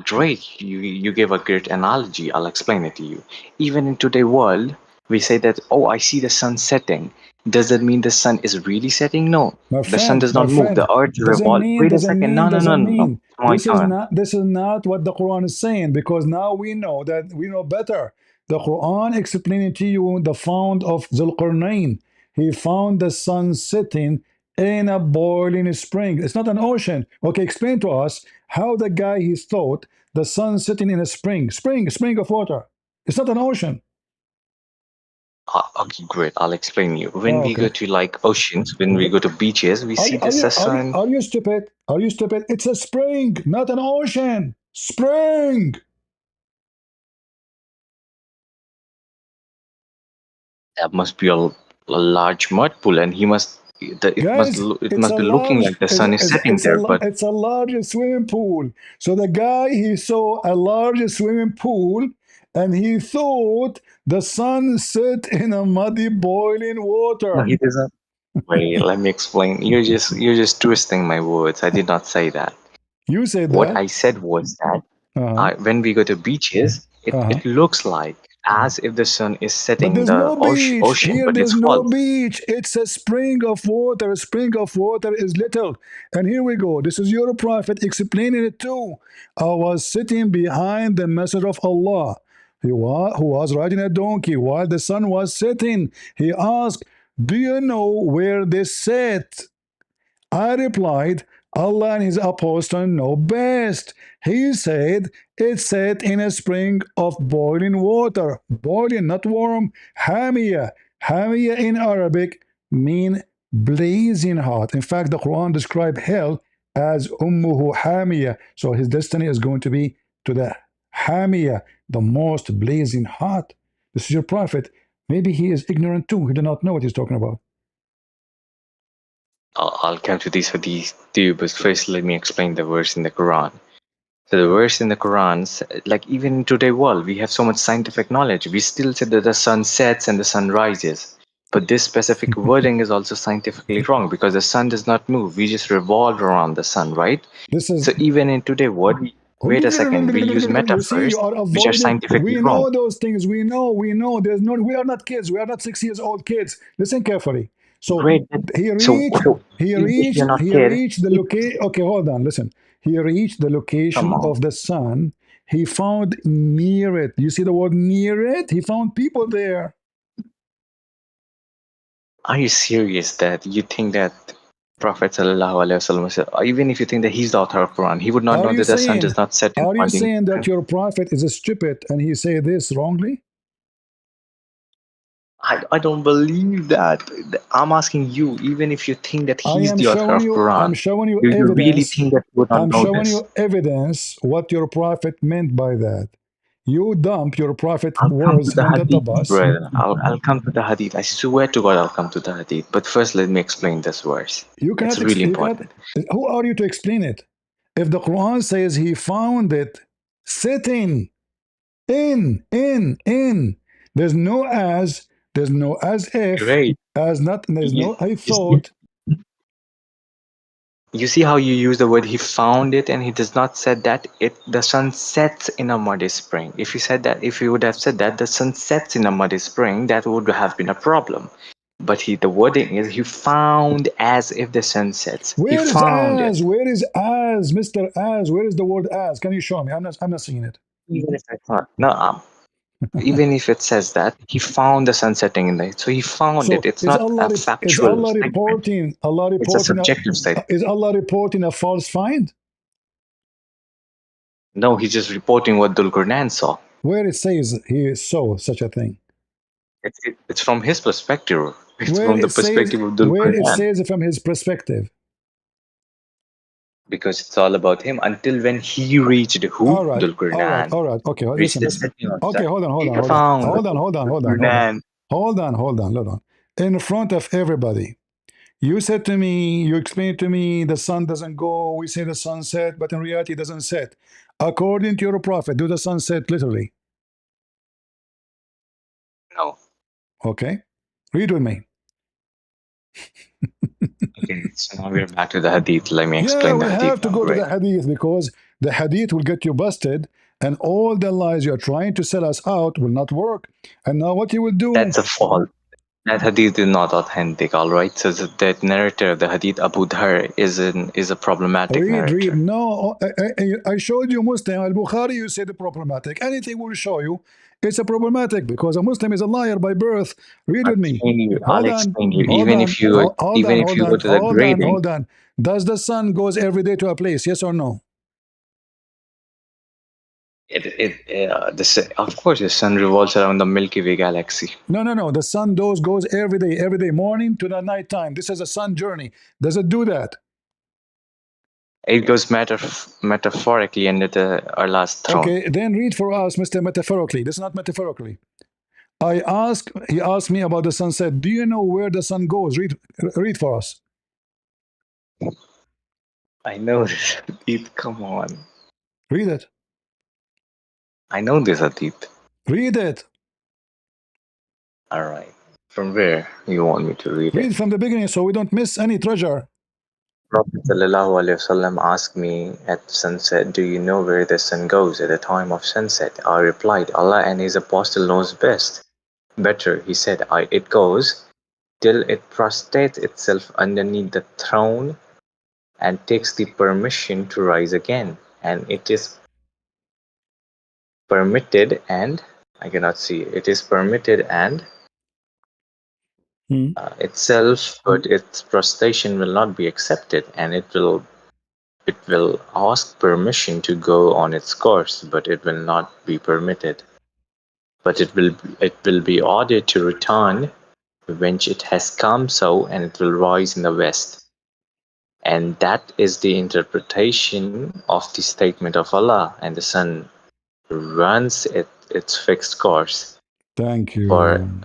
Great, you gave a great analogy. I'll explain it to you. Even in today's world, we say that, oh, I see the sun setting. Does that mean the sun is really setting? No, the sun does My not move. The friend, earth revolves. Wait a second. No, no, no, doesn't no, no. mean. It's my turn. This is not what the Quran is saying because now we know that we know better. The Quran explaining to you the found of Zulqarnain. He found the sun sitting in a boiling spring. It's not an ocean. Okay, explain to us how the guy he thought the sun sitting in a spring of water. It's not an ocean. Okay, great. I'll explain you. When Oh, we go okay. to like oceans, when we go to beaches, we see the sun. Are you stupid? Are you stupid? It's a spring, not an ocean. Spring. That must be all. a large mud pool, and Guys, it it's must a be looking large, like the sun is setting there. But it's a large swimming pool. So the guy, he saw a large swimming pool, and he thought the sun set in a muddy boiling no, water. he doesn't. Wait, let me explain. You're just twisting my words. I did not say that. You said What that. I said was that Uh-huh. when we go to beaches, Uh-huh. it looks like as if the sun is But setting in there's the no beach. ocean, Here but there's it's no false. beach. It's a spring of water. A spring of water is little. And here we go. This is your prophet explaining it too. I was sitting behind the messenger of Allah. Who was riding a donkey while the sun was setting. He asked, do you know where this set? I replied, Allah and His Apostle know best. He said, it's set in a spring of boiling water. Boiling, not warm. Hamia. Hamia in Arabic mean blazing hot. In fact, the Quran describes hell as Ummuhu Hamia. So his destiny is going to be to the Hamia, the most blazing hot. This is your prophet. Maybe he is ignorant too. He did not know what he's talking about. I'll come to these hadith too, but first let me explain the verse in the Quran. So the verse in the Quran, like even in today's world, we have so much scientific knowledge. We still say that the sun sets and the sun rises. But this specific wording is also scientifically wrong because the sun does not move. We just revolve around the sun, right? This is So even in today's world, wait a second, we use You see, metaphors you are which are avoiding. scientifically We wrong. know those things. We know. There's no. We are not kids. We are not 6 years old kids. Listen carefully. So Great. he So, reached. so if you're not He kid, reached the if, location. Okay, hold on. Listen. He reached the come location on. of the sun. He found near it. You see the word near it. He found people there. Are you serious that you think that Prophet Sallallahu Alaihi Wasallam said, even if you think that he's the author of Quran, he would not Are know you that the sun saying? does not set in Are you Monday. saying that your prophet is a stupid and he say this wrongly? I don't believe that. I'm asking you, even if you think that I he's am the author showing of you. I'm Quran, showing you do you really evidence. think that he would not I'm know showing this? you evidence what your prophet meant by that. You dump your prophet I'll come to words the under the hadith, bus. brother. I'll come to the hadith. I swear to God, I'll come to the hadith. But first, let me explain this verse. You It's cannot. really You cannot. important. Who are you to explain it? If the Quran says he found it sitting in, there's no as. There's no as if. Great. As not. There's You, no I you see, thought. you see how you use the word he found it and he does not said that the sun sets in a muddy spring. If you said that, if you would have said that the sun sets in a muddy spring, that would have been a problem. But the wording is he found as if the sun sets. He Where is found it. as? Where is as, Mister As? Where is the word as? Can you show me? I'm not seeing it. Even if it's not, no, even if it says that he found the sun setting in the, so he found it. So It's not a is factual Allah statement. reporting It's a subjective statement. is Allah reporting a false find? No, he's just reporting what Dulqurnain saw. Where it says he saw such a thing? It's from his perspective. It's from the perspective of Where it Dulqurnain. says from his perspective. Because it's all about him until when he reached who? Dulqurnain. All right. Okay, Reached listen. the setting of Okay, sun. He found Dulqurnain. Hold on. In front of everybody. You said to me, you explained to me the sun doesn't go, we say the sun set, but in reality it doesn't set. According to your prophet, do the sun set literally? No. Okay. Read with me. Okay, so now we're back to the hadith. Let me Yeah, explain we the have hadith to now. go to Great. the hadith because the hadith will get you busted and all the lies you're trying to sell us out will not work. And now what you will do? That's a fault. That hadith is not authentic, all right? So that narrator of the hadith, Abu Dhar, is a problematic Read. narrator. No, I showed you Muslim. Al Bukhari, you said problematic. Anything will show you it's a problematic because a Muslim is a liar by birth. Read I'll with me. explain you. I'll Hold on, explain you. hold on, Even if you go to the grading, hold on. Does the sun goes every day to a place? Yes or no? of course, the sun revolves around the Milky Way galaxy. No. The sun goes every day, morning to the night time. This is a sun journey. Does it do that? It goes metaphorically under Allah's throne. Okay, then read for us, Mr. Metaphorically. This is not metaphorically. He asked me about the sunset. Do you know where the sun goes? Read for us. I know this, Adit. Come on. Read it. I know this, Adit. Read it. All right. From where you want me to read it? Read from the beginning so we don't miss any treasure. Prophet ﷺ asked me at sunset, "Do you know where the sun goes at the time of sunset?" I replied, "Allah and His Apostle knows best. Better," he said, "it goes till it prostrates itself underneath the throne and takes the permission to rise again, and it is permitted and I cannot see it is permitted and itself, but its prostration will not be accepted, and it will ask permission to go on its course, but it will not be permitted. But it will be ordered to return when it has come so, and it will rise in the west. And that is the interpretation of the statement of Allah, and the sun runs its fixed course. Thank For you.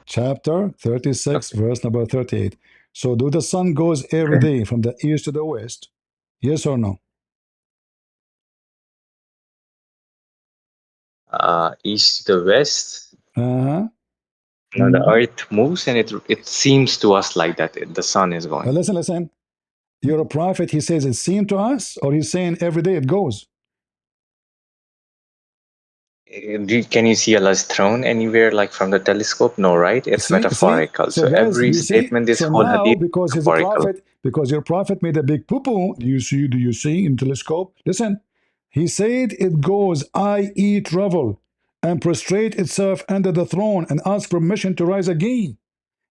Chapter 36, verse number 38. So, do the sun goes every day from the east to the west? Yes or no? east to the west, Uh-huh. the earth moves, and it seems to us like that the sun is going. Listen. You're a prophet. He says it seemed to us, or he's saying every day it goes? Can you see Allah's throne anywhere, like from the telescope? No, right? It's See. metaphorical. So, So guys, every you see. statement, this So whole now, hadith, because is he's a metaphorical. prophet, because your prophet made a big poo-poo. Do you see? Do you see in telescope? Listen. He said it goes, i.e., travel, and prostrate itself under the throne and ask permission to rise again.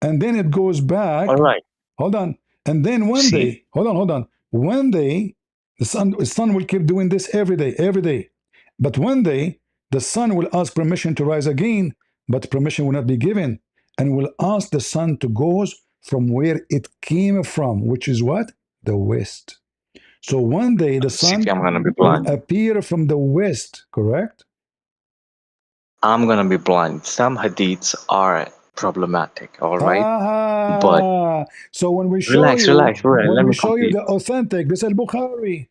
And then it goes All back. right. Hold on. And then one See, day, hold on. One day, the sun will keep doing this every day, every day. But one day, the sun will ask permission to rise again, but permission will not be given, and will ask the sun to go from where it came from, which is what? The west. So one day the see, sun I'm gonna be will blunt. appear from the west, correct? I'm gonna be blunt. Some hadiths are problematic. All right, but Ah, so relax, relax. Right, when let we me show you complete. the authentic, this is Al-Bukhari.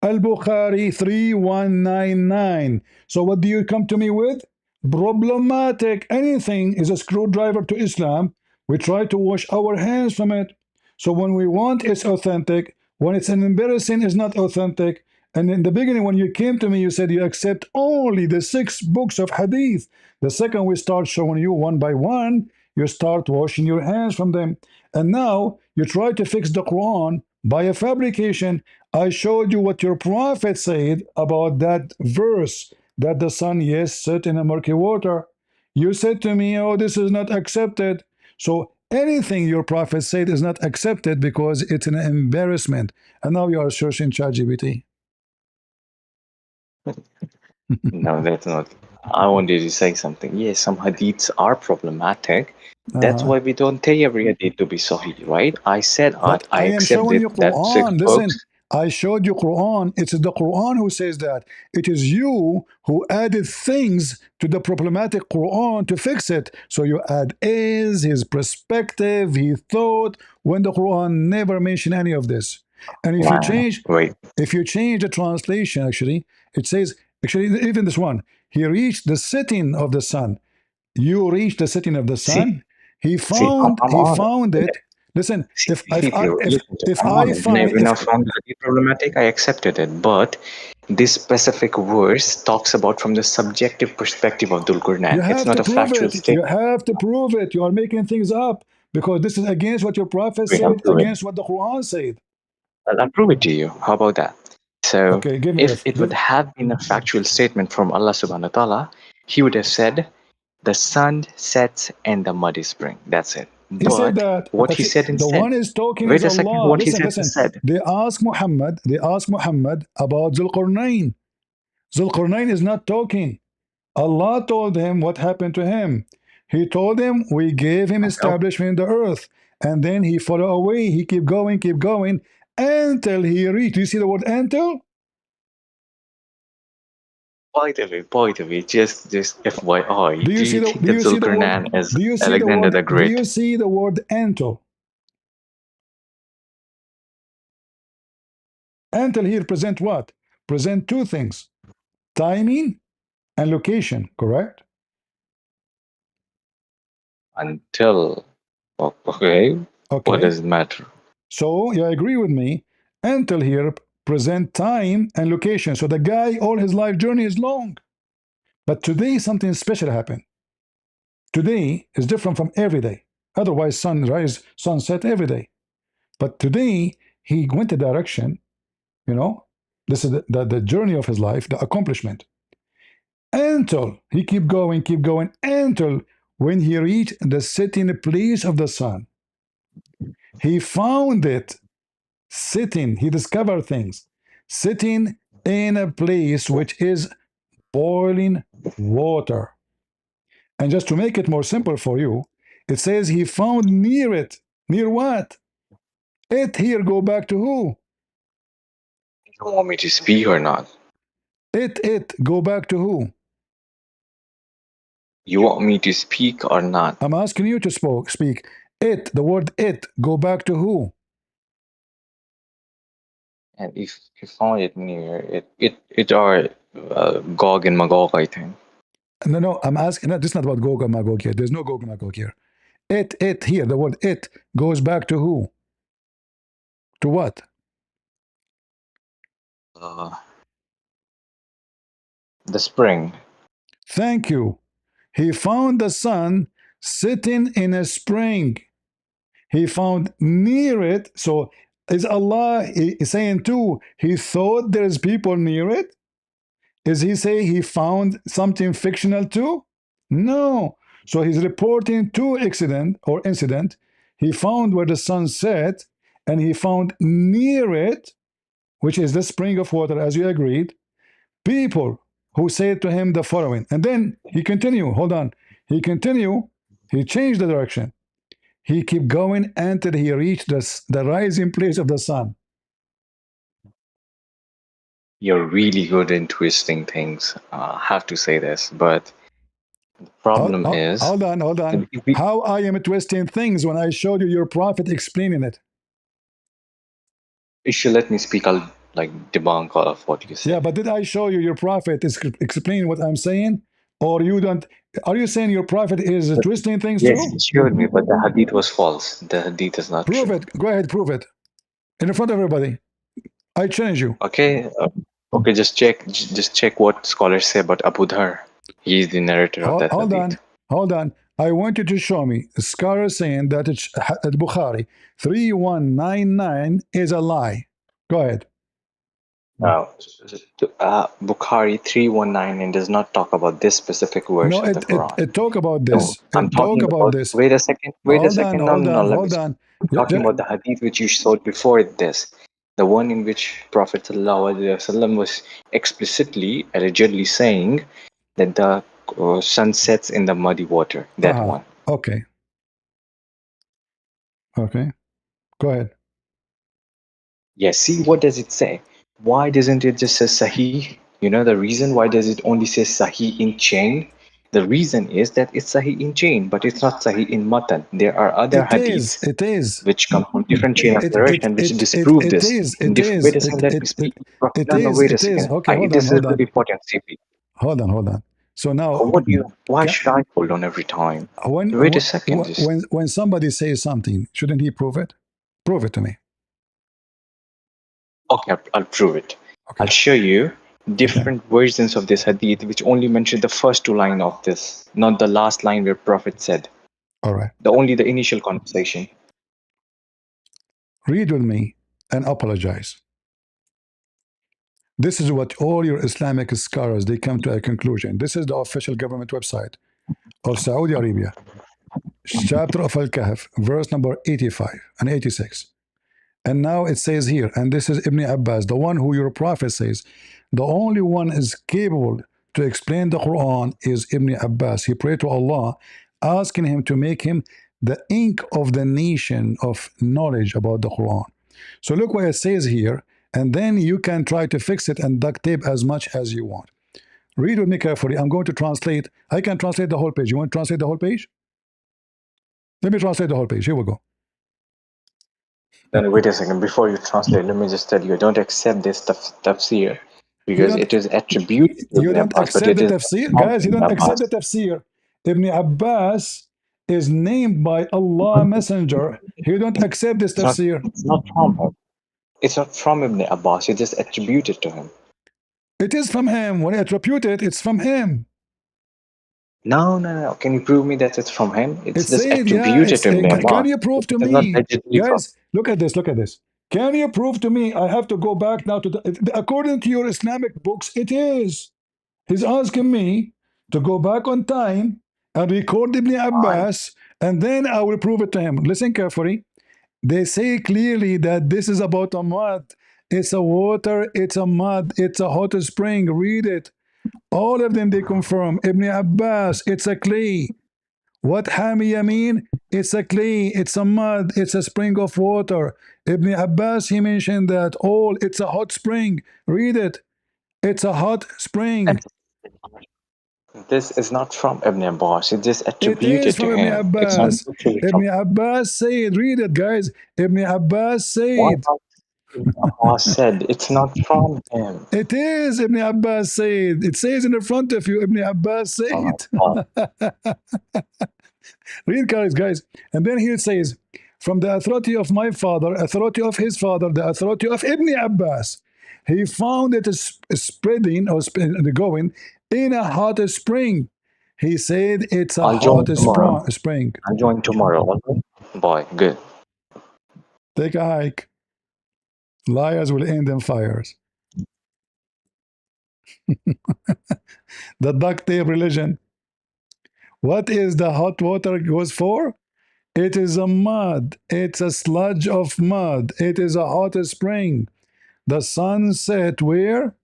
Al-Bukhari 3199. So what do you come to me with? Problematic. Anything is a screwdriver to Islam. We try to wash our hands from it. So when we want, it's authentic. When it's an embarrassing, it's not authentic. And in the beginning, when you came to me, you said you accept only the 6 books of hadith. The second we start showing you one by one, you start washing your hands from them. And now you try to fix the Quran by a fabrication. I showed you what your prophet said about that verse that the sun, yes, set in a murky water. You said to me, oh, this is not accepted. So anything your prophet said is not accepted because it's an embarrassment. And now you are searching ChatGPT. No, that's not. I wanted to say something. Yes, some hadiths are problematic. That's Uh-huh. why we don't take every hadith to be sahih, right? I said But I I am accept showing you that six Quran. books. Listen, I showed you Quran. It's the Quran who says that. It is you who added things to the problematic Quran to fix it. So you add his perspective, he thought, when the Quran never mentioned any of this. And Wait, if you change the translation, actually, it says, actually, even this one, he reached the setting of the sun. You reach the setting of the see, sun. He see, found I'm he on found it. it. Listen, See, bro, listen to if I'm I on it. find When if I found the hadith problematic, I accepted it. But this specific verse talks about from the subjective perspective of Dhul you Qurnan. It's have not to a prove factual it. You statement. have to prove it. You are making things up because this is against what your prophet Wait, I'm said, proving. against what the Quran said. I'll prove it to you. How about that? So, Okay, give me if this. it would have been a factual statement from Allah subhanahu wa ta'ala, He would have said, the sun sets and the mud is spring. That's it. He said But that. what He Actually, said the instead, one is talking is wait a second, Allah. what He Listen, said listen. instead. They asked Muhammad about Zulqarnain. Zulqarnain is not talking. Allah told him what happened to him. He told him, we gave him establishment in the earth. And then he fell away. He keep going, until he reached. You see the word until? By the way, just FYI, Do do you see you the think do that you see the word Zulkarnain is do you see the Alexander word the do you Great? see the word antle? Antle here present what? Present two things: timing and location, correct? Until, okay, what Okay. does it matter? So you agree with me? Until here present time and location. So the guy, all his life journey is long. But today something special happened. Today is different from every day. Otherwise, sunrise, sunset every day. But today he went a direction, you know. This is the journey of his life, the accomplishment. Until he keep going, until when he reached the setting place of the sun. He found it sitting, he discovered things, sitting in a place which is boiling water. And just to make it more simple for you, it says he found near it. Near what? It here go back to who? You don't want me to speak or not? It go back to who? You want me to speak or not? I'm asking you to speak. It, the word it, go back to who? And if you found it near, it are Gog and Magog, I think. No, I'm asking. No, this is not about Gog and Magog here. There's no Gog and Magog here. It here, the word it goes back to who? To what? Uh, the spring. Thank you. He found the sun sitting in a spring. He found near it. So is Allah saying too, he thought there's people near it? Is he saying he found something fictional too? No. So he's reporting two incident. He found where the sun set, and he found near it, which is the spring of water, as you agreed, people who said to him the following. And then he continued, hold on. He continued, he changed the direction. He kept going until he reached the rising place of the sun. You're really good in twisting things. I have to say this, but the problem is, Hold on. How I am twisting things when I showed you your prophet explaining it? if you let me speak, I'll like debunk all of what you Yeah, say. but did I show you your prophet is explaining what I'm saying? Or you don't? Are you saying your prophet is twisting things Yes, too? he showed me, but the hadith was false. The hadith is not Prove true. it. Go ahead, prove it. In front of everybody. I challenge you. Okay, okay, just check what scholars say about Abu Dhar. He is the narrator of that Hold hadith. on. Hold on. I want you to show me a scholar saying that Bukhari 3199 is a lie. Go ahead. Now, Bukhari 319 and does not talk about this specific verse No, of the Quran. it talk about No, this. I'm It talk talking about about. this. Wait a second. Wait a Hold on, second. No, hold no, no. on, Let me hold speak. on. I'm talking about the hadith which you saw before this, the one in which Prophet ﷺ was explicitly, allegedly saying that the sun sets in the muddy water. That one. Okay. Okay. Go ahead. Yes. See, what does it say? Why doesn't it just say Sahih? You know the reason why does it only say Sahih in chain? The reason is that it's Sahih in chain, but it's not Sahih in matan. There are other It is. hadiths It is. which come from different chain of narration which disprove It this. is. In It is. wait a second, let me speak. It No, no, is. wait a It is. second. Okay, hold on, This is hold on. very important, CP. Hold on, hold on. So now, What do you? Why should I hold on every time? when Wait a second. Just when somebody says something, shouldn't he prove it? Prove it to me. okay, I'll prove it. Okay. I'll show you Okay. different versions of this hadith which only mention the first two lines of this, not the last line where Prophet said. All right. Only the initial conversation. Read with me and apologize. This is what all your Islamic scholars they come to a conclusion. This is the official government website of Saudi Arabia. Chapter of Al-Kahf, verse number 85 and 86. And now it says here, and this is Ibn Abbas, the one who your prophet says, the only one is capable to explain the Quran is Ibn Abbas. He prayed to Allah, asking him to make him the ink of the nation of knowledge about the Quran. So look what it says here, and then you can try to fix it and duct tape as much as you want. Read with me carefully. I'm going to translate. I can translate the whole page. You want to translate the whole page? Let me translate the whole page. Here we go. Then wait a second. Before you translate, let me just tell you, don't accept this tafsir You because don't it is attributed to you Ibn don't Abbas, but accept it the is tafsir? from Guys, you Ibn don't accept Abbas. the tafsir. Ibn Abbas is named by Allah Messenger. You don't accept this tafsir. It's not from him. It's not from Ibn Abbas. It is attributed to him. It is from him. When I attribute it, it's from him. No. Can you prove me that it's from him? It's It's just saying, yeah, attributed to Ibn can Abbas. you prove to It is not me? allegedly from. Guys, look at this, look at this. Can you prove to me? I have to go back now to according to your Islamic books, it is. He's asking me to go back on time and record Ibn Fine. Abbas, and then I will prove it to him. Listen carefully. They say clearly that this is about a mud. It's a water, it's a mud, it's a hot spring. Read it. All of them, they confirm. Ibn Abbas, it's a clay. What Hamiya mean? It's a clay, it's a mud, it's a spring of water. Ibn Abbas, he mentioned that all, it's a hot spring. Read it. It's a hot spring. And this is not from Ibn Abbas. It is It is attributed to from Ibn him. It's not Abbas. actually from. Ibn Abbas said, read it, guys. Ibn Abbas What said, Ibn Abbas said, it's not from him. it is Ibn Abbas said. It says in the front of you, Ibn Abbas Oh my said. God. Read, guys. And then here it says, from the authority of my father, authority of his father, the authority of Ibn Abbas, he found it is spreading or going in a hot spring. He said it's a I'll join hot tomorrow. spring. I'll join tomorrow. Okay? Boy, good. Take a hike. Liars will end in fires. The duct tape religion. What is the hot water goes for? It is a mud. It's a sludge of mud. It is a hot spring. The sun set where?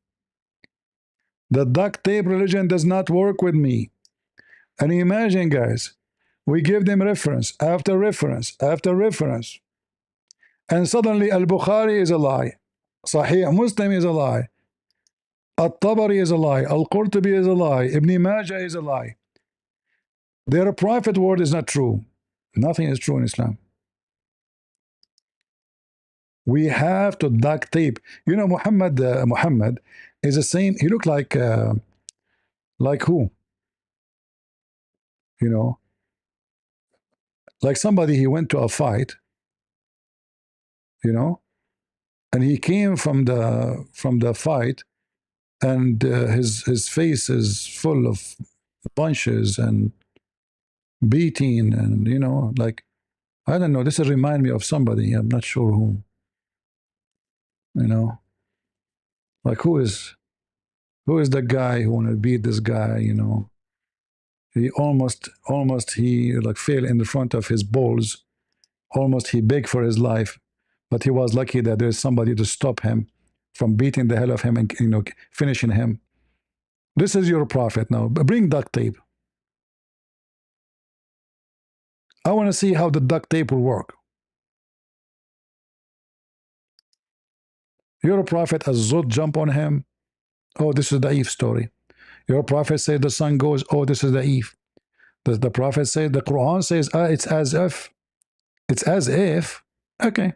The duct tape religion does not work with me. And imagine, guys, we give them reference after reference after reference. And suddenly Al-Bukhari is a lie. Sahih Muslim is a lie. At-Tabari is a lie. Al-Qurtubi is a lie. Ibn Majah is a lie. Their prophet word is not true. Nothing is true in Islam. We have to duct tape. You know, Muhammad is the same. He looked like who? You know, like somebody he went to a fight. You know, and he came from the fight, and his face is full of bunches and beating, and you know, like I don't know. This will remind me of somebody. I'm not sure who. You know, like who is the guy who want to beat this guy? You know, he almost he like fell in the front of his balls. Almost he begged for his life, but he was lucky that there's somebody to stop him from beating the hell of him and finishing him. This is your prophet now. Bring duct tape. I want to see how the duct tape will work. Your prophet, as Zod jump on him. Oh, this is the Eve story. Your prophet said the sun goes. Oh, this is the Eve. The prophet said, the Quran says, it's as if. It's as if. Okay.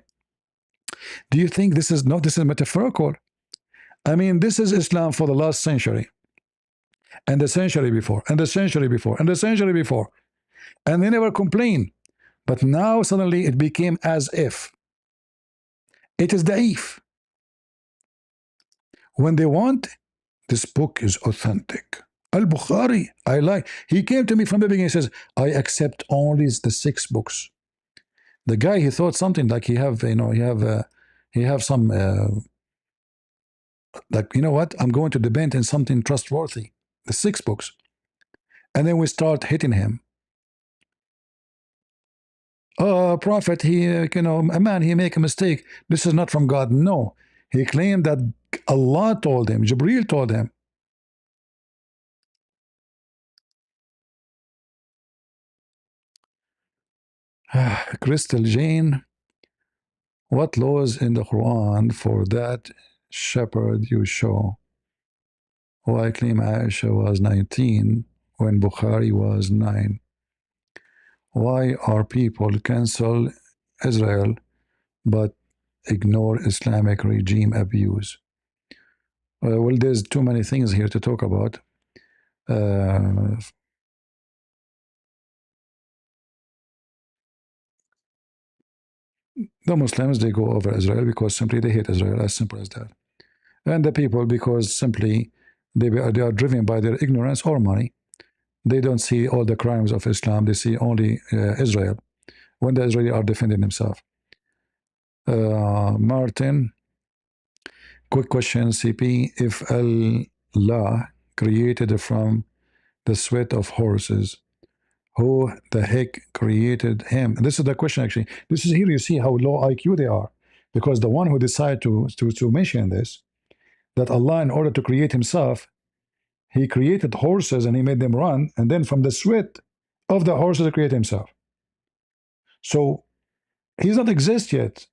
Do you think this is no? This is metaphorical. I mean, this is Islam for the last century, and the century before, and the century before, and the century before, and they never complain. But now suddenly it became as if. It is daif. When they want, this book is authentic. Al-Bukhari, I like. He came to me from the beginning. He says, I accept only the 6 books. The guy, he thought something like he have some like, you know what? I'm going to depend on something trustworthy. The 6 books. And then we start hitting him. Oh, prophet, he, a man, he make a mistake. This is not from God. No. He claimed that Allah told him, Jibreel told him. Crystal Jane, what laws in the Quran for that shepherd you show? Why claim Aisha was 19 when Bukhari was 9? Why are people cancel Israel but ignore Islamic regime abuse? Well, there's too many things here to talk about. The Muslims, they go over Israel because simply they hate Israel, as simple as that. And the people, because simply they are driven by their ignorance or money. They don't see all the crimes of Islam. They see only Israel when the Israelis are defending themselves. Martin, quick question, CP. If Allah created from the sweat of horses, who the heck created him? This is the question, actually. This is here you see how low IQ they are. Because the one who decided to mention this, that Allah, in order to create himself, he created horses and he made them run, and then from the sweat of the horses, he created himself. So he's not exist yet.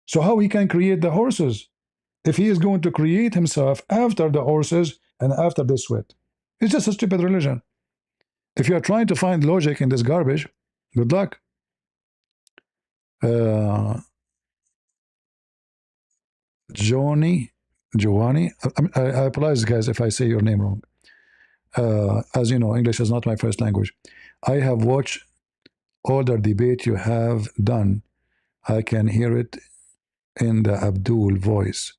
So how he can create the horses if he is going to create himself after the horses and after the sweat? It's just a stupid religion. If you are trying to find logic in this garbage, good luck. Giovanni, I apologize, guys, if I say your name wrong. As you know, English is not my first language. I have watched all the debate you have done. I can hear it in the Abdul voice.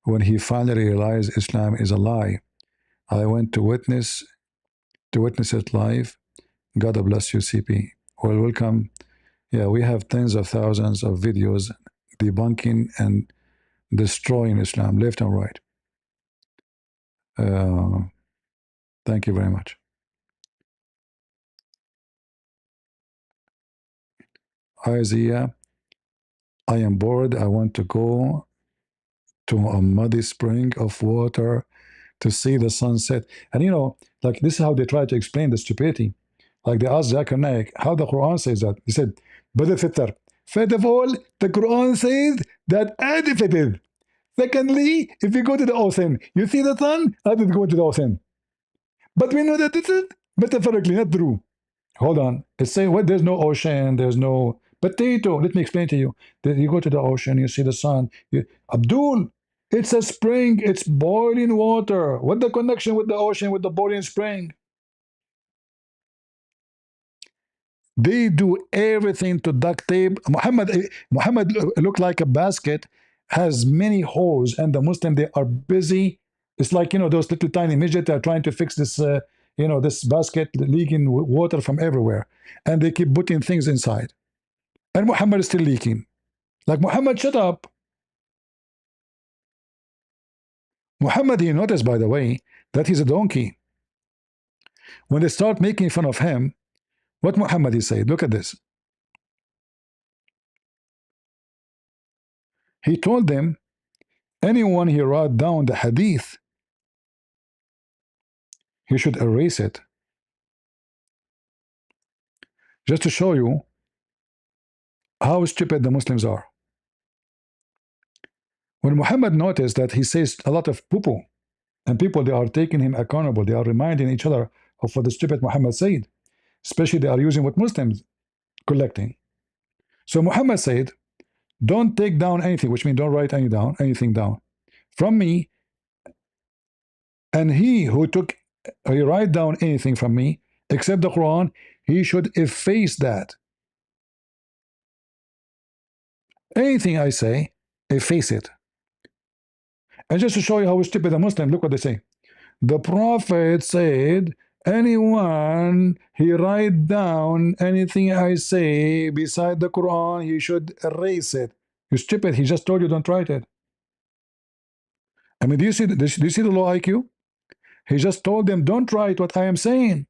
When he finally realized Islam is a lie, I went to witness it live. God bless you, CP. Well, welcome. Yeah, we have tens of thousands of videos debunking and destroying Islam left and right. Thank you very much. Isaiah, I am bored. I want to go to a muddy spring of water to see the sunset. And you know, like this is how they try to explain the stupidity. Like they asked Zakir Naik how the Quran says that. He said, Bada fitter. First of all, the Quran says that edifited. Secondly, if you go to the ocean, you see the sun, I did go to the ocean. But we know that this is metaphorically not true. Hold on. It's saying what? There's no ocean. There's no potato. Let me explain to you. You go to the ocean, you see the sun. Abdul, it's a spring. It's boiling water. What the connection with the ocean with the boiling spring? They do everything to duct tape. Muhammad looked like a basket, has many holes, and the Muslim, they are busy. It's like, you know, those little tiny midgets are trying to fix this, this basket leaking water from everywhere, and they keep putting things inside. And Muhammad is still leaking. Like, Muhammad, shut up. Muhammad, he noticed, by the way, that he's a donkey. When they start making fun of him, what Muhammad he said? Look at this. He told them, anyone he wrote down the hadith, he should erase it. Just to show you how stupid the Muslims are. When Muhammad noticed that he says a lot of poo-poo, and people, they are taking him accountable, they are reminding each other of what the stupid Muhammad said, especially they are using what Muslims collecting. So Muhammad said, don't take down anything, which means don't write anything down from me, and he who write down anything from me except the Quran, he should efface that. Anything I say, efface it. And just to show you how stupid a Muslim, look what they say. The Prophet said, anyone he write down anything I say beside the Quran, he should erase it. You stupid, he just told you don't write it. I mean, do you see the low IQ? He just told them, don't write what I am saying.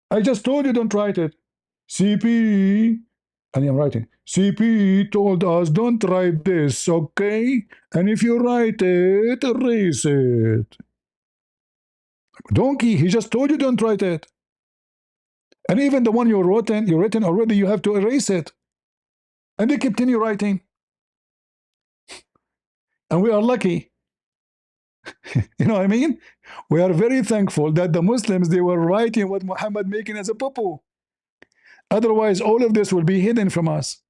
I just told you don't write it. CP, and I'm writing, CP told us don't write this, okay? And if you write it, erase it. Donkey, he just told you don't write it. And even the one you're written already, you have to erase it. And they continue writing. And we are lucky. You know what I mean? We are very thankful that the Muslims, they were writing what Muhammad making as a poo-poo. Otherwise, all of this will be hidden from us.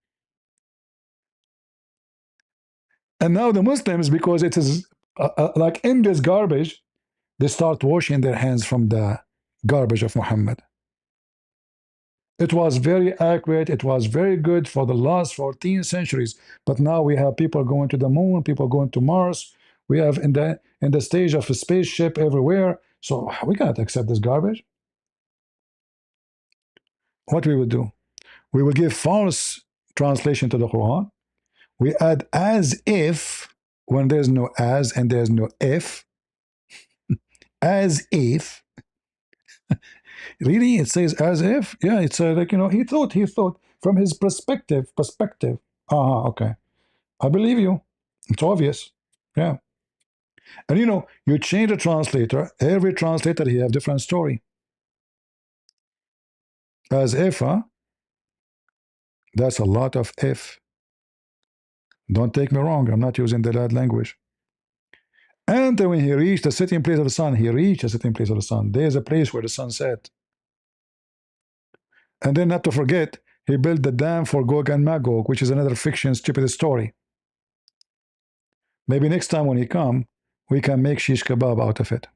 And now the Muslims, because it is like in this garbage, they start washing their hands from the garbage of Muhammad. It was very accurate. It was very good for the last 14 centuries. But now we have people going to the moon, people going to Mars. We have in the stage of a spaceship everywhere. So we cannot accept this garbage. What we would do? We will give false translation to the Quran. We add as if when there's no as and there's no if. As if. Really, it says as if. Yeah, it's like, you know, he thought from his perspective. Okay. I believe you. It's obvious. Yeah. And you know, you change the translator, every translator he have different story. As if, huh? That's a lot of if. Don't take me wrong, I'm not using the bad language. And when he reached the sitting place of the sun, he reached the sitting place of the sun. There's a place where the sun set. And then, not to forget, he built the dam for Gog and Magog, which is another fiction, stupid story. Maybe next time when he come, we can make shish kebab out of it.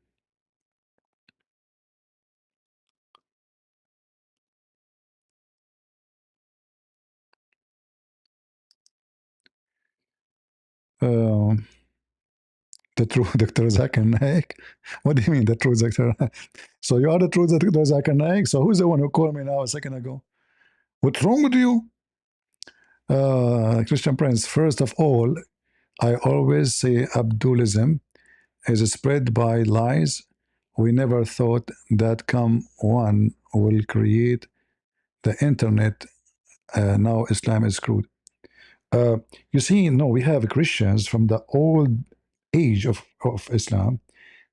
Um, the true Dr. Zakir Naik. What do you mean, the true Dr. Naik? So you are the true Dr. Zakir Naik? So who's the one who called me now a second ago? What's wrong with you? Christian Prince, first of all, I always say Abdulism is spread by lies. We never thought that come one will create the internet. Now Islam is screwed. You see, no, we have Christians from the old age of Islam.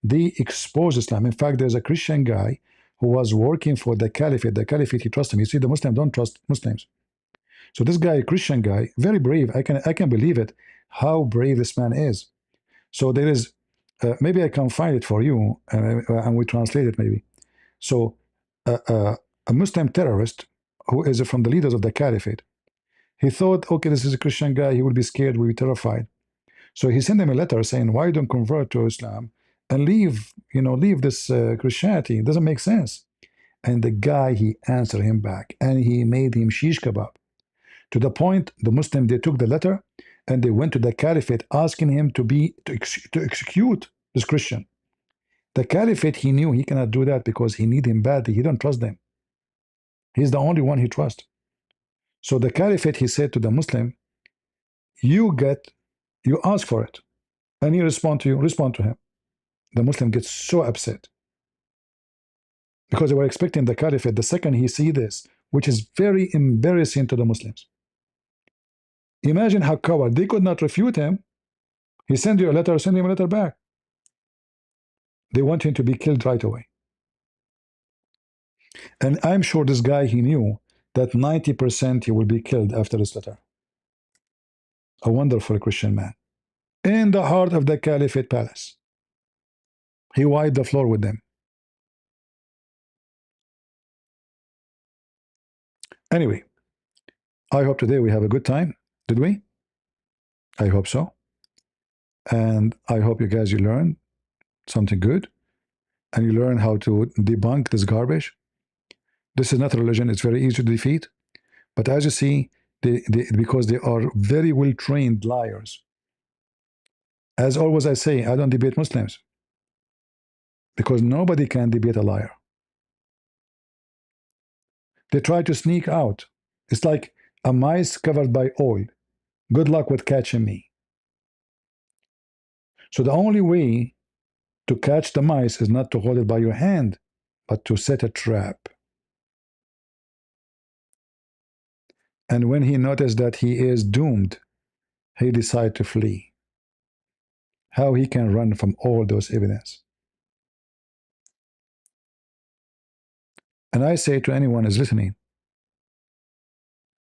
They expose Islam. In fact, there's a Christian guy who was working for the Caliphate. The Caliphate, he trusts him. You see, the Muslims don't trust Muslims. So this guy, Christian guy, very brave. I can believe it. How brave this man is. So there is, maybe I can find it for you, and we translate it maybe. So a Muslim terrorist who is from the leaders of the Caliphate, he thought, okay, this is a Christian guy. He will be scared. Will be terrified. So he sent him a letter saying, why don't convert to Islam and leave, leave this Christianity? It doesn't make sense. And the guy, he answered him back, and he made him shish kebab. To the point, the Muslim, they took the letter and they went to the Caliphate asking him to execute this Christian. The Caliphate, he knew he cannot do that because he need him badly. He don't trust them. He's the only one he trusts. So the Caliphate, he said to the Muslim, you ask for it. And he respond to him. The Muslim gets so upset because they were expecting the Caliphate. The second he see this, which is very embarrassing to the Muslims. Imagine how coward. They could not refute him. He sent you a letter, send him a letter back. They want him to be killed right away. And I'm sure this guy, he knew that 90% he will be killed after this letter. A wonderful Christian man. In the heart of the Caliphate palace. He wiped the floor with them. Anyway, I hope today we have a good time. Did we? I hope so. And I hope you guys, you learn something good. And you learn how to debunk this garbage. This is not a religion. It's very easy to defeat. But as you see, because they are very well-trained liars. As always I say, I don't debate Muslims. Because nobody can debate a liar. They try to sneak out. It's like a mice covered by oil. Good luck with catching me. So the only way to catch the mice is not to hold it by your hand, but to set a trap. And when he noticed that he is doomed, he decided to flee. How he can run from all those evidence? And I say to anyone who is listening,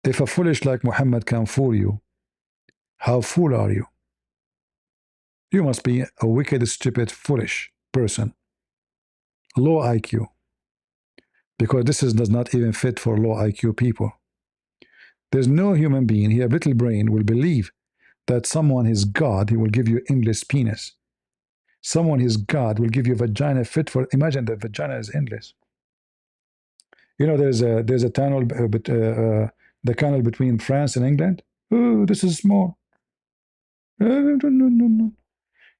if a foolish like Muhammad can fool you, how fool are you? You must be a wicked, stupid, foolish person. Low IQ. Because this does not even fit for low IQ people. There's no human being, he have little brain, will believe that someone is God, he will give you endless penis. Someone is God will give you vagina fit for, imagine that vagina is endless. You know, there's a tunnel, the canal between France and England. Oh, this is small. No.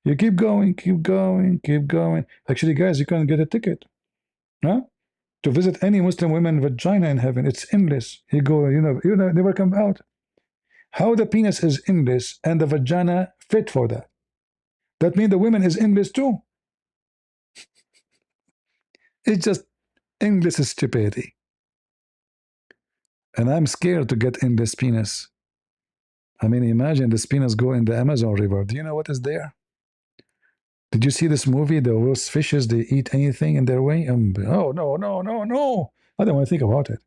You keep going, keep going, keep going. Actually, guys, you can get a ticket, huh? To visit any Muslim woman vagina in heaven. It's endless. You go, you never come out. How the penis is endless and the vagina fit for that? That means the woman is endless too. It's just endless stupidity. And I'm scared to get in this penis. I mean, imagine this penis go in the Amazon River. Do you know what is there? Did you see this movie? Those fishes, they eat anything in their way? Oh, no. I don't want to think about it.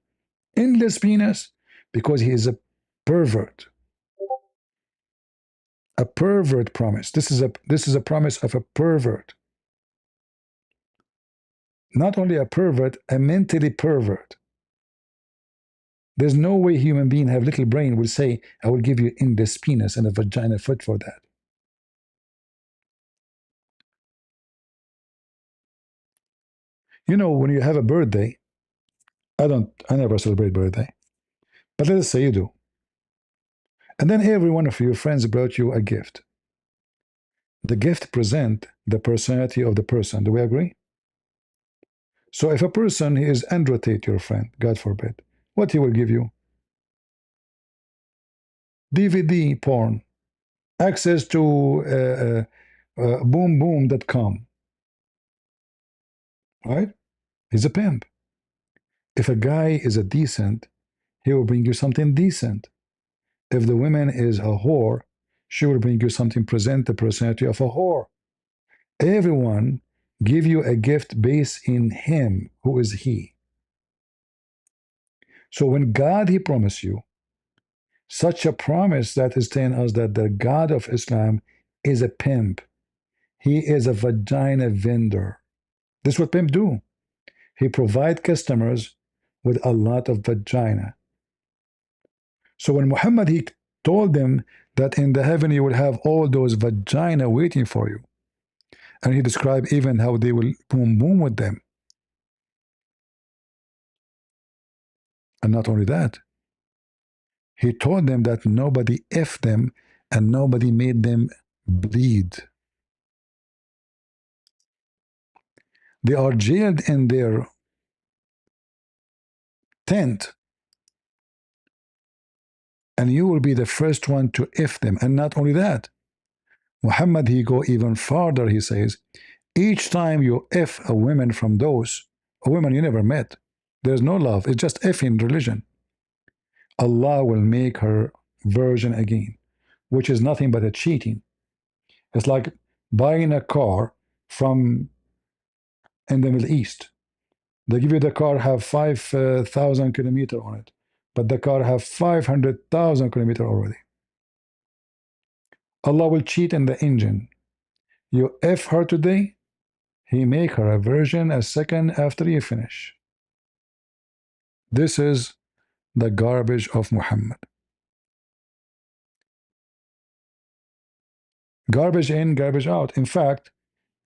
Endless penis because he is a pervert. A pervert promise. This is a promise of a pervert. Not only a pervert, a mentally pervert. There's no way human being have little brain will say, I will give you endless penis and a vagina fit for that. You know, when you have a birthday, I never celebrate birthday, but let us say you do. And then every one of your friends brought you a gift. The gift present the personality of the person. Do we agree? So if a person is Andrew Tate, your friend, God forbid, what he will give you? DVD porn, access to boomboom.com, right? He's a pimp. If a guy is a decent, he will bring you something decent. If the woman is a whore, she will bring you something, present the personality of a whore. Everyone give you a gift based in him. Who is he? So when God, he promised you such a promise that is telling us that the God of Islam is a pimp. He is a vagina vendor. This is what pimp do. He provide customers with a lot of vagina. So when Muhammad, he told them that in the heaven you will have all those vagina waiting for you. And he described even how they will boom with them. And not only that, he told them that nobody effed them and nobody made them bleed. They are jailed in their tent, and you will be the first one to F them. And not only that, Muhammad, he go even farther. He says, each time you F a woman from those, a woman you never met, there's no love. It's just F in religion. Allah will make her virgin again, which is nothing but a cheating. It's like buying a car from in the Middle East. They give you the car have 5,000 kilometers on it, but the car have 500,000 kilometers already. Allah will cheat in the engine. You F her today, he make her a virgin a second after you finish. This is the garbage of Muhammad. Garbage in, garbage out. In fact,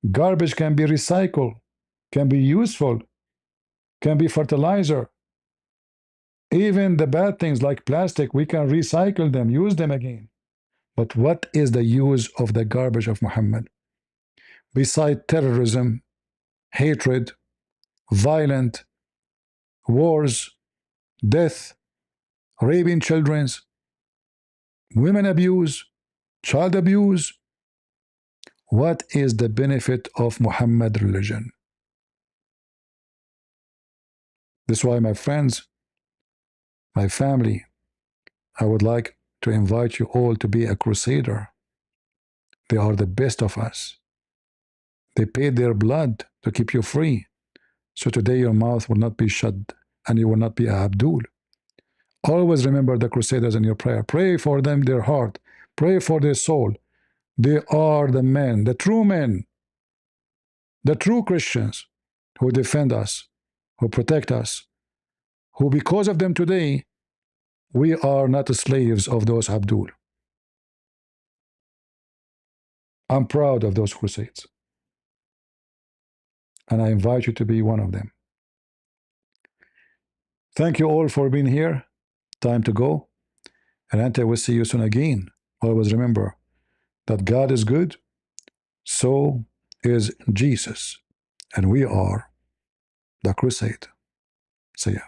garbage can be recycled, can be useful, can be fertilizer. Even the bad things like plastic, we can recycle them, use them again. But what is the use of the garbage of Muhammad? Beside terrorism, hatred, violent, wars, death, raping children, women abuse, child abuse. What is the benefit of Muhammad religion? This is why, my friends, my family, I would like to invite you all to be a crusader. They are the best of us. They paid their blood to keep you free. So today your mouth will not be shut and you will not be a Abdul. Always remember the crusaders in your prayer. Pray for them, their heart. Pray for their soul. They are the men, the true men, the true Christians who defend us, who protect us, who because of them today, we are not slaves of those Abdul. I'm proud of those crusades. And I invite you to be one of them. Thank you all for being here. Time to go. And until we see you soon again, always remember that God is good, so is Jesus. And we are the crusade. See ya.